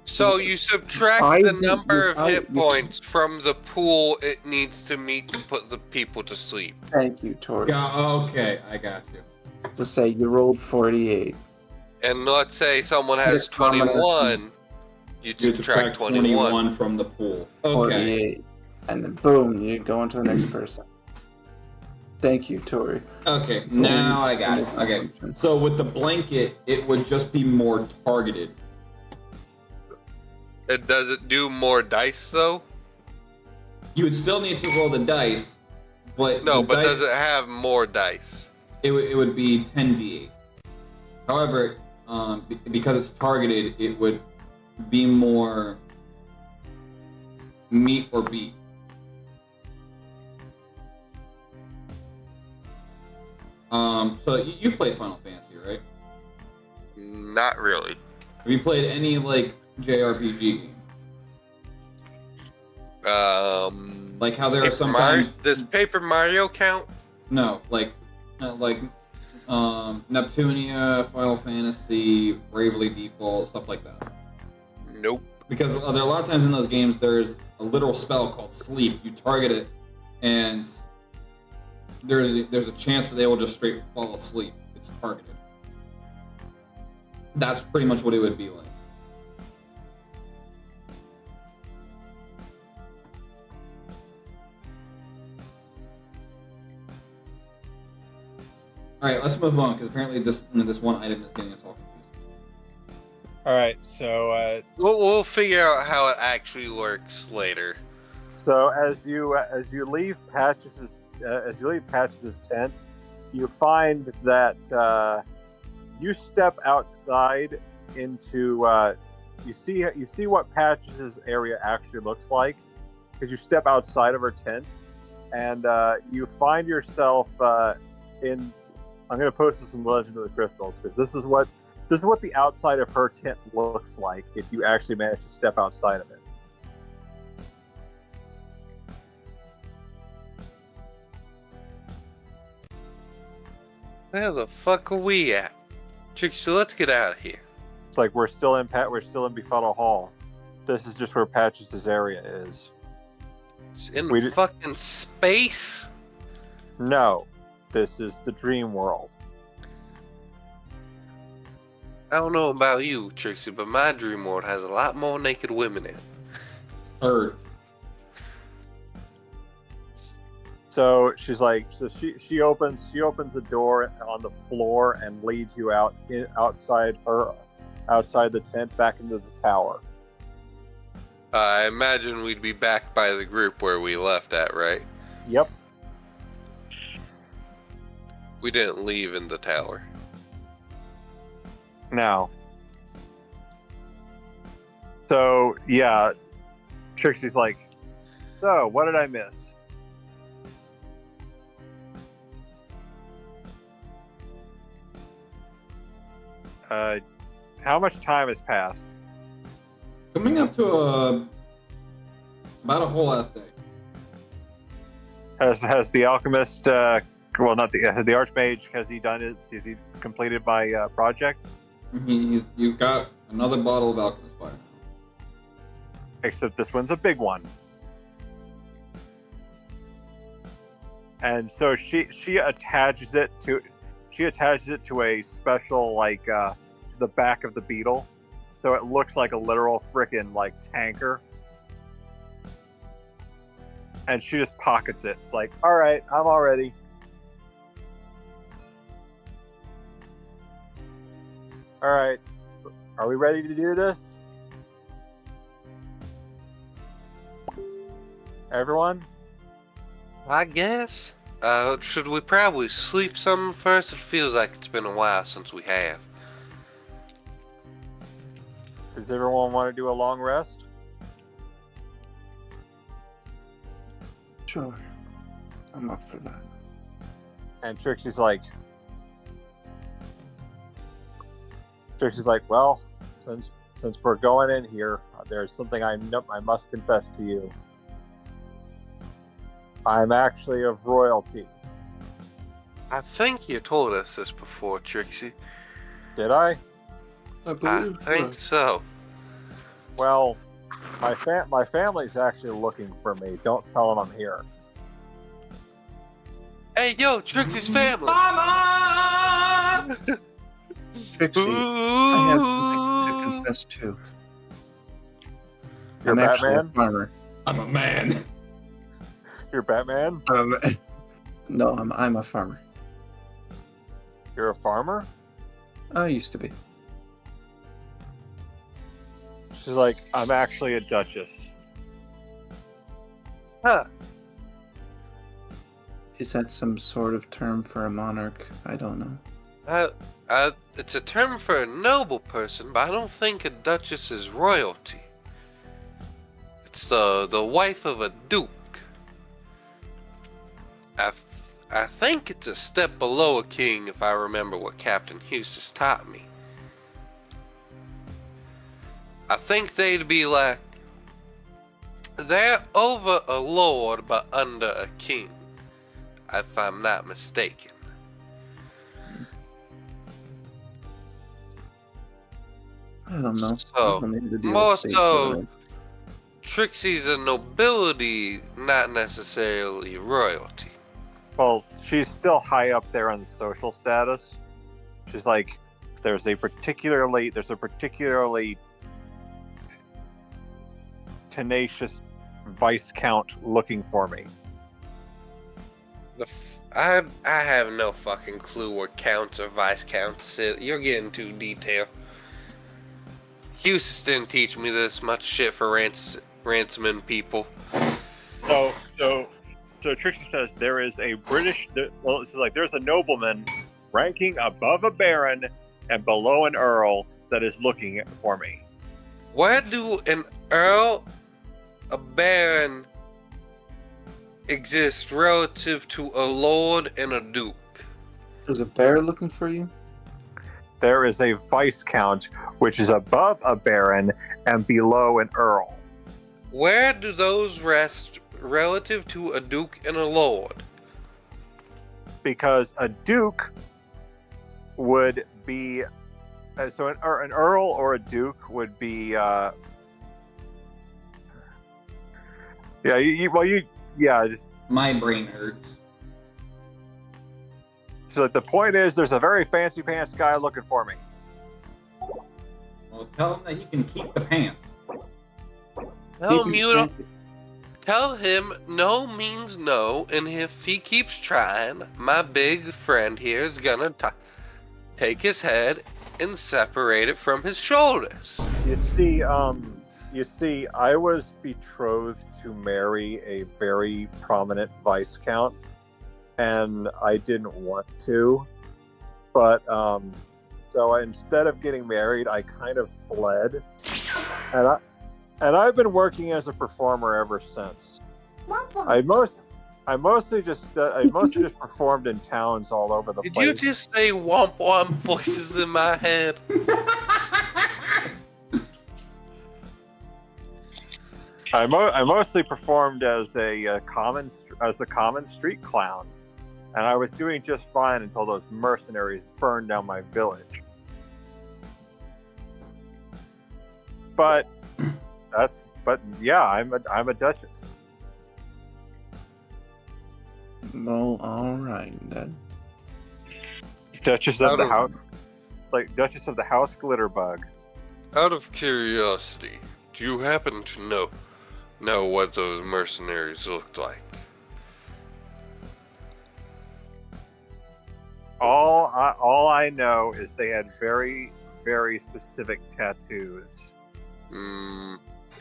So you subtract the number of hit points from the pool it needs to meet to put the people to sleep. Thank you, Tori. Okay, I got you. Let's say you rolled 48. And let's say someone has 21, you'd subtract 21 from the pool. Okay. 48. And then boom, you go on to the next person. Thank you, Tori. Okay, now I got it. Okay, so with the blanket, it would just be more targeted. And does it do more dice, though? You would still need to roll the dice, but No, the but dice, does it have more dice? it would be 10d8. However, because it's targeted, it would be more meet or beat. So you've played Final Fantasy, right? Not really. Have you played any like JRPG game? Like how there are sometimes. Does Paper Mario count? No, like Neptunia, Final Fantasy, Bravely Default, stuff like that. Nope. Because there are a lot of times in those games, there's a literal spell called Sleep. You target it, and there's a chance that they will just straight fall asleep. It's targeted. That's pretty much what it would be like. All right, let's move on because apparently this one item is getting us all confused. All right, so We'll figure out how it actually works later. so as you leave Patch's tent, you find that you step outside into you see what Patch's area actually looks like because you step outside of her tent, and you find yourself in. I'm going to post this in Legend of the Crystals because this is what the outside of her tent looks like if you actually manage to step outside of it. Where the fuck are we at? Trixie, let's get out of here. It's like we're still in Befuddle Hall. This is just where Patches' area is. It's in We did- fucking space? No, this is the dream world. I don't know about you, Trixie, but my dream world has a lot more naked women in it. Heard. So she's like, she opens the door on the floor and leads you outside the tent back into the tower. I imagine we'd be back by the group where we left at, right? Yep. We didn't leave in the tower. Now. So yeah, Trixie's like, so what did I miss? How much time has passed? Coming up to about a whole ass day. Has the alchemist, not the archmage, has he done it? Is he completed my project? You've got another bottle of alchemist fire now. Except this one's a big one. And so she attaches it to a special to the back of the beetle, so it looks like a literal frickin' tanker. And she just pockets it. It's like, all right, I'm all ready. All right, are we ready to do this? Everyone? I guess. Should we probably sleep some first? It feels like it's been a while since we have. Does everyone want to do a long rest? Sure. I'm up for that. And Trixie's like, well, since we're going in here, there's something I must confess to you. I'm actually of royalty. I think you told us this before, Trixie. Did I? I I believe think so. Well, my family's actually looking for me. Don't tell them I'm here. Hey, yo, Trixie's family! Mama! Trixie, I have something to confess to. You're I'm actually a Batman? farmer. I'm a man. You're Batman? No, I'm a farmer. You're a farmer? I used to be. She's like, I'm actually a duchess. Huh. Is that some sort of term for a monarch? I don't know. It's a term for a noble person, but I don't think a duchess is royalty. It's the wife of a duke. I think it's a step below a king, if I remember what Captain Eustace taught me. I think they'd be like, they're over a lord but under a king, if I'm not mistaken. I don't know. So, I don't need to deal more with state so, government. Trixie's a nobility, not necessarily royalty. Well, she's still high up there on the social status. She's like, there's a particularly tenacious Viscount looking for me. I have no fucking clue where counts or vice counts sit. You're getting too detailed. Eustace didn't teach me this much shit for ransoming people. So Trixie says there is a there's a nobleman ranking above a baron and below an earl that is looking for me. Where do an earl, a baron, exist relative to a lord and a duke? There's a bear looking for you? There is a Viscount, which is above a baron and below an earl. Where do those rest relative to a duke and a lord? Because a duke would be so an earl or a duke would be My brain hurts. So the point is, there's a very fancy pants guy looking for me. Well, tell him that he can keep the pants. Tell him no means no, and if he keeps trying, my big friend here is gonna take his head and separate it from his shoulders. You see, I was betrothed to marry a very prominent Viscount, and I didn't want to, but so instead of getting married, I kind of fled, and I've been working as a performer ever since. I mostly just performed in towns all over the place. Did you just say womp womp voices in my head? I mostly performed as a common street clown, and I was doing just fine until those mercenaries burned down my village. But yeah, I'm a duchess. Well, all right then. Duchess of the house, Duchess of the House Glitterbug. Out of curiosity, do you happen to know what those mercenaries looked like? All I know is they had very, very specific tattoos.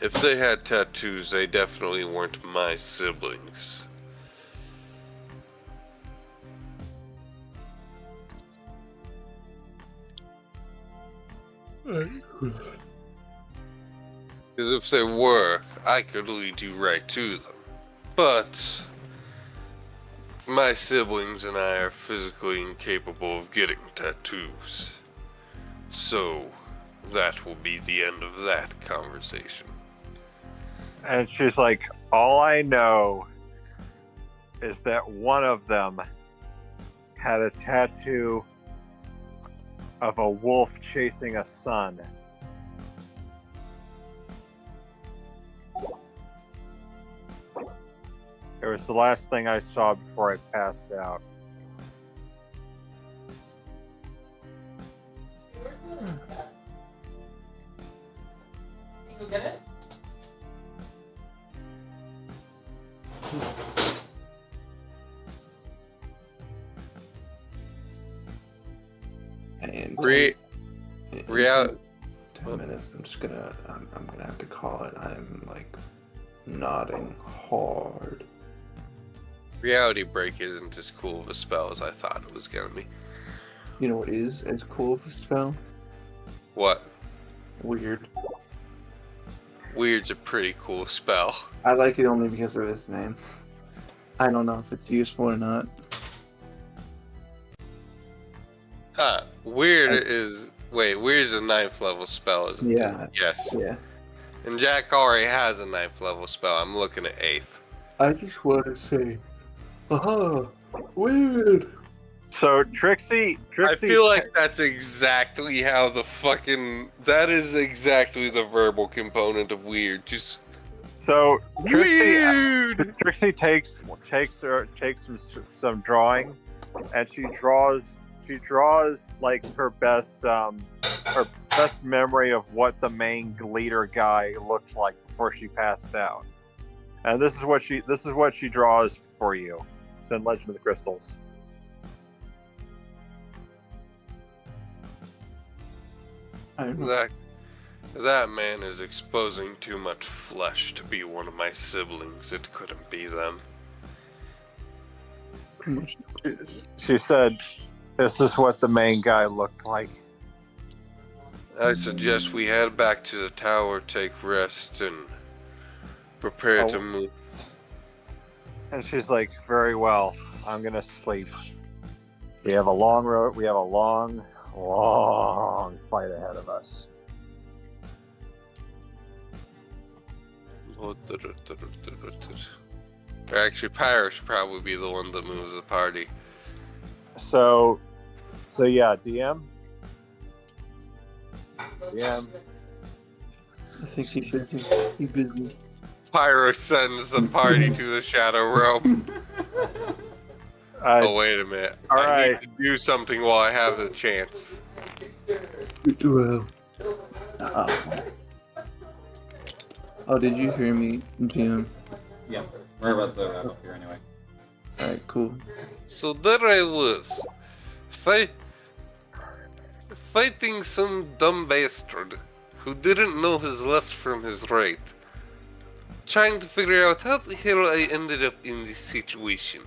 If they had tattoos, they definitely weren't my siblings. Because if they were, I could lead you right to them. But my siblings and I are physically incapable of getting tattoos. So that will be the end of that conversation. And she's like, all I know is that one of them had a tattoo of a wolf chasing a sun. It was the last thing I saw before I passed out. You get it? And Reality. 10 minutes. I'm gonna have to call it. I'm like nodding hard. Reality Break isn't as cool of a spell as I thought it was gonna be. You know what is as cool of a spell? What? Weird. Weird's a pretty cool spell. I like it only because of his name. I don't know if it's useful or not. Huh. Weird is a 9th level spell, isn't Yeah. it? Yes. Yeah. And Jack already has a 9th level spell. I'm looking at 8th. I just want to say, aha, weird. So Trixie, I feel like that's exactly how that is exactly the verbal component of weird. Just so weird. Trixie takes some drawing, and she draws like her best memory of what the main leader guy looked like before she passed out. And this is what she draws for you. It's in Legend of the Crystals. That man is exposing too much flesh to be one of my siblings. It couldn't be them. She said, "This is what the main guy looked like." I suggest we head back to the tower, take rest, and prepare to move. And she's like, "Very well. I'm gonna sleep. We have a long road. We have a long fight ahead of us." Actually, Pyro should probably be the one that moves the party. So yeah, DM. I think he's busy. He's busy. Pyro sends the party to the Shadow Realm. Oh, wait a minute. I need to do something while I have the chance. Well. Oh, did you hear me, Jim? Yeah, we're about to wrap up here anyway. Alright, cool. So there I was, fighting some dumb bastard who didn't know his left from his right. Trying to figure out how the hell I ended up in this situation.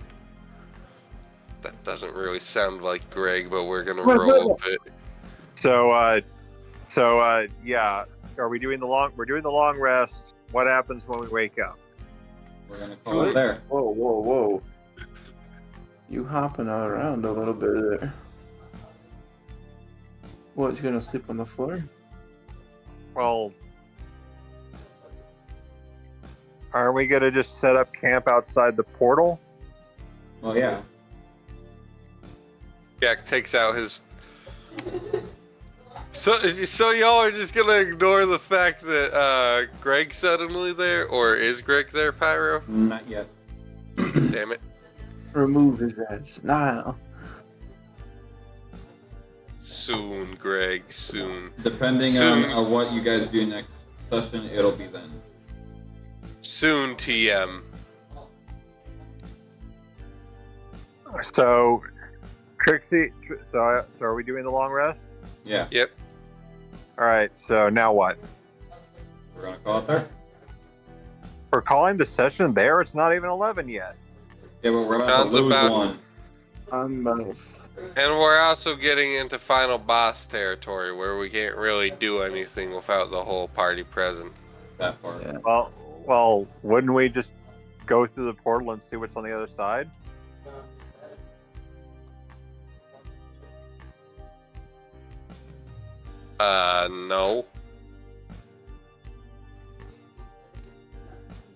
That doesn't really sound like Greg, but we're gonna roll with it. So yeah. Are we doing the long? We're doing the long rest. What happens when we wake up? We're gonna call it there. Whoa. You hopping around a little bit there. What, you gonna sleep on the floor? Well, aren't we gonna just set up camp outside the portal? Well, yeah. Jack takes out his... So y'all are just gonna ignore the fact that Greg's suddenly there? Or is Greg there, Pyro? Not yet. Damn it. Remove his ass. Now. Soon, Greg, soon. Depending on what you guys do next session, it'll be then. Soon, TM. So, Trixie, so are we doing the long rest? Yeah. Yep. All right, so now what? We're gonna call it there. We're calling the session there? It's not even 11 yet. Yeah, but we're about to lose one. I'm And we're also getting into final boss territory where we can't really do anything without the whole party present. That part. Yeah. Well, wouldn't we just go through the portal and see what's on the other side? No.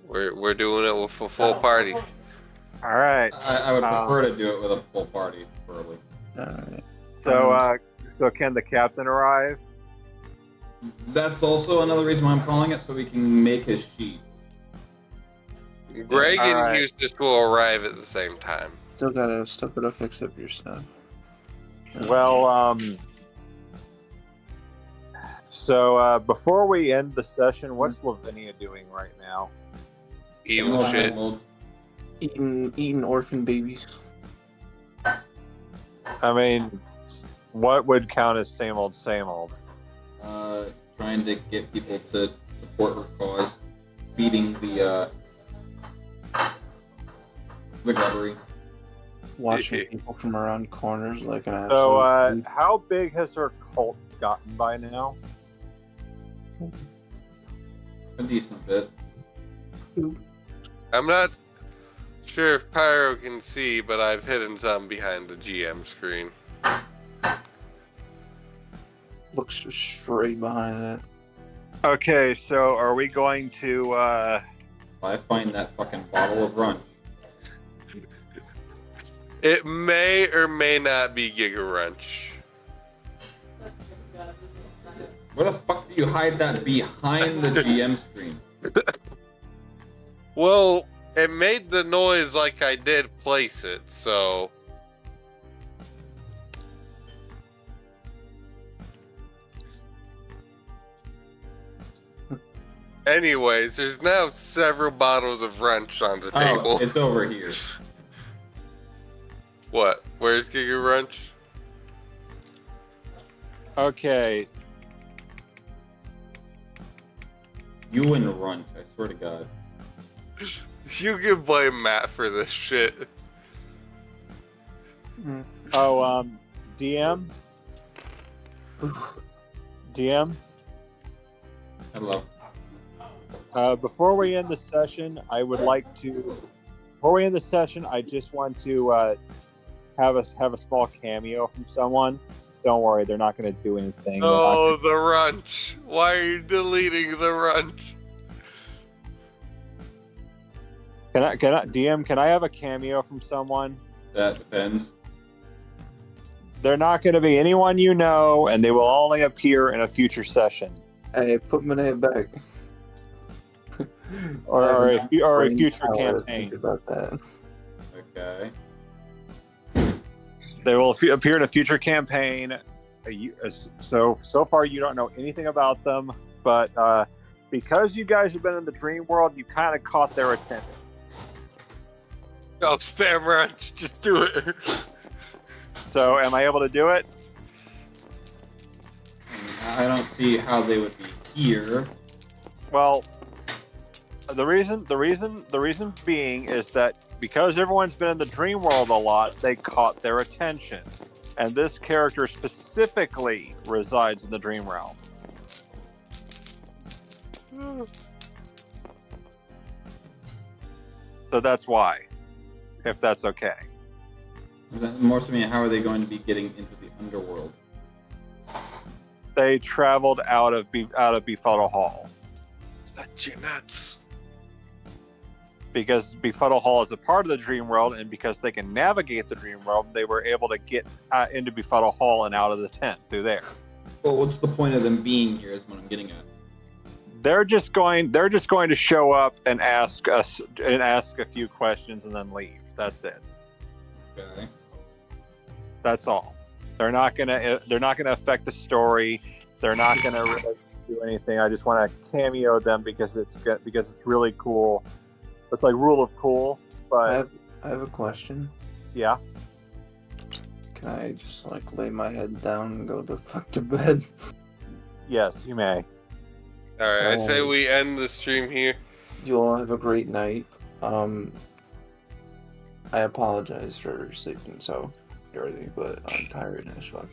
We're doing it with a full party. All right. I would prefer to do it with a full party, preferably. Alright. So can the captain arrive? That's also another reason why I'm calling it, so we can make his sheet. Greg and Alright. Eustace will arrive at the same time. Still gotta fix up your stuff. Well, so before we end the session, what's Lavinia doing right now? Evil shit. Eating orphan babies. I mean, what would count as same old, same old? Trying to get people to support her cause, feeding the Good rubbery. Watching people from around corners like an absolute. So, how big has her cult gotten by now? A decent bit. I'm not sure if Pyro can see, but I've hidden some behind the GM screen. Looks straight behind it. Okay, so are we going to? I find that fucking bottle of Runch. It may or may not be Giga Wrench. Where the fuck do you hide that behind the GM screen? Well, it made the noise like I did place it, so... Anyways, there's now several bottles of Wrench on the table. Oh, it's over here. What? Where's Giga Wrench? Okay, You and Runch, I swear to God. You can blame Matt for this shit. oh, DM? DM? Hello. Before we end the session, I would like to... Before we end the session, I just want to have a small cameo from someone. Don't worry, they're not going to do anything. Oh, the Wrench. Why are you deleting the Wrench? Can I, DM, can I have a cameo from someone? That depends. They're not going to be anyone you know, and they will only appear in a future session. Hey, put my name back. Or a future Think campaign. about that. Okay. They will appear in a future campaign. So far you don't know anything about them, but because you guys have been in the dream world, you kind of caught their attention. Oh, spam Wrench. Just do it. So am I able to do it? I don't see how they would be here. Well, the reason being is that because everyone's been in the dream world a lot, they caught their attention. And this character specifically resides in the dream realm. So that's why, if that's okay. More so, how are they going to be getting into the underworld? They traveled out of Befuddle Hall. Is that Jeanette's? Because Befuddle Hall is a part of the dream world, and because they can navigate the dream world, they were able to get into Befuddle Hall and out of the tent through there. Well, what's the point of them being here is what I'm getting at. They're just going to show up and ask a few questions and then leave. That's it. Okay. That's all. They're not gonna affect the story. They're not gonna really do anything. I just want to cameo them because it's really cool. It's like rule of cool, but I have a question. yeah. Can I just lay my head down and go the fuck to bed? Yes, you may. Alright, I say we end the stream here. You all have a great night. I apologize for sleeping so early, but I'm tired as fuck.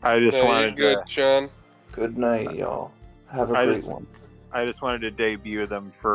I just No, you're wanted good, to, Sean. Good night, y'all. Have a great one. I just wanted to debut them for